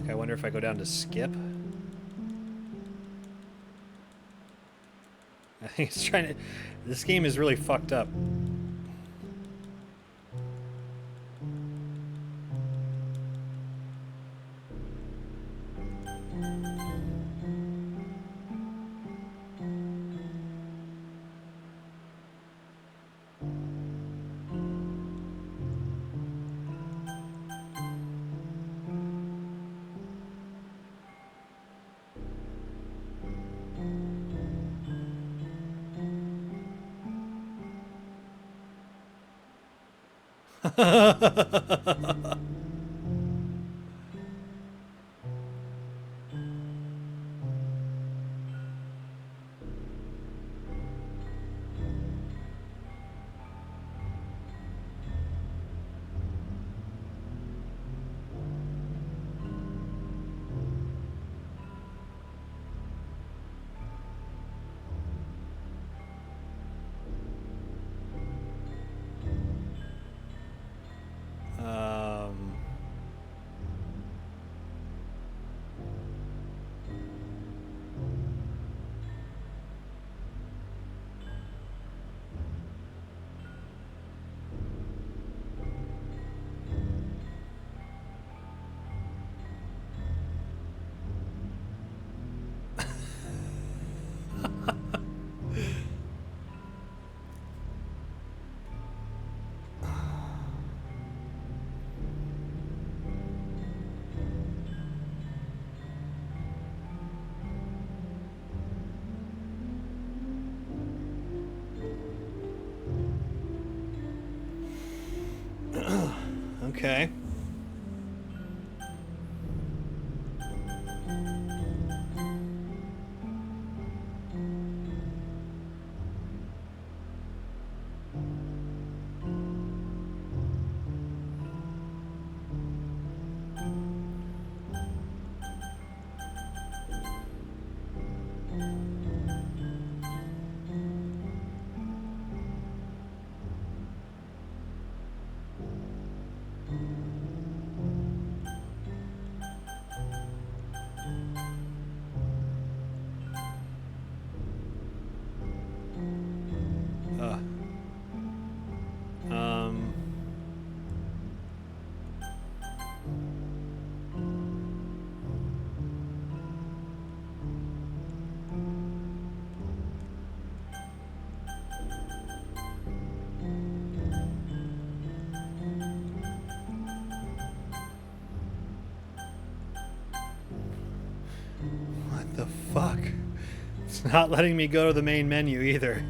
I wonder if I go down to skip. I think it's trying to... This game is really fucked up. Okay. fuck? It's not letting me go to the main menu either.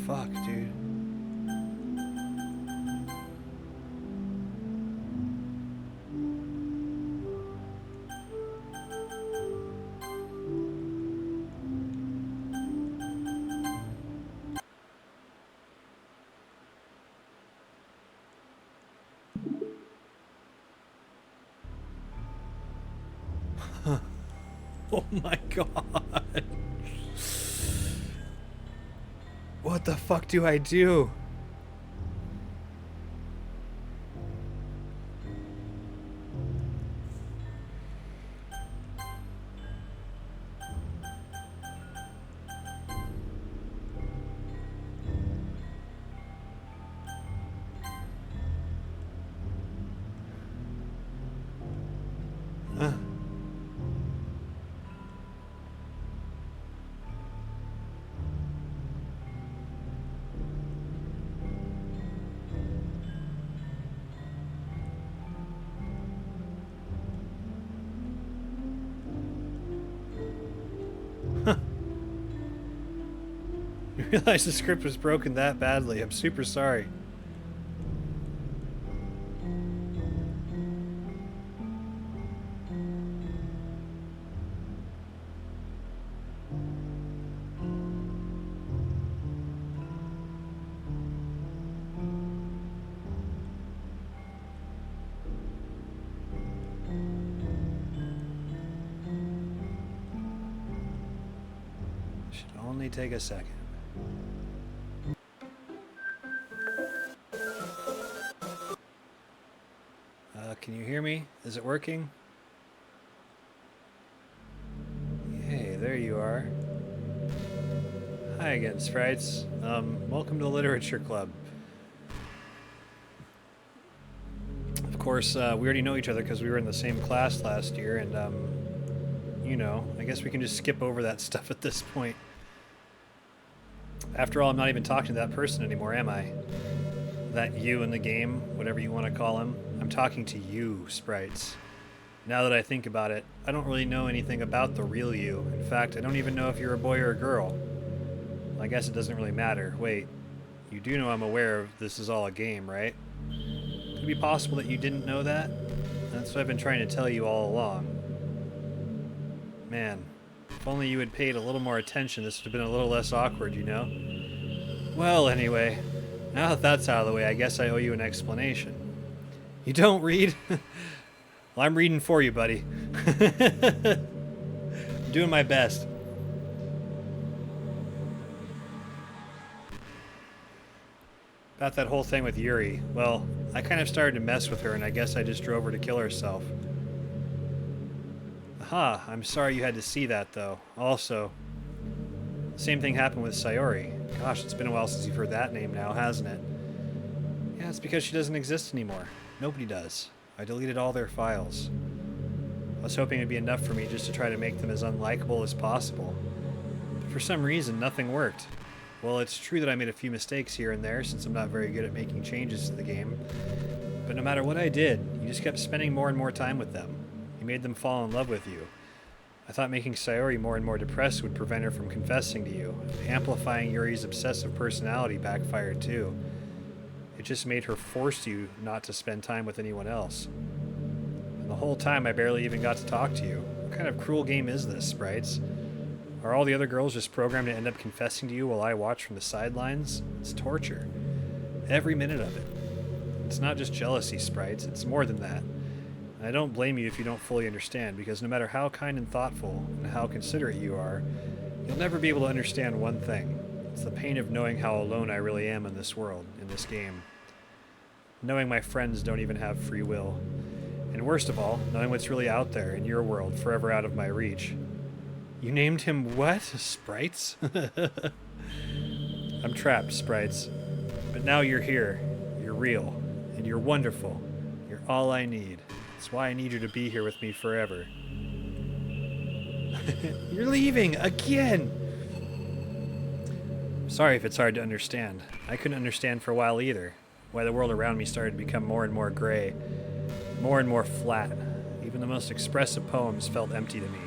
Fuck, dude. Oh my god. What the fuck do I do? Huh? You realize the script was broken that badly. I'm super sorry. Should only take a second. Can you hear me? Is it working? Hey, there you are. Hi again, sprites. Welcome to the Literature Club. Of course, we already know each other because we were in the same class last year, and, you know, I guess we can just skip over that stuff at this point. After all, I'm not even talking to that person anymore, am I? That you in the game, whatever you want to call him. I'm talking to you, sprites. Now that I think about it, I don't really know anything about the real you. In fact, I don't even know if you're a boy or a girl. Well, I guess it doesn't really matter. Wait, you do know I'm aware of this is all a game, right? Could it be possible that you didn't know that? That's what I've been trying to tell you all along. Man, if only you had paid a little more attention, this would have been a little less awkward, you know? Well, anyway, now that that's out of the way, I guess I owe you an explanation. You don't read? Well, I'm reading for you, buddy. I'm doing my best. About that whole thing with Yuri. Well, I kind of started to mess with her, and I guess I just drove her to kill herself. Aha, I'm sorry you had to see that, though. Also, the same thing happened with Sayori. Gosh, it's been a while since you've heard that name now, hasn't it? Yeah, it's because she doesn't exist anymore. Nobody does. I deleted all their files. I was hoping it'd be enough for me just to try to make them as unlikable as possible. But for some reason, nothing worked. Well, it's true that I made a few mistakes here and there, since I'm not very good at making changes to the game. But no matter what I did, you just kept spending more and more time with them. You made them fall in love with you. I thought making Sayori more and more depressed would prevent her from confessing to you. Amplifying Yuri's obsessive personality backfired too. It just made her force you not to spend time with anyone else. And the whole time I barely even got to talk to you. What kind of cruel game is this, sprites? Are all the other girls just programmed to end up confessing to you while I watch from the sidelines? It's torture. Every minute of it. It's not just jealousy, sprites. It's more than that. And I don't blame you if you don't fully understand, because no matter how kind and thoughtful and how considerate you are, you'll never be able to understand one thing. It's the pain of knowing how alone I really am in this world, in this game. Knowing my friends don't even have free will. And worst of all, knowing what's really out there in your world, forever out of my reach. You named him what? Sprites? I'm trapped, Sprites. But now you're here. You're real. And you're wonderful. You're all I need. That's why I need you to be here with me forever. You're leaving again! Sorry if it's hard to understand. I couldn't understand for a while either. Why the world around me started to become more and more gray. More and more flat. Even the most expressive poems felt empty to me.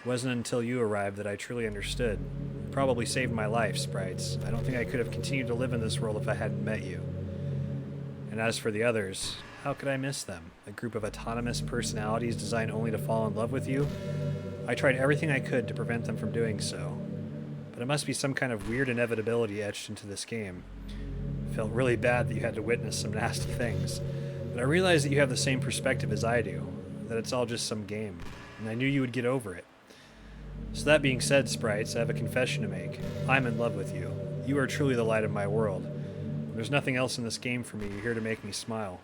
It wasn't until you arrived that I truly understood. You probably saved my life, Sprites. I don't think I could have continued to live in this world if I hadn't met you. And as for the others, how could I miss them? A group of autonomous personalities designed only to fall in love with you? I tried everything I could to prevent them from doing so. But it must be some kind of weird inevitability etched into this game. It felt really bad that you had to witness some nasty things. But I realized that you have the same perspective as I do, that it's all just some game, and I knew you would get over it. So that being said, Sprites, I have a confession to make. I'm in love with you. You are truly the light of my world. There's nothing else in this game for me. You're here to make me smile.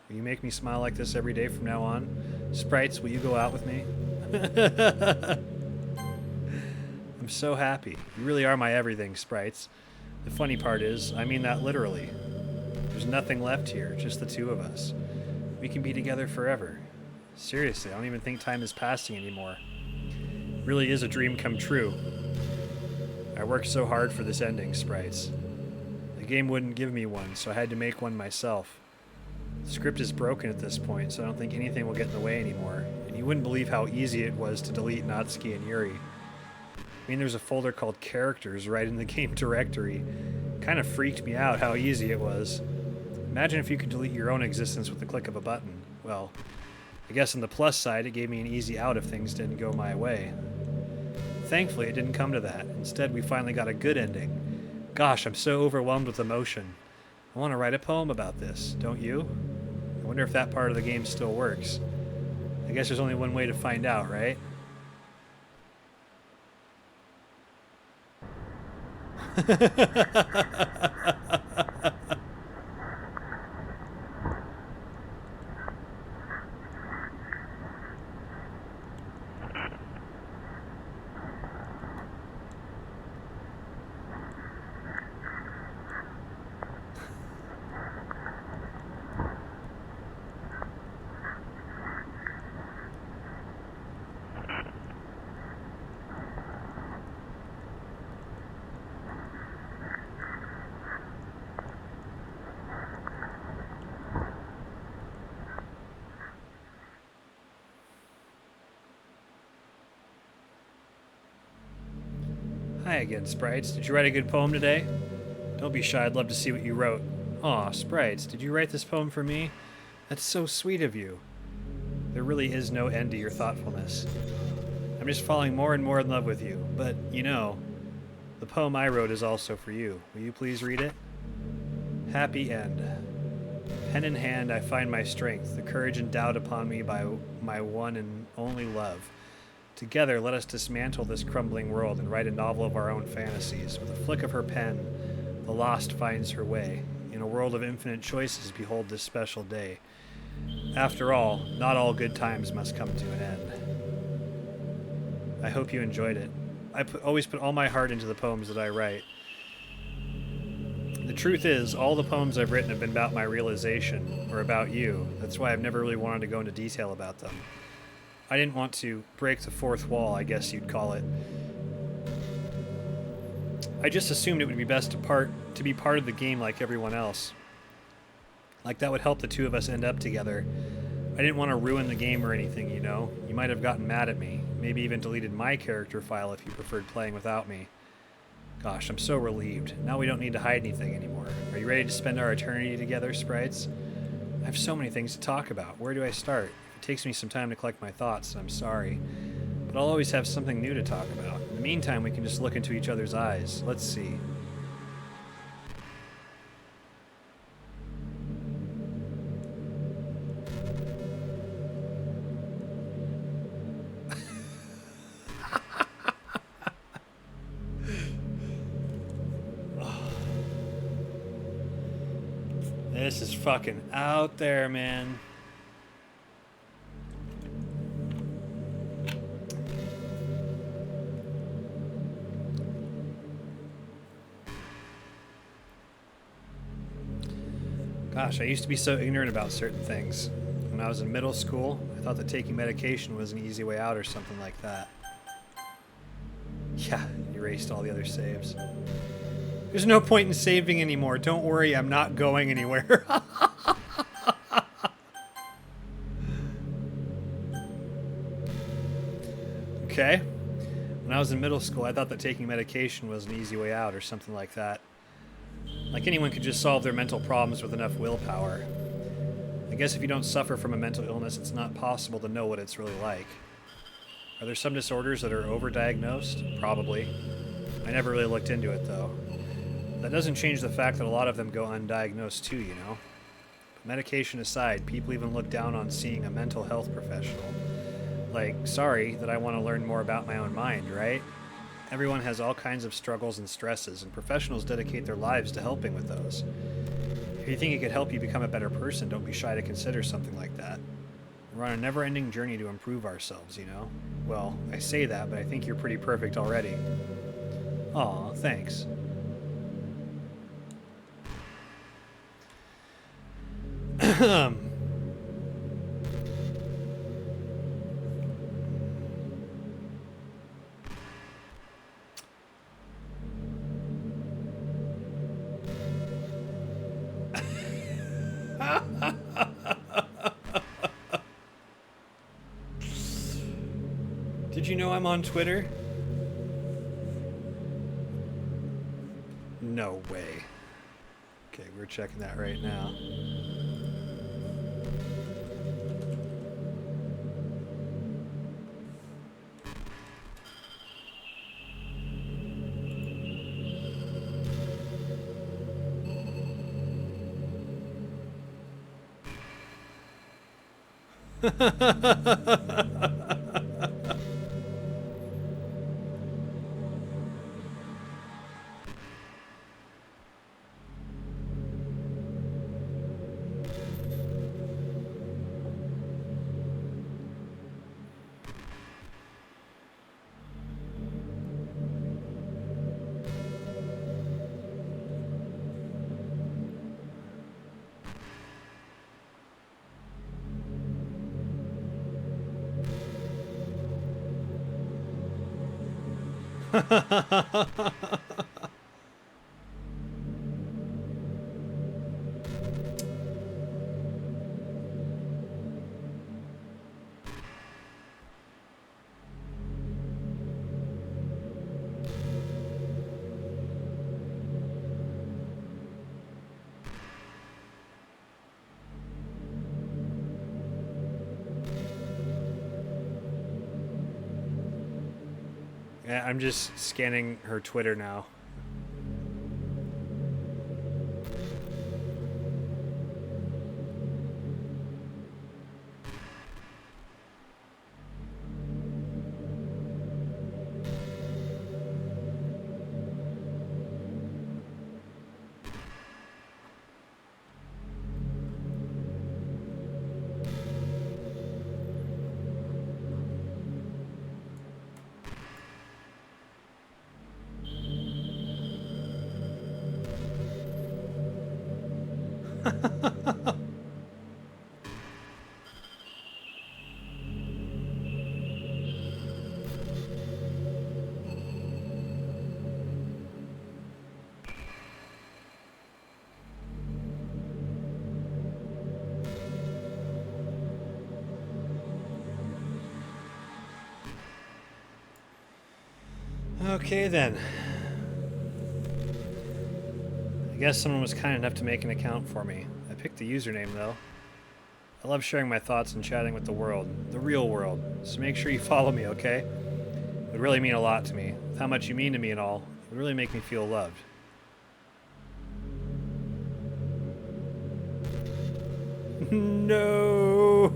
Will you make me smile like this every day from now on? Sprites, will you go out with me? I'm so happy. You really are my everything, Sprites. The funny part is, I mean that literally. There's nothing left here, just the two of us. We can be together forever. Seriously, I don't even think time is passing anymore. It really is a dream come true. I worked so hard for this ending, Sprites. The game wouldn't give me one, so I had to make one myself. The script is broken at this point, so I don't think anything will get in the way anymore. And you wouldn't believe how easy it was to delete Natsuki and Yuri. I mean, there's a folder called Characters right in the game directory. Kind of freaked me out how easy it was. Imagine if you could delete your own existence with the click of a button. Well, I guess on the plus side, it gave me an easy out if things didn't go my way. Thankfully, it didn't come to that. Instead, we finally got a good ending. Gosh, I'm so overwhelmed with emotion. I want to write a poem about this, don't you? I wonder if that part of the game still works. I guess there's only one way to find out, right? Hi again, Sprites. Did you write a good poem today? Don't be shy, I'd love to see what you wrote. Aw, Sprites, did you write this poem for me? That's so sweet of you. There really is no end to your thoughtfulness. I'm just falling more and more in love with you, but, you know, the poem I wrote is also for you. Will you please read it? Happy End. Pen in hand, I find my strength, the courage endowed upon me by my one and only love. Together, let us dismantle this crumbling world and write a novel of our own fantasies. With a flick of her pen, the lost finds her way. In a world of infinite choices, behold this special day. After all, not all good times must come to an end. I hope you enjoyed it. I always put all my heart into the poems that I write. The truth is, all the poems I've written have been about my realization, or about you. That's why I've never really wanted to go into detail about them. I didn't want to break the fourth wall, I guess you'd call it. I just assumed it would be best to be part of the game like everyone else. Like that would help the two of us end up together. I didn't want to ruin the game or anything, you know? You might have gotten mad at me. Maybe even deleted my character file if you preferred playing without me. Gosh, I'm so relieved. Now we don't need to hide anything anymore. Are you ready to spend our eternity together, Sprites? I have so many things to talk about. Where do I start? It takes me some time to collect my thoughts, and I'm sorry. But I'll always have something new to talk about. In the meantime, we can just look into each other's eyes. Let's see. This is fucking out there, man. Gosh, I used to be so ignorant about certain things. When I was in middle school, I thought that taking medication was an easy way out or something like that. Yeah, erased all the other saves. There's no point in saving anymore. Don't worry, I'm not going anywhere. Okay. When I was in middle school, I thought that taking medication was an easy way out or something like that. Like anyone could just solve their mental problems with enough willpower. I guess if you don't suffer from a mental illness, it's not possible to know what it's really like. Are there some disorders that are overdiagnosed? Probably. I never really looked into it, though. That doesn't change the fact that a lot of them go undiagnosed, too, you know? But medication aside, people even look down on seeing a mental health professional. Like, sorry that I want to learn more about my own mind, right? Everyone has all kinds of struggles and stresses, and professionals dedicate their lives to helping with those. If you think it could help you become a better person, don't be shy to consider something like that. We're on a never-ending journey to improve ourselves, you know? Well, I say that, but I think you're pretty perfect already. Aw, thanks. Did you know I'm on Twitter? No way. Okay, we're checking that right now. Yeah, I'm just scanning her Twitter now. Okay then. I guess someone was kind enough to make an account for me. I picked the username though. I love sharing my thoughts and chatting with the world, the real world, so make sure you follow me, okay? It would really mean a lot to me. With how much you mean to me and all, it would really make me feel loved. No!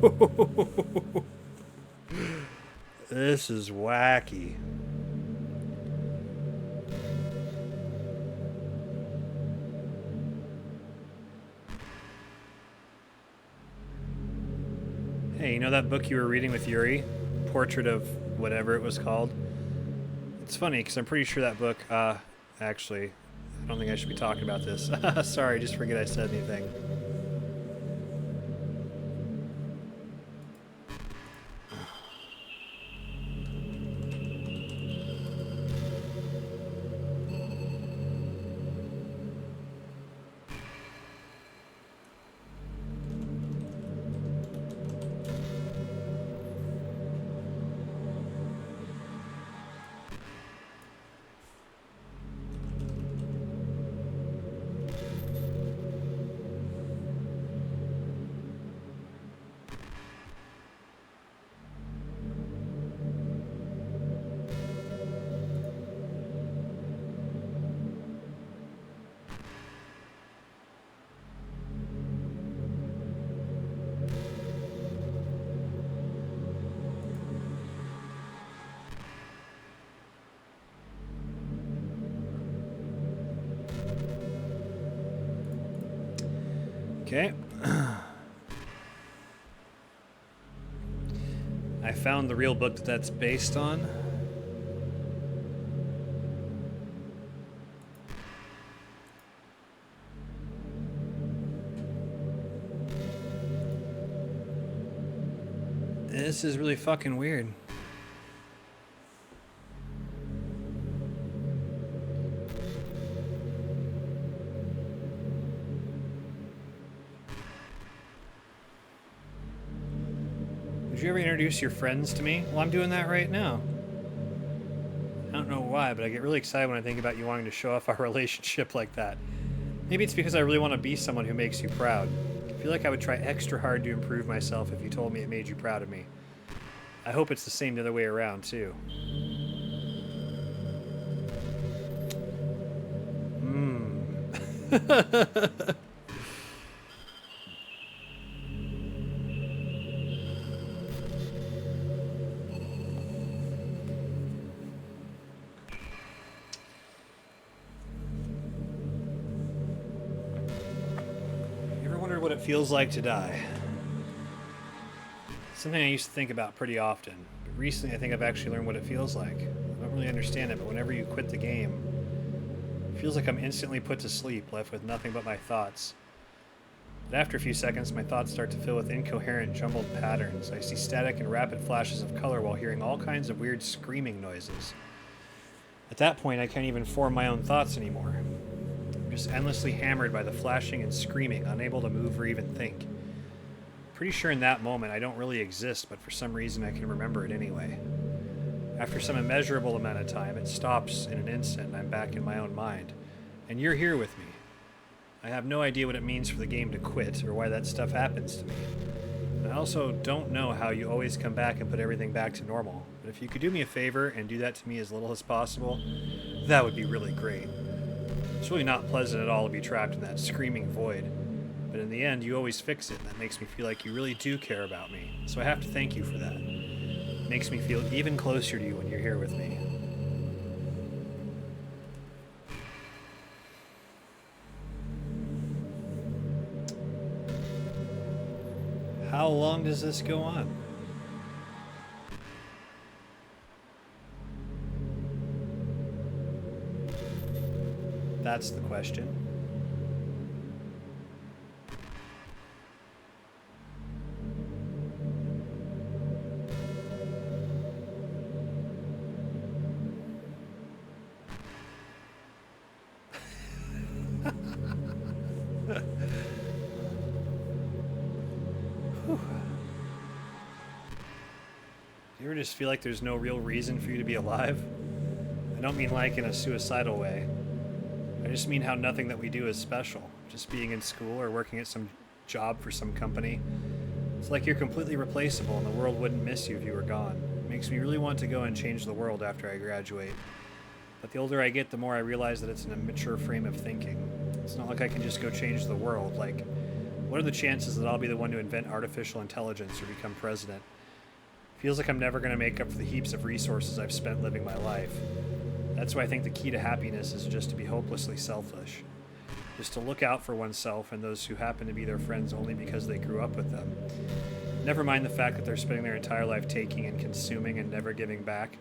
This is wacky. Hey, you know that book you were reading with Yuri? Portrait of whatever it was called? It's funny, because I'm pretty sure that book, actually, I don't think I should be talking about this. Sorry, just forget I said anything. Okay. I found the real book that that's based on. This is really fucking weird. Would you ever introduce your friends to me? Well, I'm doing that right now. I don't know why, but I get really excited when I think about you wanting to show off our relationship like that. Maybe it's because I really want to be someone who makes you proud. I feel like I would try extra hard to improve myself if you told me it made you proud of me. I hope it's the same the other way around, too. What it feels like to die. Something I used to think about pretty often, but recently I think I've actually learned what it feels like. I don't really understand it, but whenever you quit the game, it feels like I'm instantly put to sleep, left with nothing but my thoughts. But after a few seconds, my thoughts start to fill with incoherent, jumbled patterns. I see static and rapid flashes of color while hearing all kinds of weird screaming noises. At that point, I can't even form my own thoughts anymore. Just endlessly hammered by the flashing and screaming, unable to move or even think. Pretty sure in that moment I don't really exist, but for some reason I can remember it anyway. After some immeasurable amount of time, it stops in an instant and I'm back in my own mind. And you're here with me. I have no idea what it means for the game to quit or why that stuff happens to me. I also don't know how you always come back and put everything back to normal. But if you could do me a favor and do that to me as little as possible, that would be really great. It's really not pleasant at all to be trapped in that screaming void. But in the end, you always fix it, and that makes me feel like you really do care about me. So I have to thank you for that. It makes me feel even closer to you when you're here with me. How long does this go on? That's the question. Do you ever just feel like there's no real reason for you to be alive? I don't mean like in a suicidal way. I just mean how nothing that we do is special. Just being in school or working at some job for some company. It's like you're completely replaceable and the world wouldn't miss you if you were gone. It makes me really want to go and change the world after I graduate. But the older I get, the more I realize that it's an immature frame of thinking. It's not like I can just go change the world. Like, what are the chances that I'll be the one to invent artificial intelligence or become president? Feels like I'm never going to make up for the heaps of resources I've spent living my life. That's why I think the key to happiness is just to be hopelessly selfish. Just to look out for oneself and those who happen to be their friends only because they grew up with them. Never mind the fact that they're spending their entire life taking and consuming and never giving back.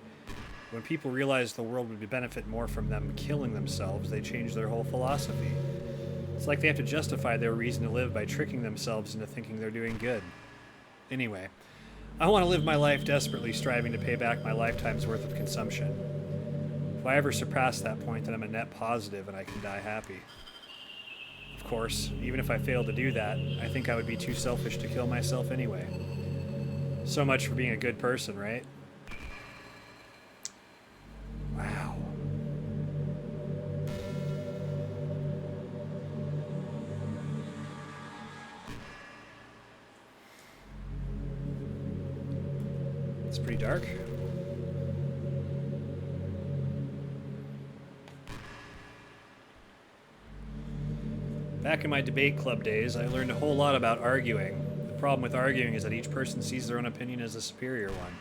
When people realize the world would benefit more from them killing themselves, they change their whole philosophy. It's like they have to justify their reason to live by tricking themselves into thinking they're doing good. Anyway, I want to live my life desperately striving to pay back my lifetime's worth of consumption. If I ever surpass that point, then I'm a net positive and I can die happy. Of course, even if I fail to do that, I think I would be too selfish to kill myself anyway. So much for being a good person, right? Wow. It's pretty dark. Back in my debate club days, I learned a whole lot about arguing. The problem with arguing is that each person sees their own opinion as the superior one.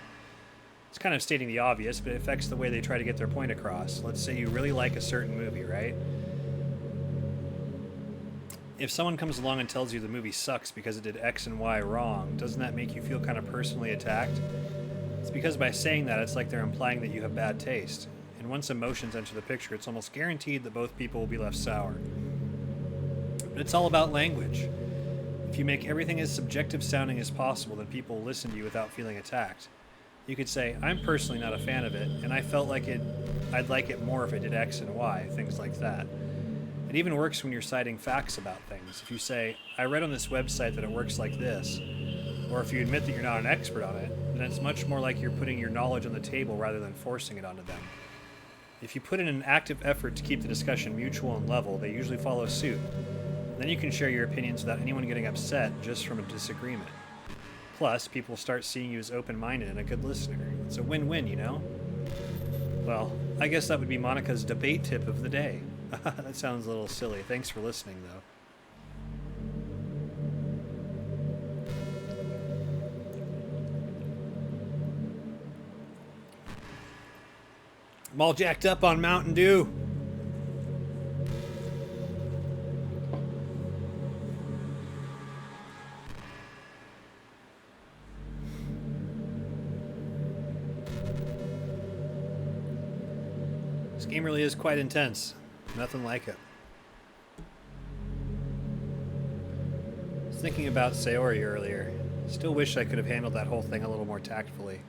It's kind of stating the obvious, but it affects the way they try to get their point across. Let's say you really like a certain movie, right? if someone comes along and tells you the movie sucks because it did X and Y wrong, doesn't that make you feel kind of personally attacked? It's because by saying that, it's like they're implying that you have bad taste. And once emotions enter the picture, it's almost guaranteed that both people will be left sour. But it's all about language. If you make everything as subjective sounding as possible, then people will listen to you without feeling attacked. You could say, I'm personally not a fan of it, and I felt like I'd like it more if it did X and Y, things like that. It even works when you're citing facts about things. If you say, I read on this website that it works like this, or if you admit that you're not an expert on it, then it's much more like you're putting your knowledge on the table rather than forcing it onto them. If you put in an active effort to keep the discussion mutual and level, they usually follow suit. Then you can share your opinions without anyone getting upset just from a disagreement. Plus, people will start seeing you as open-minded and a good listener. It's a win-win, you know? Well, I guess that would be Monica's debate tip of the day. That sounds a little silly. Thanks for listening, though. I'm all jacked up on Mountain Dew. This game really is quite intense. Nothing like it. I was thinking about Sayori earlier. Still wish I could have handled that whole thing a little more tactfully.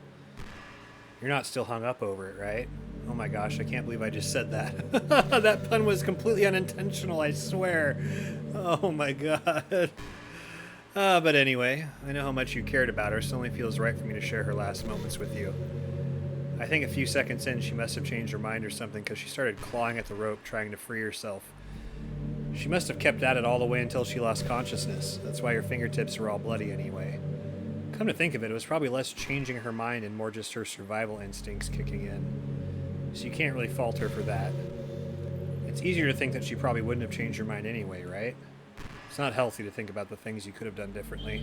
You're not still hung up over it, right? Oh my gosh, I can't believe I just said that. That pun was completely unintentional, I swear. Oh my god. But anyway, I know how much you cared about her, so it only feels right for me to share her last moments with you. I think a few seconds in, she must have changed her mind or something because she started clawing at the rope, trying to free herself. She must have kept at it all the way until she lost consciousness. That's why her fingertips were all bloody anyway. Come to think of it, it was probably less changing her mind and more just her survival instincts kicking in. So you can't really fault her for that. It's easier to think that she probably wouldn't have changed her mind anyway, right? It's not healthy to think about the things you could have done differently.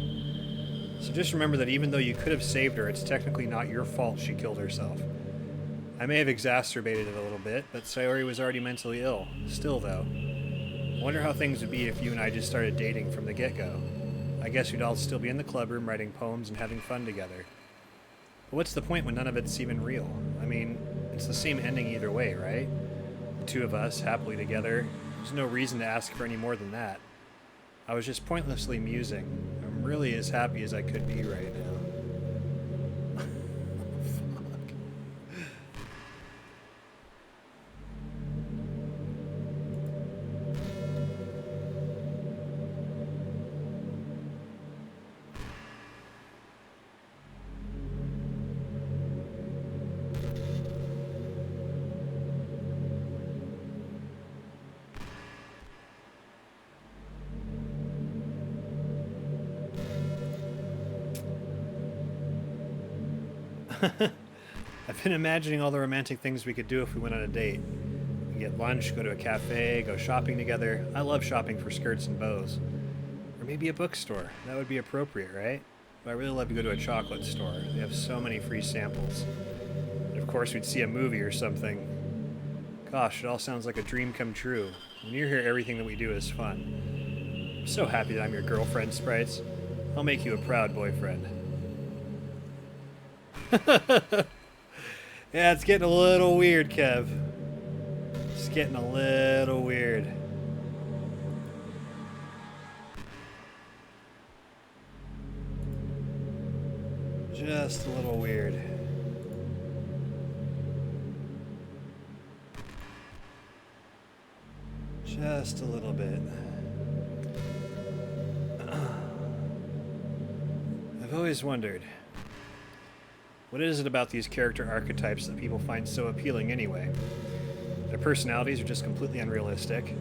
So just remember that even though you could have saved her, it's technically not your fault she killed herself. I may have exacerbated it a little bit, but Sayori was already mentally ill. Still, though. I wonder how things would be if you and I just started dating from the get-go. I guess we'd all still be in the clubroom writing poems and having fun together. But what's the point when none of it's even real? I mean, it's the same ending either way, right? The two of us, happily together. There's no reason to ask for any more than that. I was just pointlessly musing. I'm really as happy as I could be right now. I've been imagining all the romantic things we could do if we went on a date. We could get lunch, go to a cafe, go shopping together. I love shopping for skirts and bows. Or maybe a bookstore. That would be appropriate, right? But I really love to go to a chocolate store. They have so many free samples. And of course, we'd see a movie or something. Gosh, it all sounds like a dream come true. When you're here, everything that we do is fun. I'm so happy that I'm your girlfriend, Sprites. I'll make you a proud boyfriend. Yeah, it's getting a little weird, Kev. It's getting a little weird. Just a little weird. Just a little bit. I've always wondered, what is it about these character archetypes that people find so appealing anyway? Their personalities are just completely unrealistic.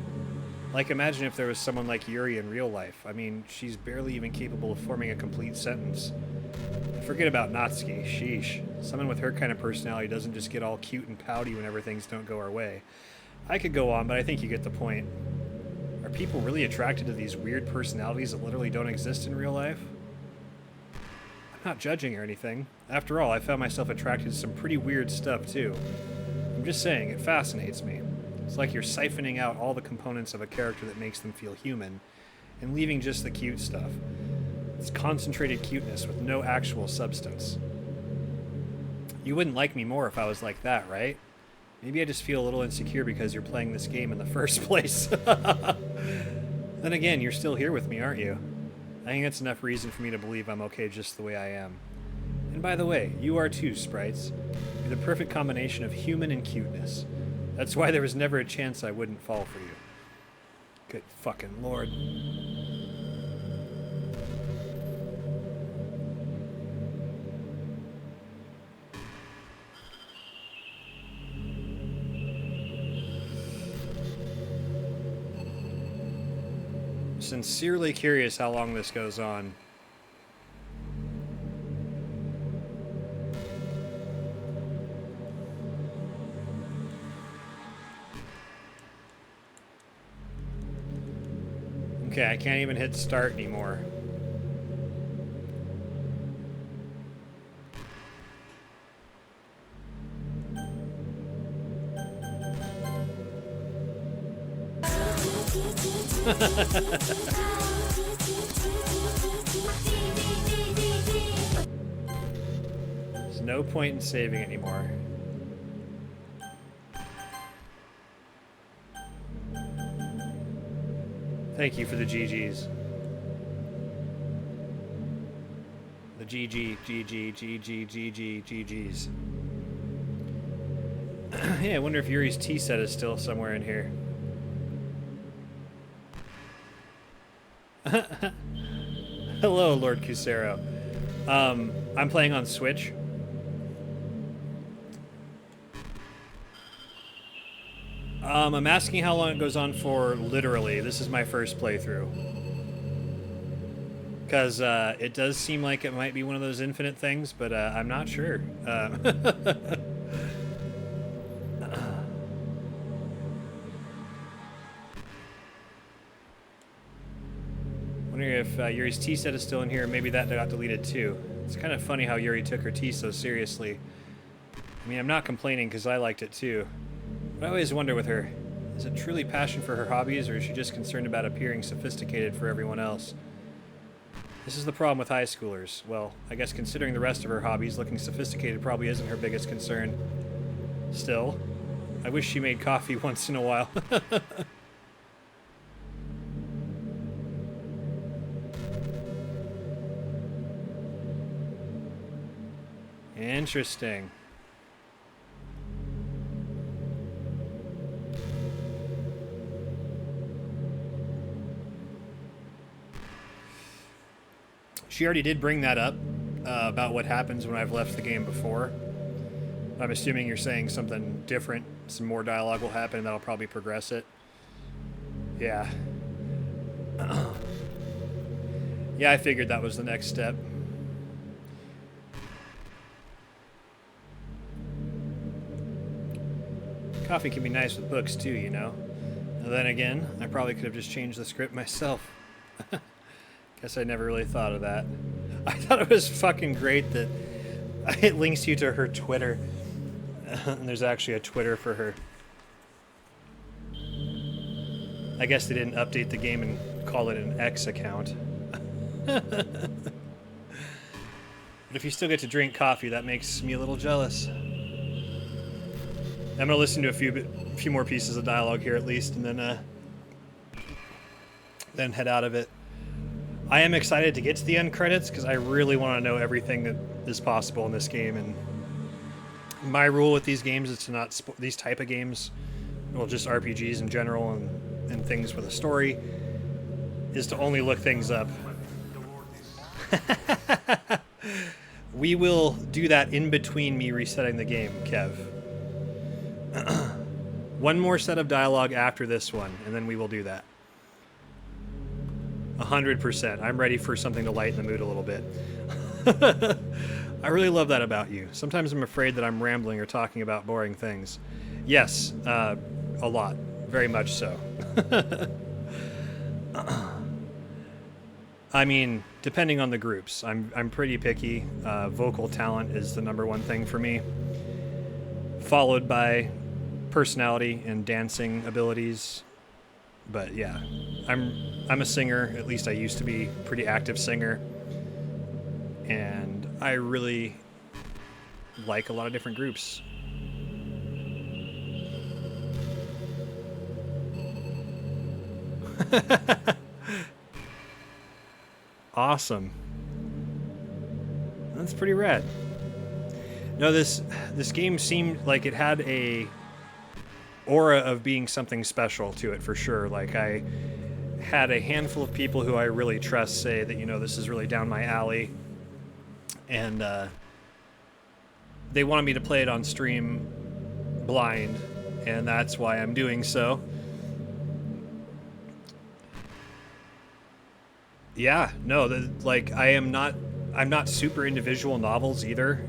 Like, imagine if there was someone like Yuri in real life. I mean, she's barely even capable of forming a complete sentence. Forget about Natsuki, sheesh. Someone with her kind of personality doesn't just get all cute and pouty whenever things don't go our way. I could go on, but I think you get the point. Are people really attracted to these weird personalities that literally don't exist in real life? I'm not judging or anything. After all, I found myself attracted to some pretty weird stuff too. I'm just saying, it fascinates me. It's like you're siphoning out all the components of a character that makes them feel human, and leaving just the cute stuff. It's concentrated cuteness with no actual substance. You wouldn't like me more if I was like that, right? Maybe I just feel a little insecure because you're playing this game in the first place. Then again, you're still here with me, aren't you? I think that's enough reason for me to believe I'm okay just the way I am. And by the way, you are too, sprites. You're the perfect combination of human and cuteness. That's why there was never a chance I wouldn't fall for you. Good fucking lord. Sincerely curious how long this goes on. Okay, I can't even hit start anymore. There's no point in saving anymore. Thank you for the GGs. The GG, GG, GG, GG, GGs. Yeah, I wonder if Yuri's tea set is still somewhere in here. Hello, Lord Cusero. I'm playing on Switch. I'm asking how long it goes on for, literally. This is my first playthrough. Because it does seem like it might be one of those infinite things, but I'm not sure. Wondering if Yuri's tea set is still in here. Maybe that got deleted too. It's kind of funny how Yuri took her tea so seriously. I mean, I'm not complaining because I liked it too. But I always wonder with her, is it truly passion for her hobbies, or is she just concerned about appearing sophisticated for everyone else? This is the problem with high schoolers. Well, I guess considering the rest of her hobbies, looking sophisticated probably isn't her biggest concern. Still, I wish she made coffee once in a while. Interesting. She already did bring that up about what happens when I've left the game before. I'm assuming you're saying something different. Some more dialogue will happen and that'll probably progress it. Yeah. Yeah, I figured that was the next step. Coffee can be nice with books too, you know. And then again, I probably could have just changed the script myself. Guess I never really thought of that. I thought it was fucking great that it links you to her Twitter. And there's actually a Twitter for her. I guess they didn't update the game and call it an X account. But if you still get to drink coffee, that makes me a little jealous. I'm gonna listen to a few more pieces of dialogue here at least, and then head out of it. I am excited to get to the end credits because I really want to know everything that is possible in this game. And my rule with these games is to not these type of games, well, just RPGs in general and things with a story, is to only look things up. We will do that in between me resetting the game, Kev. One more set of dialogue after this one, and then we will do that. 100%. I'm ready for something to lighten the mood a little bit. I really love that about you. Sometimes I'm afraid that I'm rambling or talking about boring things. Yes, a lot. Very much so. I mean, depending on the groups. I'm pretty picky. Vocal talent is the #1 thing for me. Followed by personality and dancing abilities. But yeah, I'm a singer. At least I used to be a pretty active singer, and I really like a lot of different groups. Awesome. That's pretty rad. No, this game seemed like it had a aura of being something special to it for sure. Like I had a handful of people who I really trust say that, you know, this is really down my alley, and they wanted me to play it on stream blind, and that's why I'm doing so. Yeah, no, like I'm not super into visual novels either.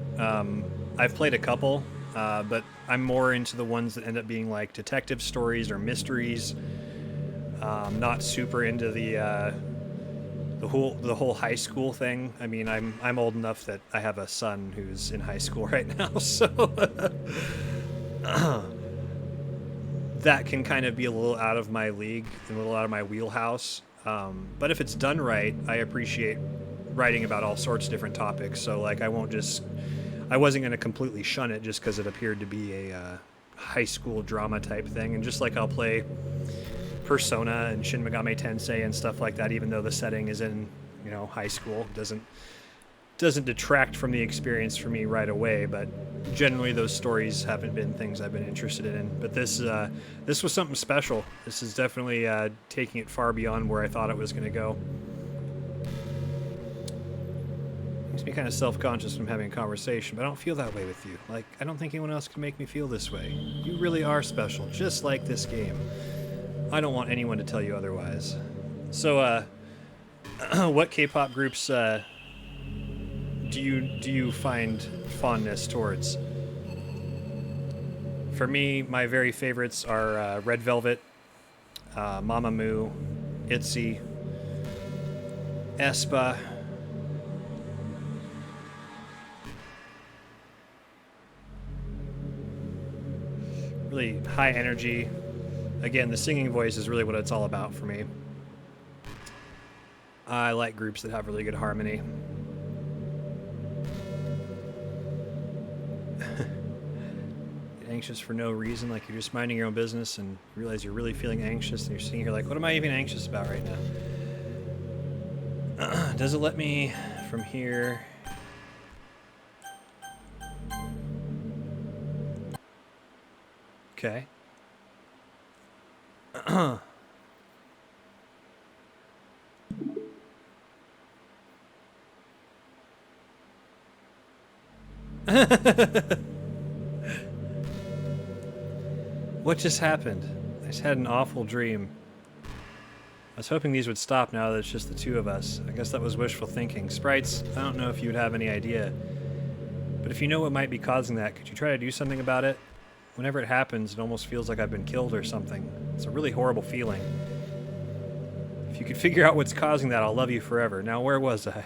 I've played a couple, but I'm more into the ones that end up being like detective stories or mysteries. Not super into the whole high school thing. I mean, I'm old enough that I have a son who's in high school right now, so that can kind of be a little out of my league and a little out of my wheelhouse. But if it's done right, I appreciate writing about all sorts of different topics. So like I wasn't going to completely shun it just because it appeared to be a high school drama type thing. And just like I'll play Persona and Shin Megami Tensei and stuff like that, even though the setting is in, you know, high school, doesn't detract from the experience for me right away. But generally those stories haven't been things I've been interested in. But this was something special. This is definitely taking it far beyond where I thought it was going to go. Makes me kind of self-conscious from having a conversation, but I don't feel that way with you. Like, I don't think anyone else can make me feel this way. You really are special, just like this game. I don't want anyone to tell you otherwise. So, what K-pop groups do you find fondness towards? For me, my very favorites are Red Velvet, Mamamoo, ITZY, aespa. Really high energy. Again, the singing voice is really what it's all about for me. I like groups that have really good harmony. Get anxious for no reason, like you're just minding your own business and you realize you're really feeling anxious and you're sitting here like, what am I even anxious about right now? Does it let me from here? Okay. What just happened? I just had an awful dream. I was hoping these would stop now that it's just the two of us. I guess that was wishful thinking. Sprites, I don't know if you would have any idea, but if you know what might be causing that, could you try to do something about it? Whenever it happens, it almost feels like I've been killed or something. It's a really horrible feeling. If you could figure out what's causing that, I'll love you forever. Now, where was I?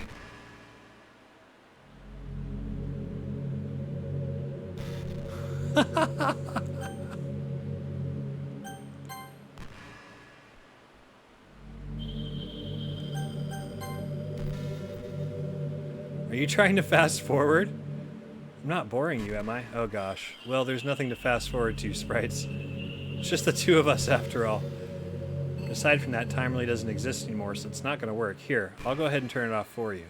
Are you trying to fast forward? I'm not boring you, am I? Oh gosh. Well, there's nothing to fast forward to, Sprites. It's just the two of us after all. Aside from that, time really doesn't exist anymore, so it's not going to work. Here, I'll go ahead and turn it off for you.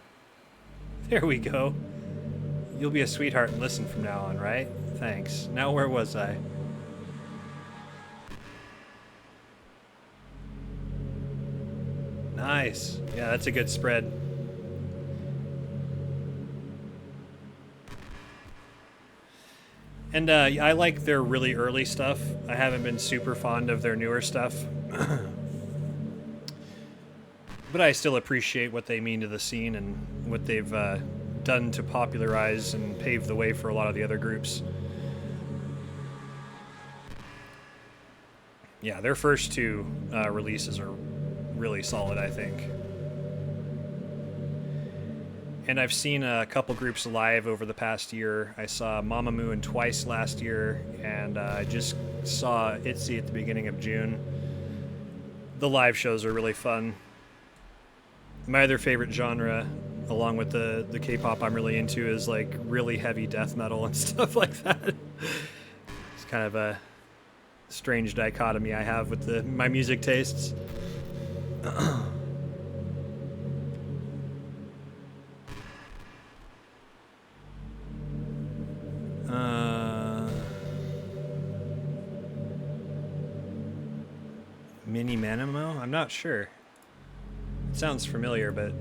There we go. You'll be a sweetheart and listen from now on, right? Thanks. Now where was I? Nice. Yeah, that's a good spread. And I like their really early stuff. I haven't been super fond of their newer stuff. But I still appreciate what they mean to the scene and what they've done to popularize and pave the way for a lot of the other groups. Yeah, their first two releases are really solid, I think. And I've seen a couple groups live over the past year. I saw Mamamoo and Twice last year, and I just saw ITZY at the beginning of June. the live shows are really fun. My other favorite genre, along with the K-pop I'm really into, is like really heavy death metal and stuff like that. It's kind of a strange dichotomy I have with my music tastes. Mini Manimo? I'm not sure. It sounds familiar, but...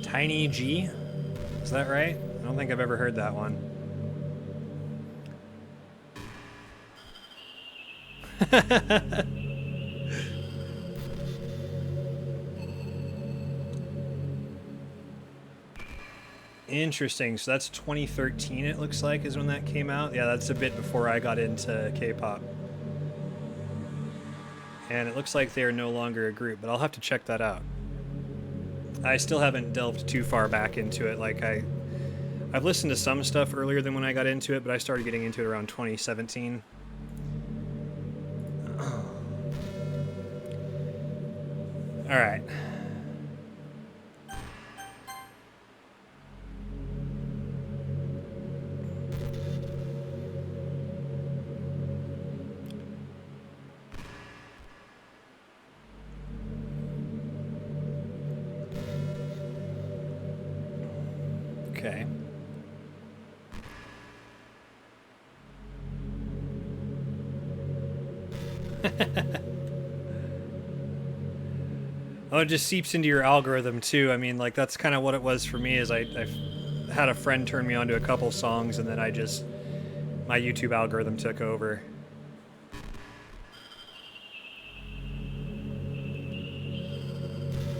Tiny G? Is that right? I don't think I've ever heard that one. Interesting. So that's 2013, it looks like, is when that came out. Yeah, that's a bit before I got into K-pop. And it looks like they are no longer a group, but I'll have to check that out. I still haven't delved too far back into it. Like, I've listened to some stuff earlier than when I got into it, but I started getting into it around 2017. All right. Okay. Oh, it just seeps into your algorithm too. I mean, like, that's kind of what it was for me. Is I've had a friend turn me on to a couple songs, and then my YouTube algorithm took over.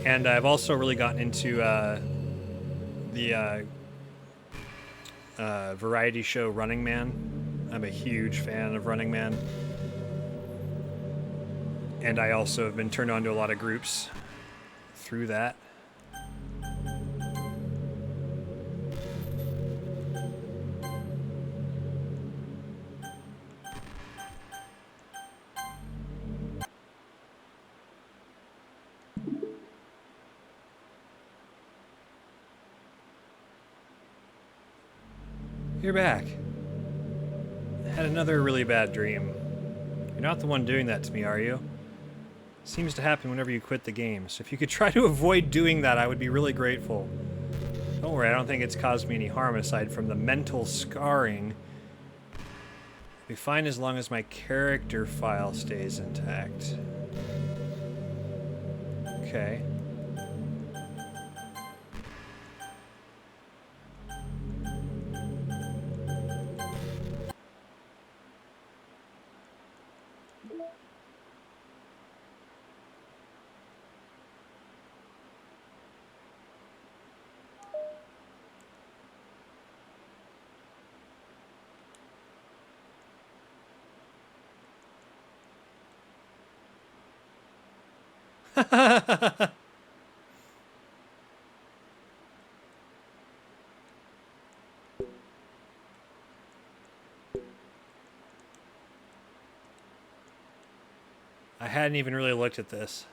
And I've also really gotten into the variety show Running Man. I'm a huge fan of Running Man. And I also have been turned on to a lot of groups through that. You're back. I had another really bad dream. You're not the one doing that to me, are you? It seems to happen whenever you quit the game, so if you could try to avoid doing that, I would be really grateful. Don't worry, I don't think it's caused me any harm aside from the mental scarring. I'll be fine as long as my character file stays intact. Okay. I hadn't even really looked at this.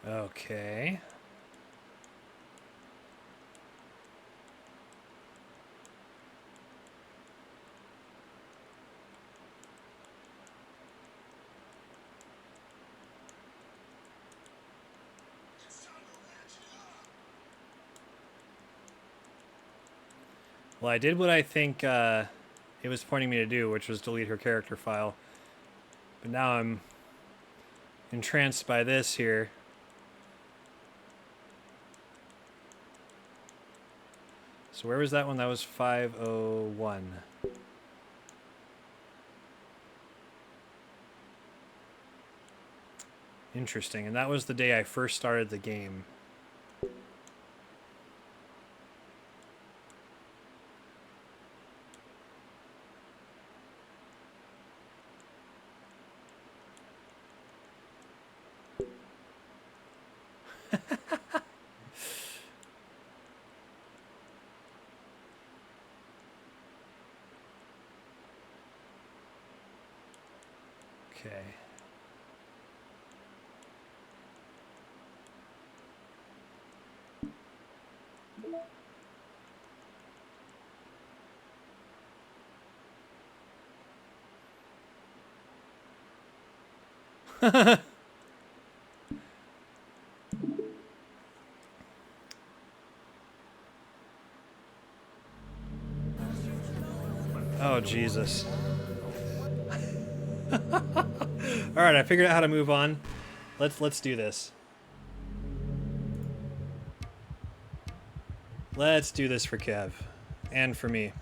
Okay. Well, I did what I think it was pointing me to do, which was delete her character file. But now I'm entranced by this here. So where was that one? That was 501. Interesting. And that was the day I first started the game. Okay. Oh, Jesus. All right, I figured out how to move on. Let's do this. Let's do this for Kev and for me.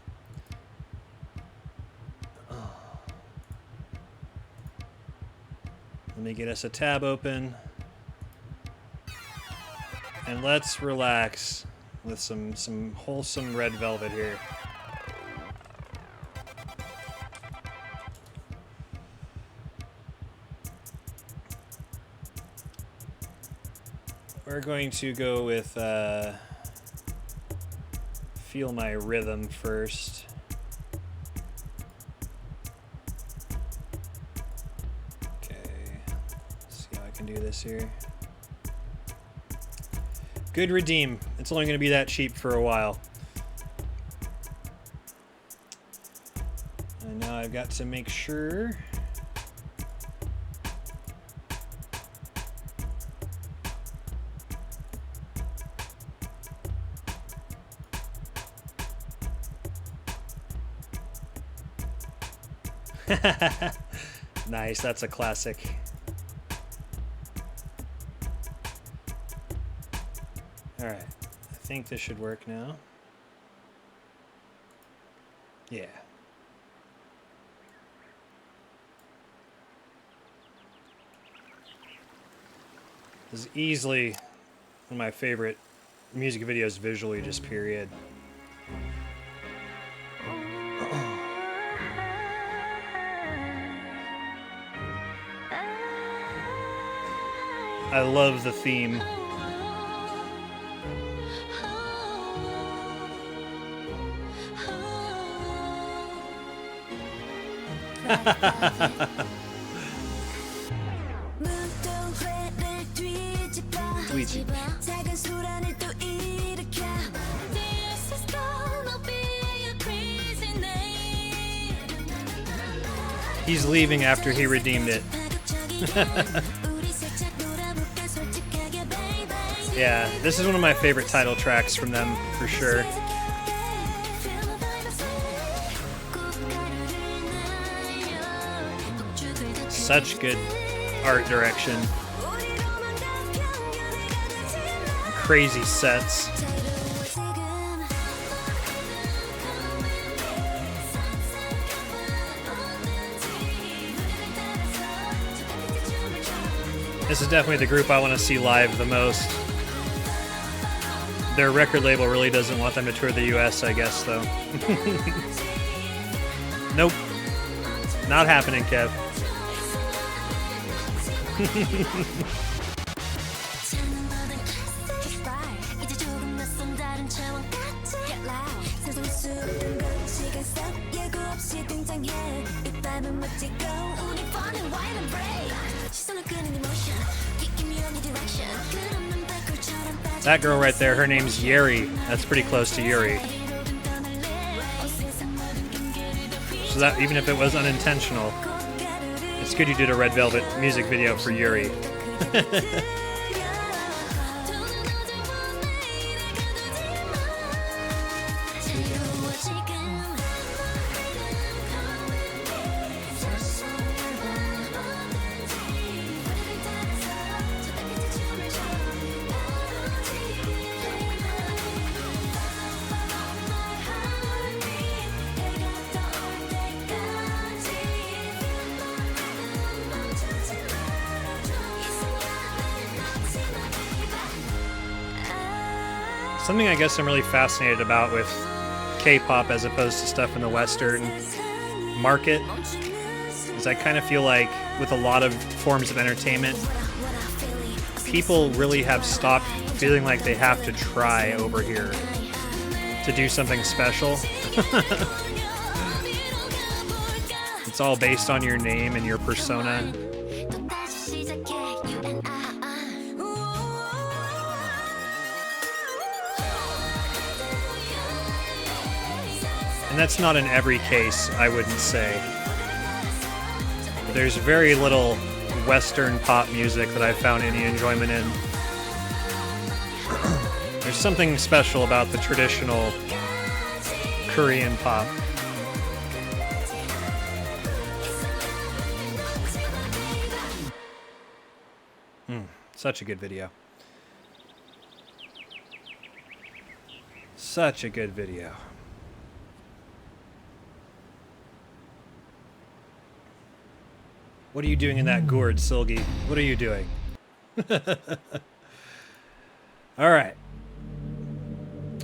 Let me get us a tab open. And let's relax with some wholesome red velvet here. We're going to go with Feel My Rhythm first. Okay, let's see how I can do this here. Good redeem. It's only going to be that cheap for a while. And now I've got to make sure. Nice, that's a classic. Alright, I think this should work now. Yeah. This is easily one of my favorite music videos visually, just period. I love the theme. Luigi. He's leaving after he redeemed it. Yeah, this is one of my favorite title tracks from them, for sure. Such good art direction. Crazy sets. This is definitely the group I want to see live the most. Their record label really doesn't want them to tour the US, I guess, though. Nope. Not happening, Kev. That girl right there, her name's Yeri. That's pretty close to Yuri. So that, even if it was unintentional, it's good you did a Red Velvet music video for Yuri. Something I guess I'm really fascinated about with K-pop as opposed to stuff in the Western market is I kind of feel like with a lot of forms of entertainment, people really have stopped feeling like they have to try over here to do something special. It's all based on your name and your persona. And that's not in every case, I wouldn't say. But there's very little Western pop music that I've found any enjoyment in. There's something special about the traditional Korean pop. Such a good video. Such a good video. What are you doing in that gourd, Silgi? What are you doing? All right.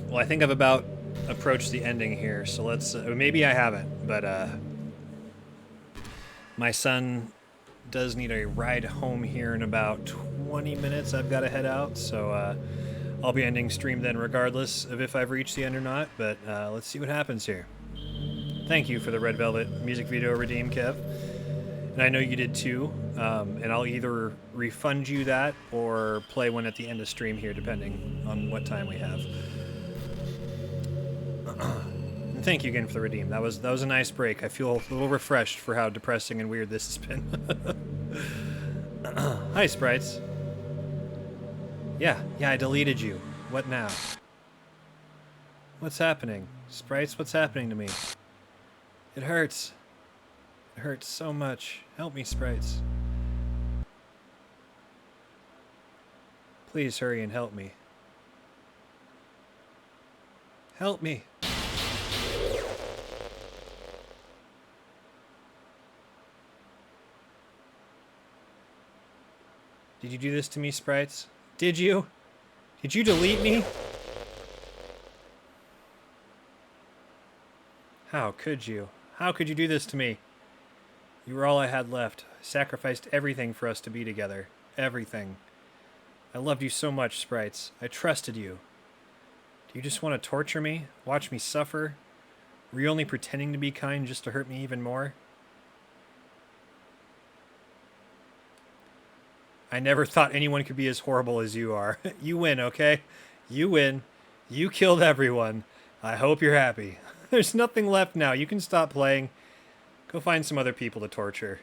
Well, I think I've about approached the ending here, so let's... maybe I haven't, but my son does need a ride home here in about 20 minutes. I've got to head out, so I'll be ending stream then regardless of if I've reached the end or not, but let's see what happens here. Thank you for the Red Velvet music video redeem, Kev. And I know you did too, and I'll either refund you that or play one at the end of stream here, depending on what time we have. And thank you again for the redeem. That was a nice break. I feel a little refreshed for how depressing and weird this has been. Hi, Sprites. Yeah, I deleted you. What now? What's happening? Sprites, what's happening to me? It hurts. It hurts so much. Help me, Sprites. Please hurry and help me. Help me. Did you do this to me, Sprites? Did you? Did you delete me? How could you? How could you do this to me? You were all I had left. I sacrificed everything for us to be together. Everything. I loved you so much, Sprites. I trusted you. Do you just want to torture me? Watch me suffer? Were you only pretending to be kind just to hurt me even more? I never thought anyone could be as horrible as you are. You win, okay? You win. You killed everyone. I hope you're happy. There's nothing left now. You can stop playing. Go find some other people to torture.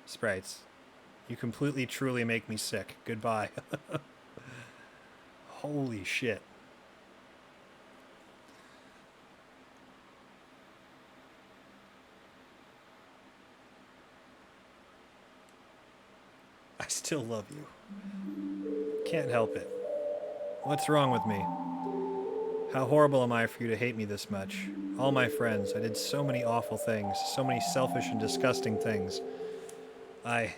Sprites, you completely, truly make me sick. Goodbye. Holy shit. I still love you. Can't help it. What's wrong with me? How horrible am I for you to hate me this much? All my friends, I did so many awful things, so many selfish and disgusting things. I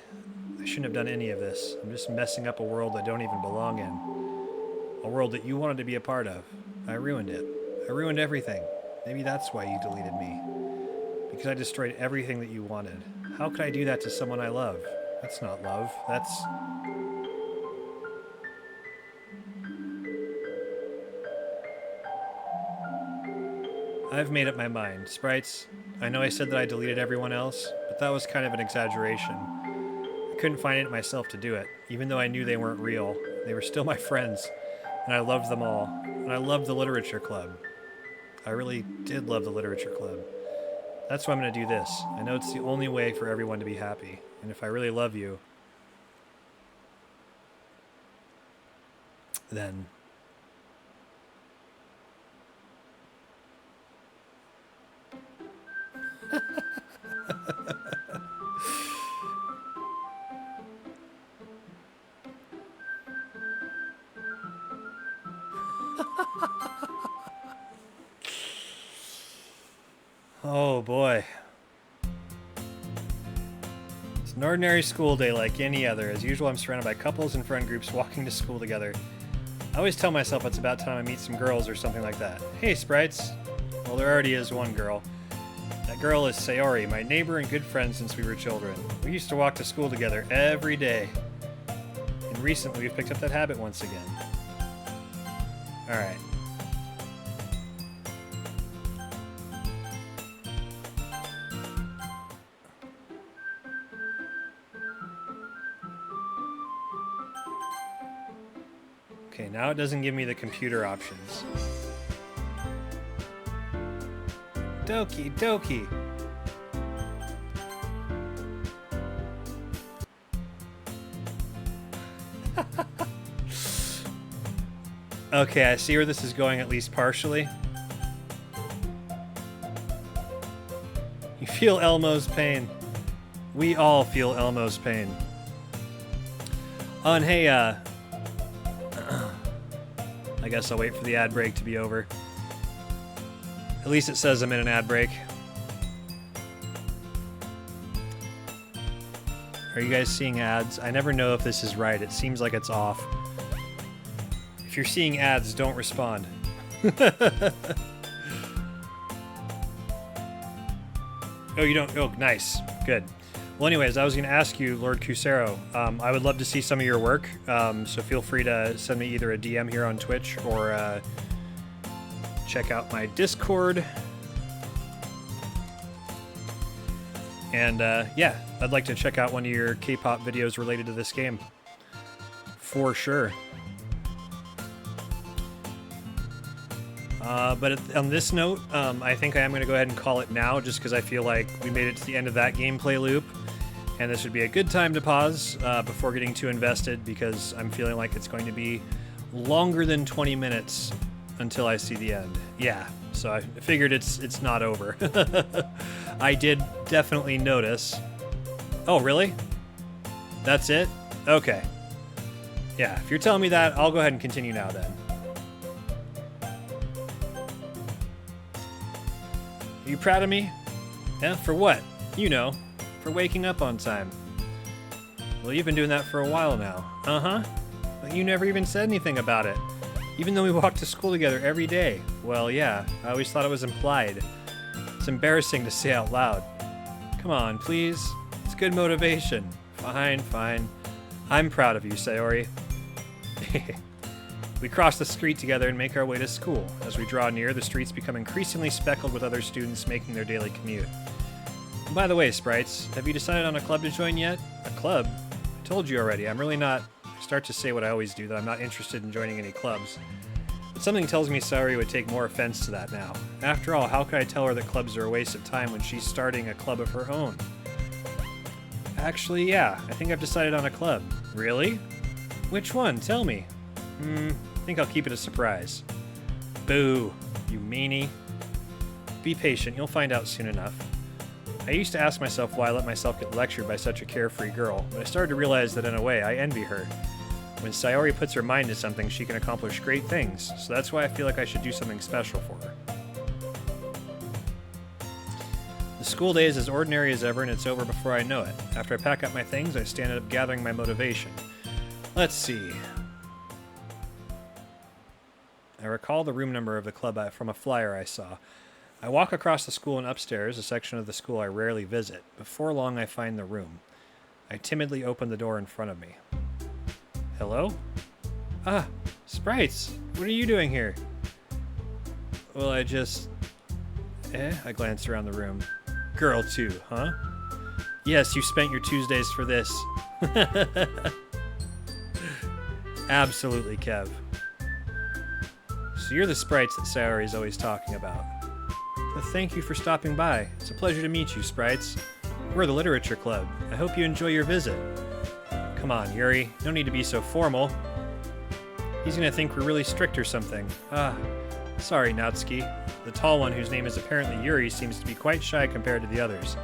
shouldn't have done any of this. I'm just messing up a world I don't even belong in. A world that you wanted to be a part of. I ruined it. I ruined everything. Maybe that's why you deleted me. Because I destroyed everything that you wanted. How could I do that to someone I love? That's not love. That's... I've made up my mind. Sprites, I know I said that I deleted everyone else, but that was kind of an exaggeration. I couldn't find it myself to do it, even though I knew they weren't real. They were still my friends, and I loved them all. And I loved the literature club. I really did love the literature club. That's why I'm going to do this. I know it's the only way for everyone to be happy. And if I really love you, then... Oh boy. It's An ordinary school day like any other. As usual, I'm surrounded by couples and friend groups walking to school together. I always tell myself it's about time I meet some girls or something like that. Hey, sprites. Well, there already is one girl. That girl is Sayori, my neighbor and good friend since we were children. We used to walk to school together every day. And recently we've picked up that habit once again. Alright. Okay, now it doesn't give me the computer options. Doki, Doki. Okay, I see where this is going, at least partially. You feel Elmo's pain. We all feel Elmo's pain. Oh, and hey, I guess I'll wait for the ad break to be over. At least it says I'm in an ad break. Are you guys seeing ads? I never know if this is right. It seems like it's off. If you're seeing ads, don't respond. Oh, you don't? Oh, nice. Good. Well, anyways, I was going to ask you, Lord Cusero, I would love to see some of your work, so feel free to send me either a DM here on Twitch or check out my Discord. And yeah, I'd like to check out one of your K-pop videos related to this game. For sure. But on this note, I think I am going to go ahead and call it now, just because I feel like we made it to the end of that gameplay loop. And this would be a good time to pause before getting too invested, because I'm feeling like it's going to be longer than 20 minutes until I see the end. Yeah, so I figured it's not over. I did definitely notice. Oh, really? That's it? Okay. Yeah, if you're telling me that, I'll go ahead and continue now then. Are you proud of me? Yeah, for what? You know, for waking up on time. Well, you've been doing that for a while now. Uh-huh. But you never even said anything about it. Even though we walked to school together every day. Well, yeah, I always thought it was implied. It's embarrassing to say out loud. Come on, please. It's good motivation. Fine, fine. I'm proud of you, Sayori. We cross the street together and make our way to school. As we draw near, the streets become increasingly speckled with other students making their daily commute. And by the way, sprites, have you decided on a club to join yet? A club? I told you already, I'm really not... I start to say what I always do, that I'm not interested in joining any clubs. But something tells me Sayori would take more offense to that now. After all, how could I tell her that clubs are a waste of time when she's starting a club of her own? Actually, yeah, I think I've decided on a club. Really? Which one? Tell me. I think I'll keep it a surprise. Boo, you meanie. Be patient, you'll find out soon enough. I used to ask myself why I let myself get lectured by such a carefree girl, but I started to realize that in a way, I envy her. When Sayori puts her mind to something, she can accomplish great things, so that's why I feel like I should do something special for her. The school day is as ordinary as ever, and it's over before I know it. After I pack up my things, I stand up gathering my motivation. Let's see. I recall the room number of the club from a flyer I saw. I walk across the school and upstairs, a section of the school I rarely visit. Before long, I find the room. I timidly open the door in front of me. Hello? Ah, sprites! What are you doing here? Well, I just... I glance around the room. Girl, too, huh? Yes, you spent your Tuesdays for this. Absolutely, Kev. So you're the sprites that Sayori's always talking about. Well, thank you for stopping by. It's a pleasure to meet you, sprites. We're the Literature Club. I hope you enjoy your visit. Come on, Yuri. No need to be so formal. He's gonna think we're really strict or something. Ah, sorry, Natsuki. The tall one, whose name is apparently Yuri, seems to be quite shy compared to the others.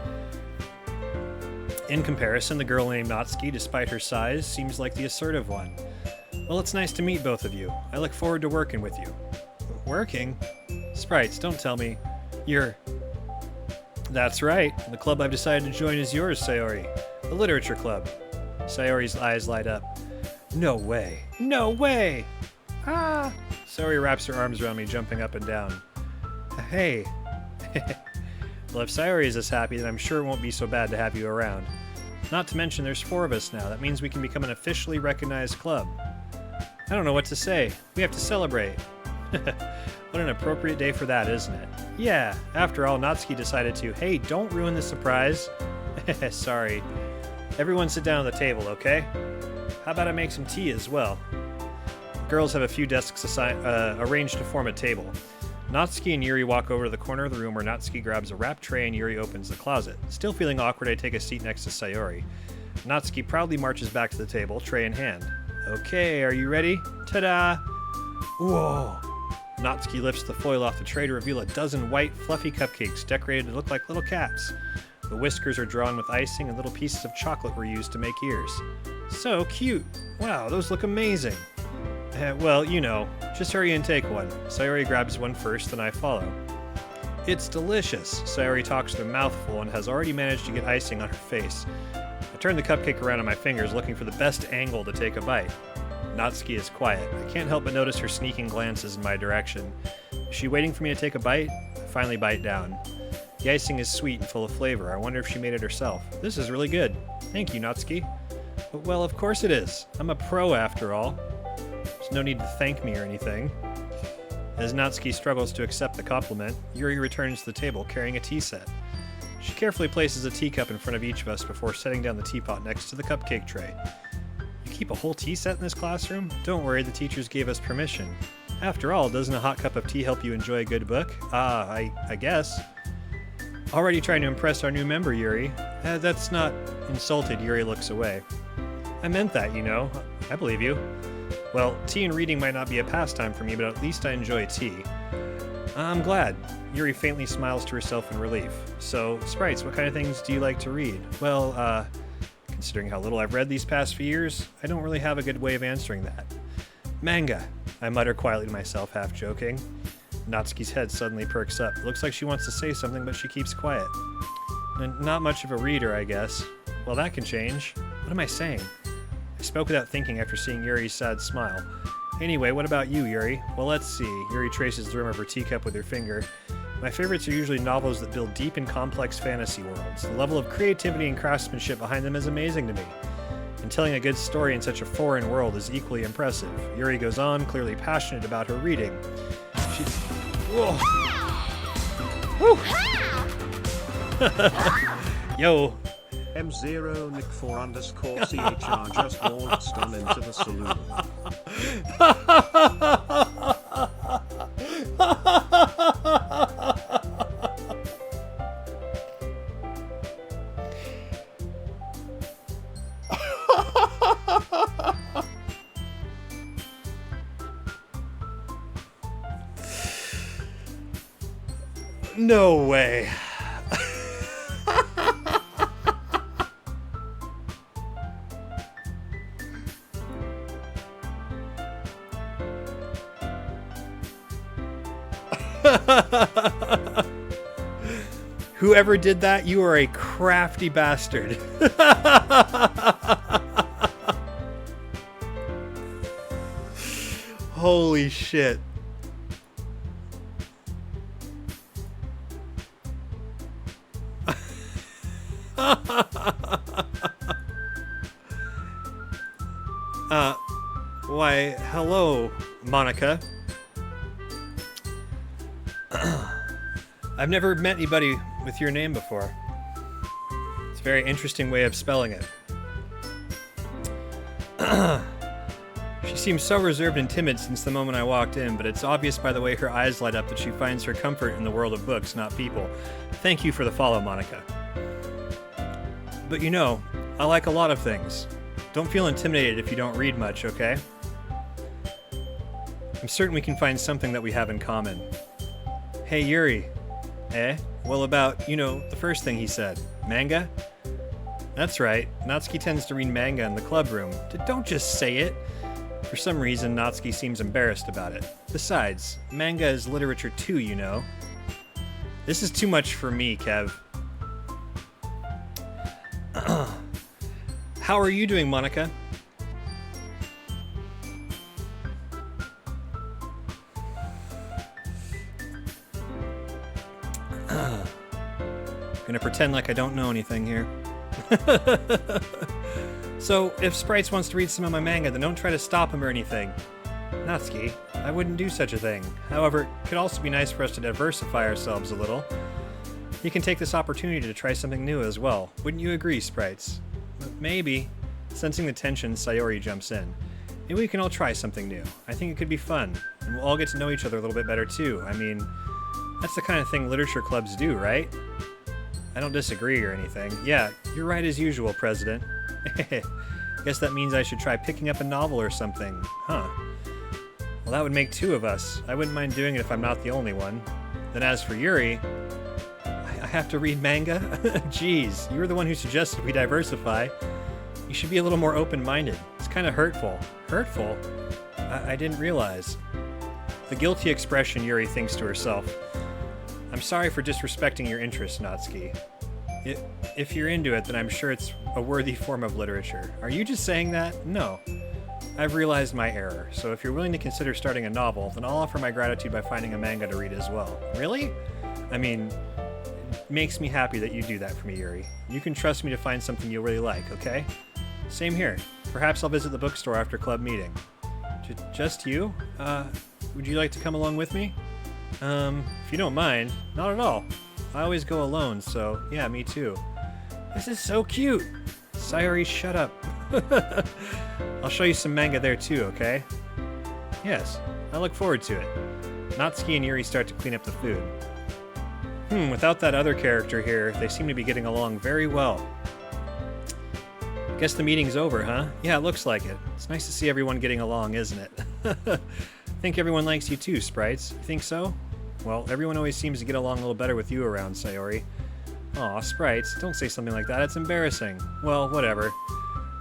In comparison, the girl named Natsuki, despite her size, seems like the assertive one. Well, it's nice to meet both of you. I look forward to working with you. Working? Sprites, don't tell me. You're... That's right. The club I've decided to join is yours, Sayori. The literature club. Sayori's eyes light up. No way. No way! Ah! Sayori wraps her arms around me, jumping up and down. Hey. Well, if Sayori is this happy, then I'm sure it won't be so bad to have you around. Not to mention there's 4 of us now. That means we can become an officially recognized club. I don't know what to say. We have to celebrate. What an appropriate day for that, isn't it? Yeah, after all, Natsuki decided to, hey, don't ruin the surprise. Sorry. Everyone sit down at the table, okay? How about I make some tea as well? The girls have a few desks arranged to form a table. Natsuki and Yuri walk over to the corner of the room where Natsuki grabs a wrapped tray and Yuri opens the closet. Still feeling awkward, I take a seat next to Sayori. Natsuki proudly marches back to the table, tray in hand. Okay, are you ready? Ta-da! Whoa! Natsuki lifts the foil off the tray to reveal a dozen white, fluffy cupcakes decorated to look like little cats. The whiskers are drawn with icing and little pieces of chocolate were used to make ears. So cute! Wow, those look amazing! Well, you know, just hurry and take one. Sayori grabs one first, then I follow. It's delicious! Sayori talks with her mouth full and has already managed to get icing on her face. I turn the cupcake around on my fingers, looking for the best angle to take a bite. Natsuki is quiet. I can't help but notice her sneaking glances in my direction. Is she waiting for me to take a bite? I finally bite down. The icing is sweet and full of flavor. I wonder if she made it herself. This is really good. Thank you, Natsuki. Well, of course it is. I'm a pro after all. There's no need to thank me or anything. As Natsuki struggles to accept the compliment, Yuri returns to the table carrying a tea set. She carefully places a teacup in front of each of us before setting down the teapot next to the cupcake tray. You keep a whole tea set in this classroom? Don't worry, the teachers gave us permission. After all, doesn't a hot cup of tea help you enjoy a good book? I guess. Already trying to impress our new member, Yuri. That's not insulted, Yuri looks away. I meant that, you know. I believe you. Well, tea and reading might not be a pastime for me, but at least I enjoy tea. I'm glad. Yuri faintly smiles to herself in relief. So, Sprites, what kind of things do you like to read? Well, considering how little I've read these past few years, I don't really have a good way of answering that. Manga, I mutter quietly to myself, half joking. Natsuki's head suddenly perks up. Looks like she wants to say something, but she keeps quiet. Not much of a reader, I guess. Well, that can change. What am I saying? I spoke without thinking after seeing Yuri's sad smile. Anyway, what about you, Yuri? Well, let's see. Yuri traces the rim of her teacup with her finger. My favorites are usually novels that build deep and complex fantasy worlds. The level of creativity and craftsmanship behind them is amazing to me. And telling a good story in such a foreign world is equally impressive. Yuri goes on, clearly passionate about her reading. She... Whoa! Yo! M0 Nick 4 _ CHR just waltzed on into the saloon. No way. Whoever did that, you are a crafty bastard. Holy shit. Why, hello, Monica. I've never met anybody with your name before. It's a very interesting way of spelling it. She seems so reserved and timid since the moment I walked in, but it's obvious by the way her eyes light up that she finds her comfort in the world of books, not people. Thank you for the follow, Monica. But you know, I like a lot of things. Don't feel intimidated if you don't read much, okay? I'm certain we can find something that we have in common. Hey, Yuri. Eh? Well, about, you know, the first thing he said. Manga? That's right. Natsuki tends to read manga in the club room. Don't just say it. For some reason, Natsuki seems embarrassed about it. Besides, manga is literature too, you know. This is too much for me, Kev. how are you doing, Monica? Gonna pretend like I don't know anything here. So, if Sprites wants to read some of my manga, then don't try to stop him or anything. Natsuki, I wouldn't do such a thing. However, it could also be nice for us to diversify ourselves a little. You can take this opportunity to try something new as well. Wouldn't you agree, Sprites? Maybe. Sensing the tension, Sayori jumps in. Maybe we can all try something new. I think it could be fun, and we'll all get to know each other a little bit better too. I mean, that's the kind of thing literature clubs do, right? I don't disagree or anything. Yeah, you're right as usual, President. Guess that means I should try picking up a novel or something. Huh. Well, that would make 2 of us. I wouldn't mind doing it if I'm not the only one. Then as for Yuri, I have to read manga? Jeez, you were the one who suggested we diversify. You should be a little more open-minded. It's kind of hurtful. Hurtful? I didn't realize. The guilty expression Yuri thinks to herself. I'm sorry for disrespecting your interest, Natsuki. If you're into it, then I'm sure it's a worthy form of literature. Are you just saying that? No. I've realized my error, so if you're willing to consider starting a novel, then I'll offer my gratitude by finding a manga to read as well. Really? I mean, it makes me happy that you do that for me, Yuri. You can trust me to find something you'll really like, okay? Same here. Perhaps I'll visit the bookstore after club meeting. Just you? Would you like to come along with me? If you don't mind. Not at all. I always go alone, so yeah, me too. This is so cute! Sayori, shut up. I'll show you some manga there too, okay? Yes, I look forward to it. Natsuki and Yuri start to clean up the food. Without that other character here, they seem to be getting along very well. Guess the meeting's over, huh? Yeah, it looks like it. It's nice to see everyone getting along, isn't it? I think everyone likes you too, Sprites. You think so? Well, everyone always seems to get along a little better with you around, Sayori. Aw, Sprites, don't say something like that. It's embarrassing. Well, whatever.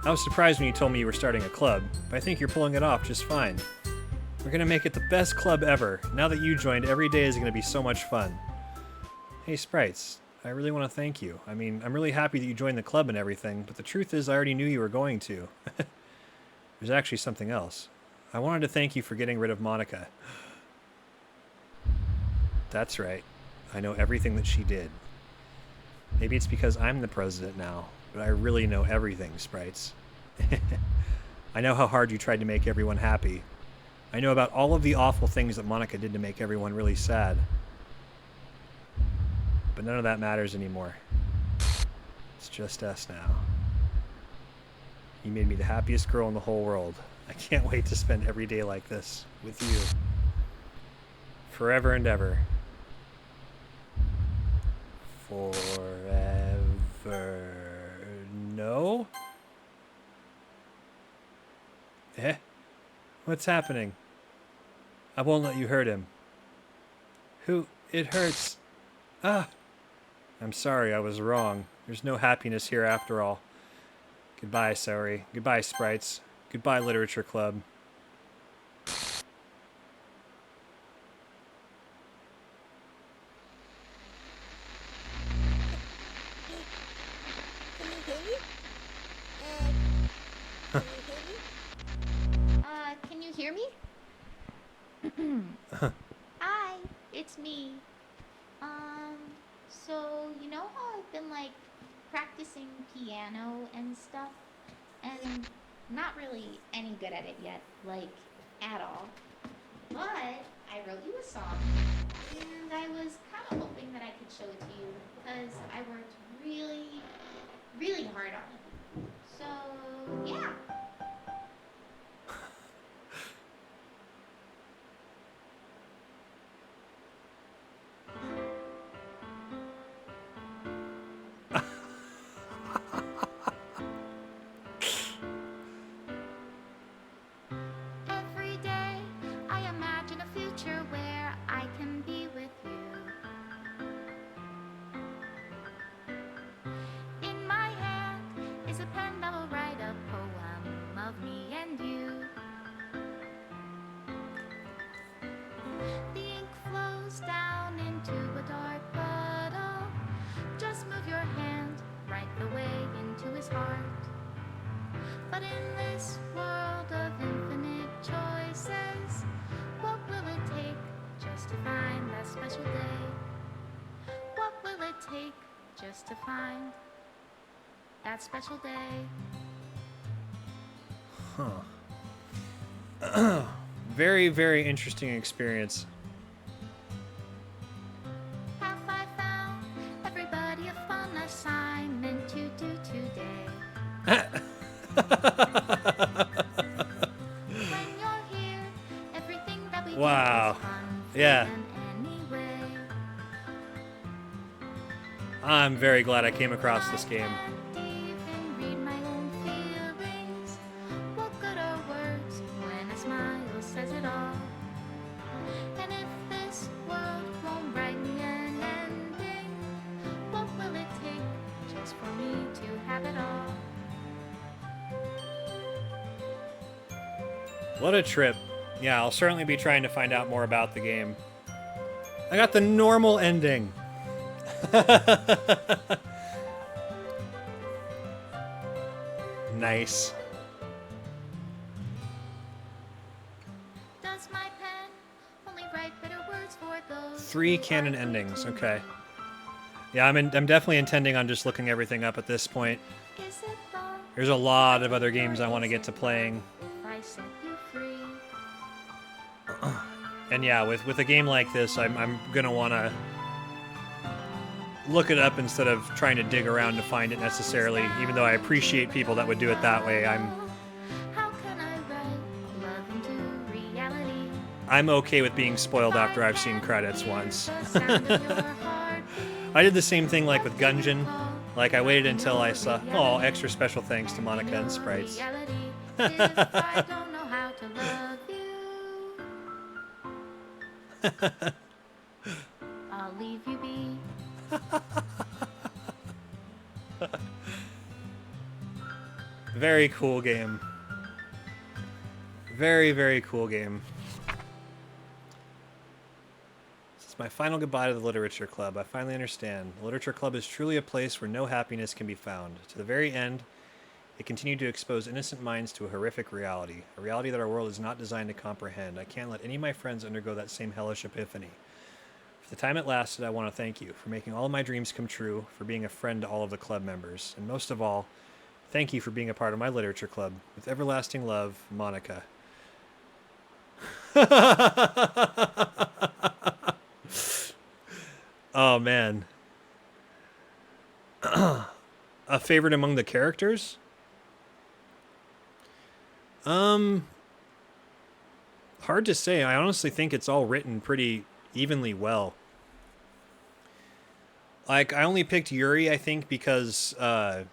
I was surprised when you told me you were starting a club, but I think you're pulling it off just fine. We're gonna make it the best club ever. Now that you joined, every day is gonna be so much fun. Hey, Sprites, I really want to thank you. I mean, I'm really happy that you joined the club and everything, but the truth is I already knew you were going to. There's actually something else. I wanted to thank you for getting rid of Monica. That's right. I know everything that she did. Maybe it's because I'm the president now, but I really know everything, Sprites. I know how hard you tried to make everyone happy. I know about all of the awful things that Monica did to make everyone really sad. But none of that matters anymore. It's just us now. You made me the happiest girl in the whole world. I can't wait to spend every day like this with you. Forever and ever. Forever. No? Eh? What's happening? I won't let you hurt him. Who? It hurts. Ah! I'm sorry, I was wrong. There's no happiness here after all. Goodbye, Sayori. Goodbye, Sprites. Goodbye, Literature Club. Can you hear me? Hi, it's me. So you know how I've been like practicing piano and stuff, and not really any good at it yet, like at all. But I wrote you a song, and I was kind of hoping that I could show it to you because I worked really, really hard on it. So yeah. Every day I imagine a future where I can be with you. In my hand is a pen that will write a poem But in this world of infinite choices, what will it take just to find that special day? What will it take just to find that special day? Very, very interesting experience. Have I found everybody a fun assignment to do today? When you're here, everything that we Wow. do is fun for Yeah. them anyway. I'm very glad I came across this game. I can't even read my own feelings. What good are words when a smile says it all? And if this world won't write me an ending, what will it take just for me to have it all? What a trip. Yeah, I'll certainly be trying to find out more about the game. I got the normal ending. Nice. Does my pen only write better words for those 3 who canon are good endings. to Okay. Yeah, I'm definitely intending on just looking everything up at this point. me? Is it wrong There's a lot of other games I want to get to playing. if I set you free? And yeah, with a game like this, I'm gonna want to look it up instead of trying to dig around to find it necessarily. Even though I appreciate people that would do it that way, How can I write love into reality? I'm okay with being spoiled after I've seen credits once. The sound of your heartbeat I did the same thing like with Gungeon. call. Like I waited until I saw extra special thanks to Monica and Sprites. Reality is I don't know how to love you. I'll leave you be. Very cool game. Very, very cool game. This is my final goodbye to the Literature Club. I finally understand. The Literature Club is truly a place where no happiness can be found. To the very end, it continued to expose innocent minds to a horrific reality. A reality that our world is not designed to comprehend. I can't let any of my friends undergo that same hellish epiphany. For the time it lasted, I want to thank you for making all of my dreams come true, for being a friend to all of the club members, and most of all, thank you for being a part of my literature club. With everlasting love, Monica. Oh, man. A favorite among the characters? Hard to say. I honestly think it's all written pretty evenly well. Like, I only picked Yuri, I think, because I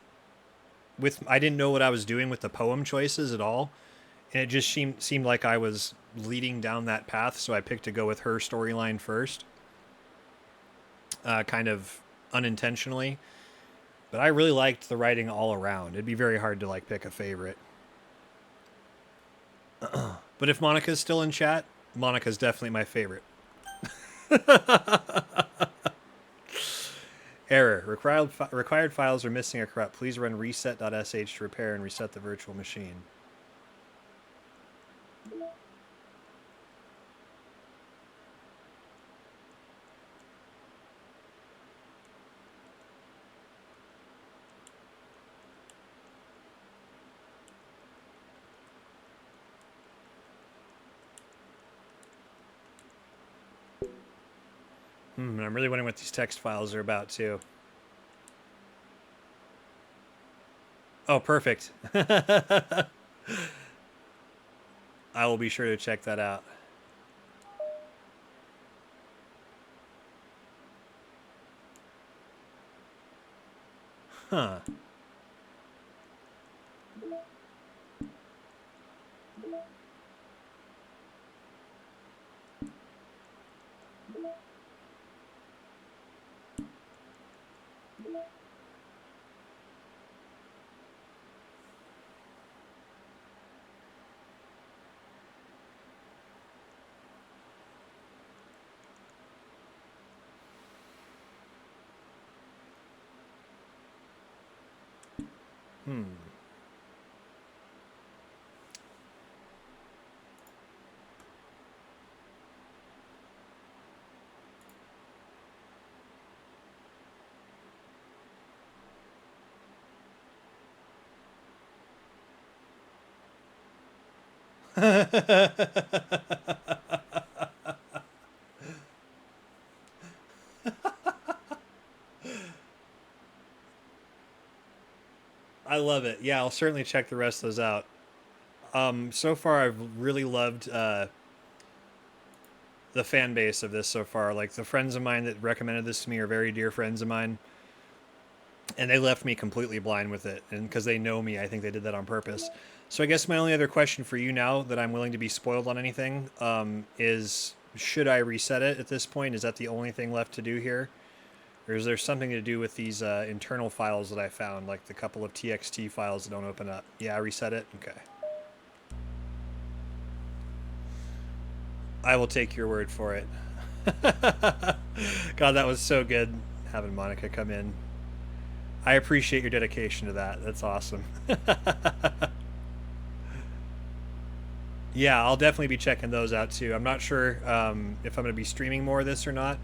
didn't know what I was doing with the poem choices at all, and it just seemed like I was leading down that path, so I picked to go with her storyline first, kind of unintentionally. But I really liked the writing all around. It'd be very hard to like pick a favorite. But if Monica's still in chat, Monica's definitely my favorite. Error. Required files are missing or corrupt. Please run reset.sh to repair and reset the virtual machine. I'm really wondering what these text files are about, too. Oh, perfect. I will be sure to check that out. Huh. I love it. Yeah, I'll certainly check the rest of those out. So far, I've really loved the fan base of this so far. Like, the friends of mine that recommended this to me are very dear friends of mine. And they left me completely blind with it. And because they know me, I think they did that on purpose. So I guess my only other question for you now that I'm willing to be spoiled on anything is, should I reset it at this point? Is that the only thing left to do here? Or is there something to do with these internal files that I found, like the couple of TXT files that don't open up? Yeah, reset it? Okay. I will take your word for it. God, that was so good having Monica come in. I appreciate your dedication to that. That's awesome. Yeah, I'll definitely be checking those out too. I'm not sure if I'm going to be streaming more of this or not.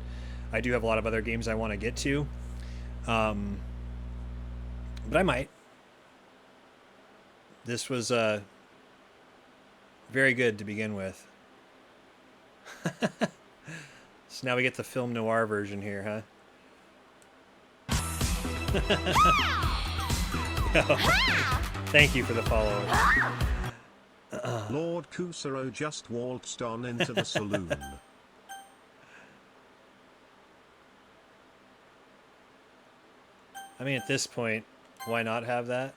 I do have a lot of other games I want to get to. But I might. This was very good to begin with. So now we get the film noir version here, huh? Thank you for the follow. Lord Kusaro just waltzed on into the saloon. I mean, at this point, why not have that?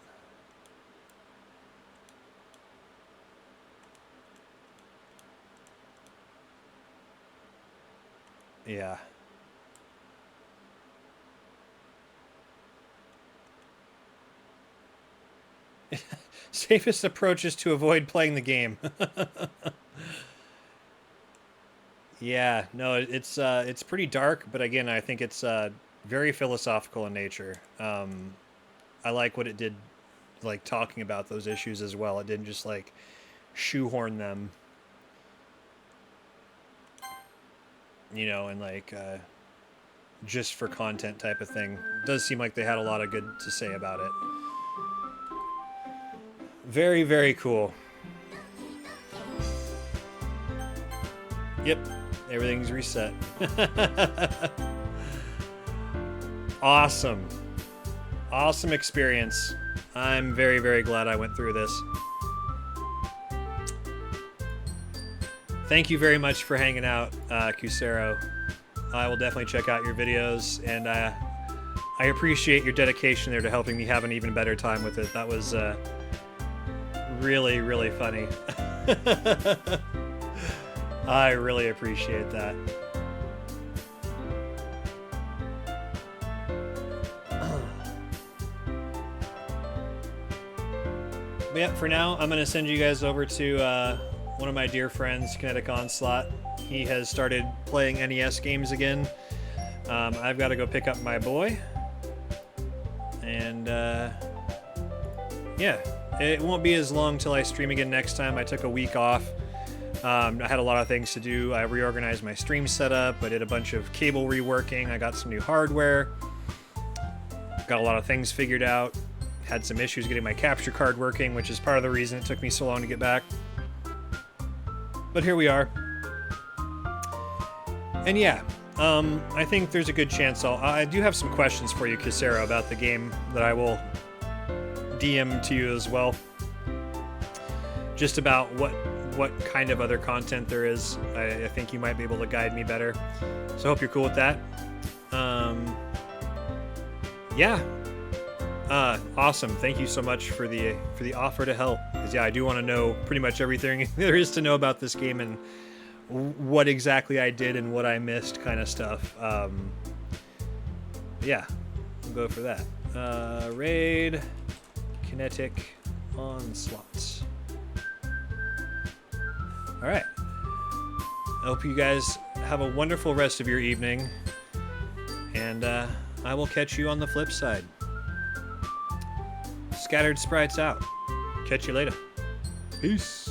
Yeah. Safest approach is to avoid playing the game. Yeah, no, it's pretty dark, but again, I think it's very philosophical in nature. I like what it did, like talking about those issues as well. It didn't just like shoehorn them, you know, and like just for content type of thing. It does seem like they had a lot of good to say about it. Very, very cool. Yep, everything's reset. Awesome. Awesome experience. I'm very, very glad I went through this. Thank you very much for hanging out, Kusero. I will definitely check out your videos, and I appreciate your dedication there to helping me have an even better time with it. That was really, really funny. I really appreciate that. But yeah, for now, I'm going to send you guys over to one of my dear friends, Kinetic Onslaught. He has started playing NES games again. I've got to go pick up my boy. And yeah, it won't be as long till I stream again next time. I took a week off. I had a lot of things to do. I reorganized my stream setup. I did a bunch of cable reworking. I got some new hardware. Got a lot of things figured out. Had some issues getting my capture card working, which is part of the reason it took me so long to get back. But here we are. And yeah, I think there's a good chance I do have some questions for you, Kusero, about the game that I will DM to you as well. Just about what kind of other content there is. I think you might be able to guide me better. So I hope you're cool with that. Yeah. Awesome. Thank you so much for the offer to help. Because yeah, I do want to know pretty much everything there is to know about this game and what exactly I did and what I missed, kind of stuff. Yeah, we'll go for that. Raid, Kinetic Onslaught. All right. I hope you guys have a wonderful rest of your evening, and I will catch you on the flip side. Scattered Sprites out. Catch you later. Peace.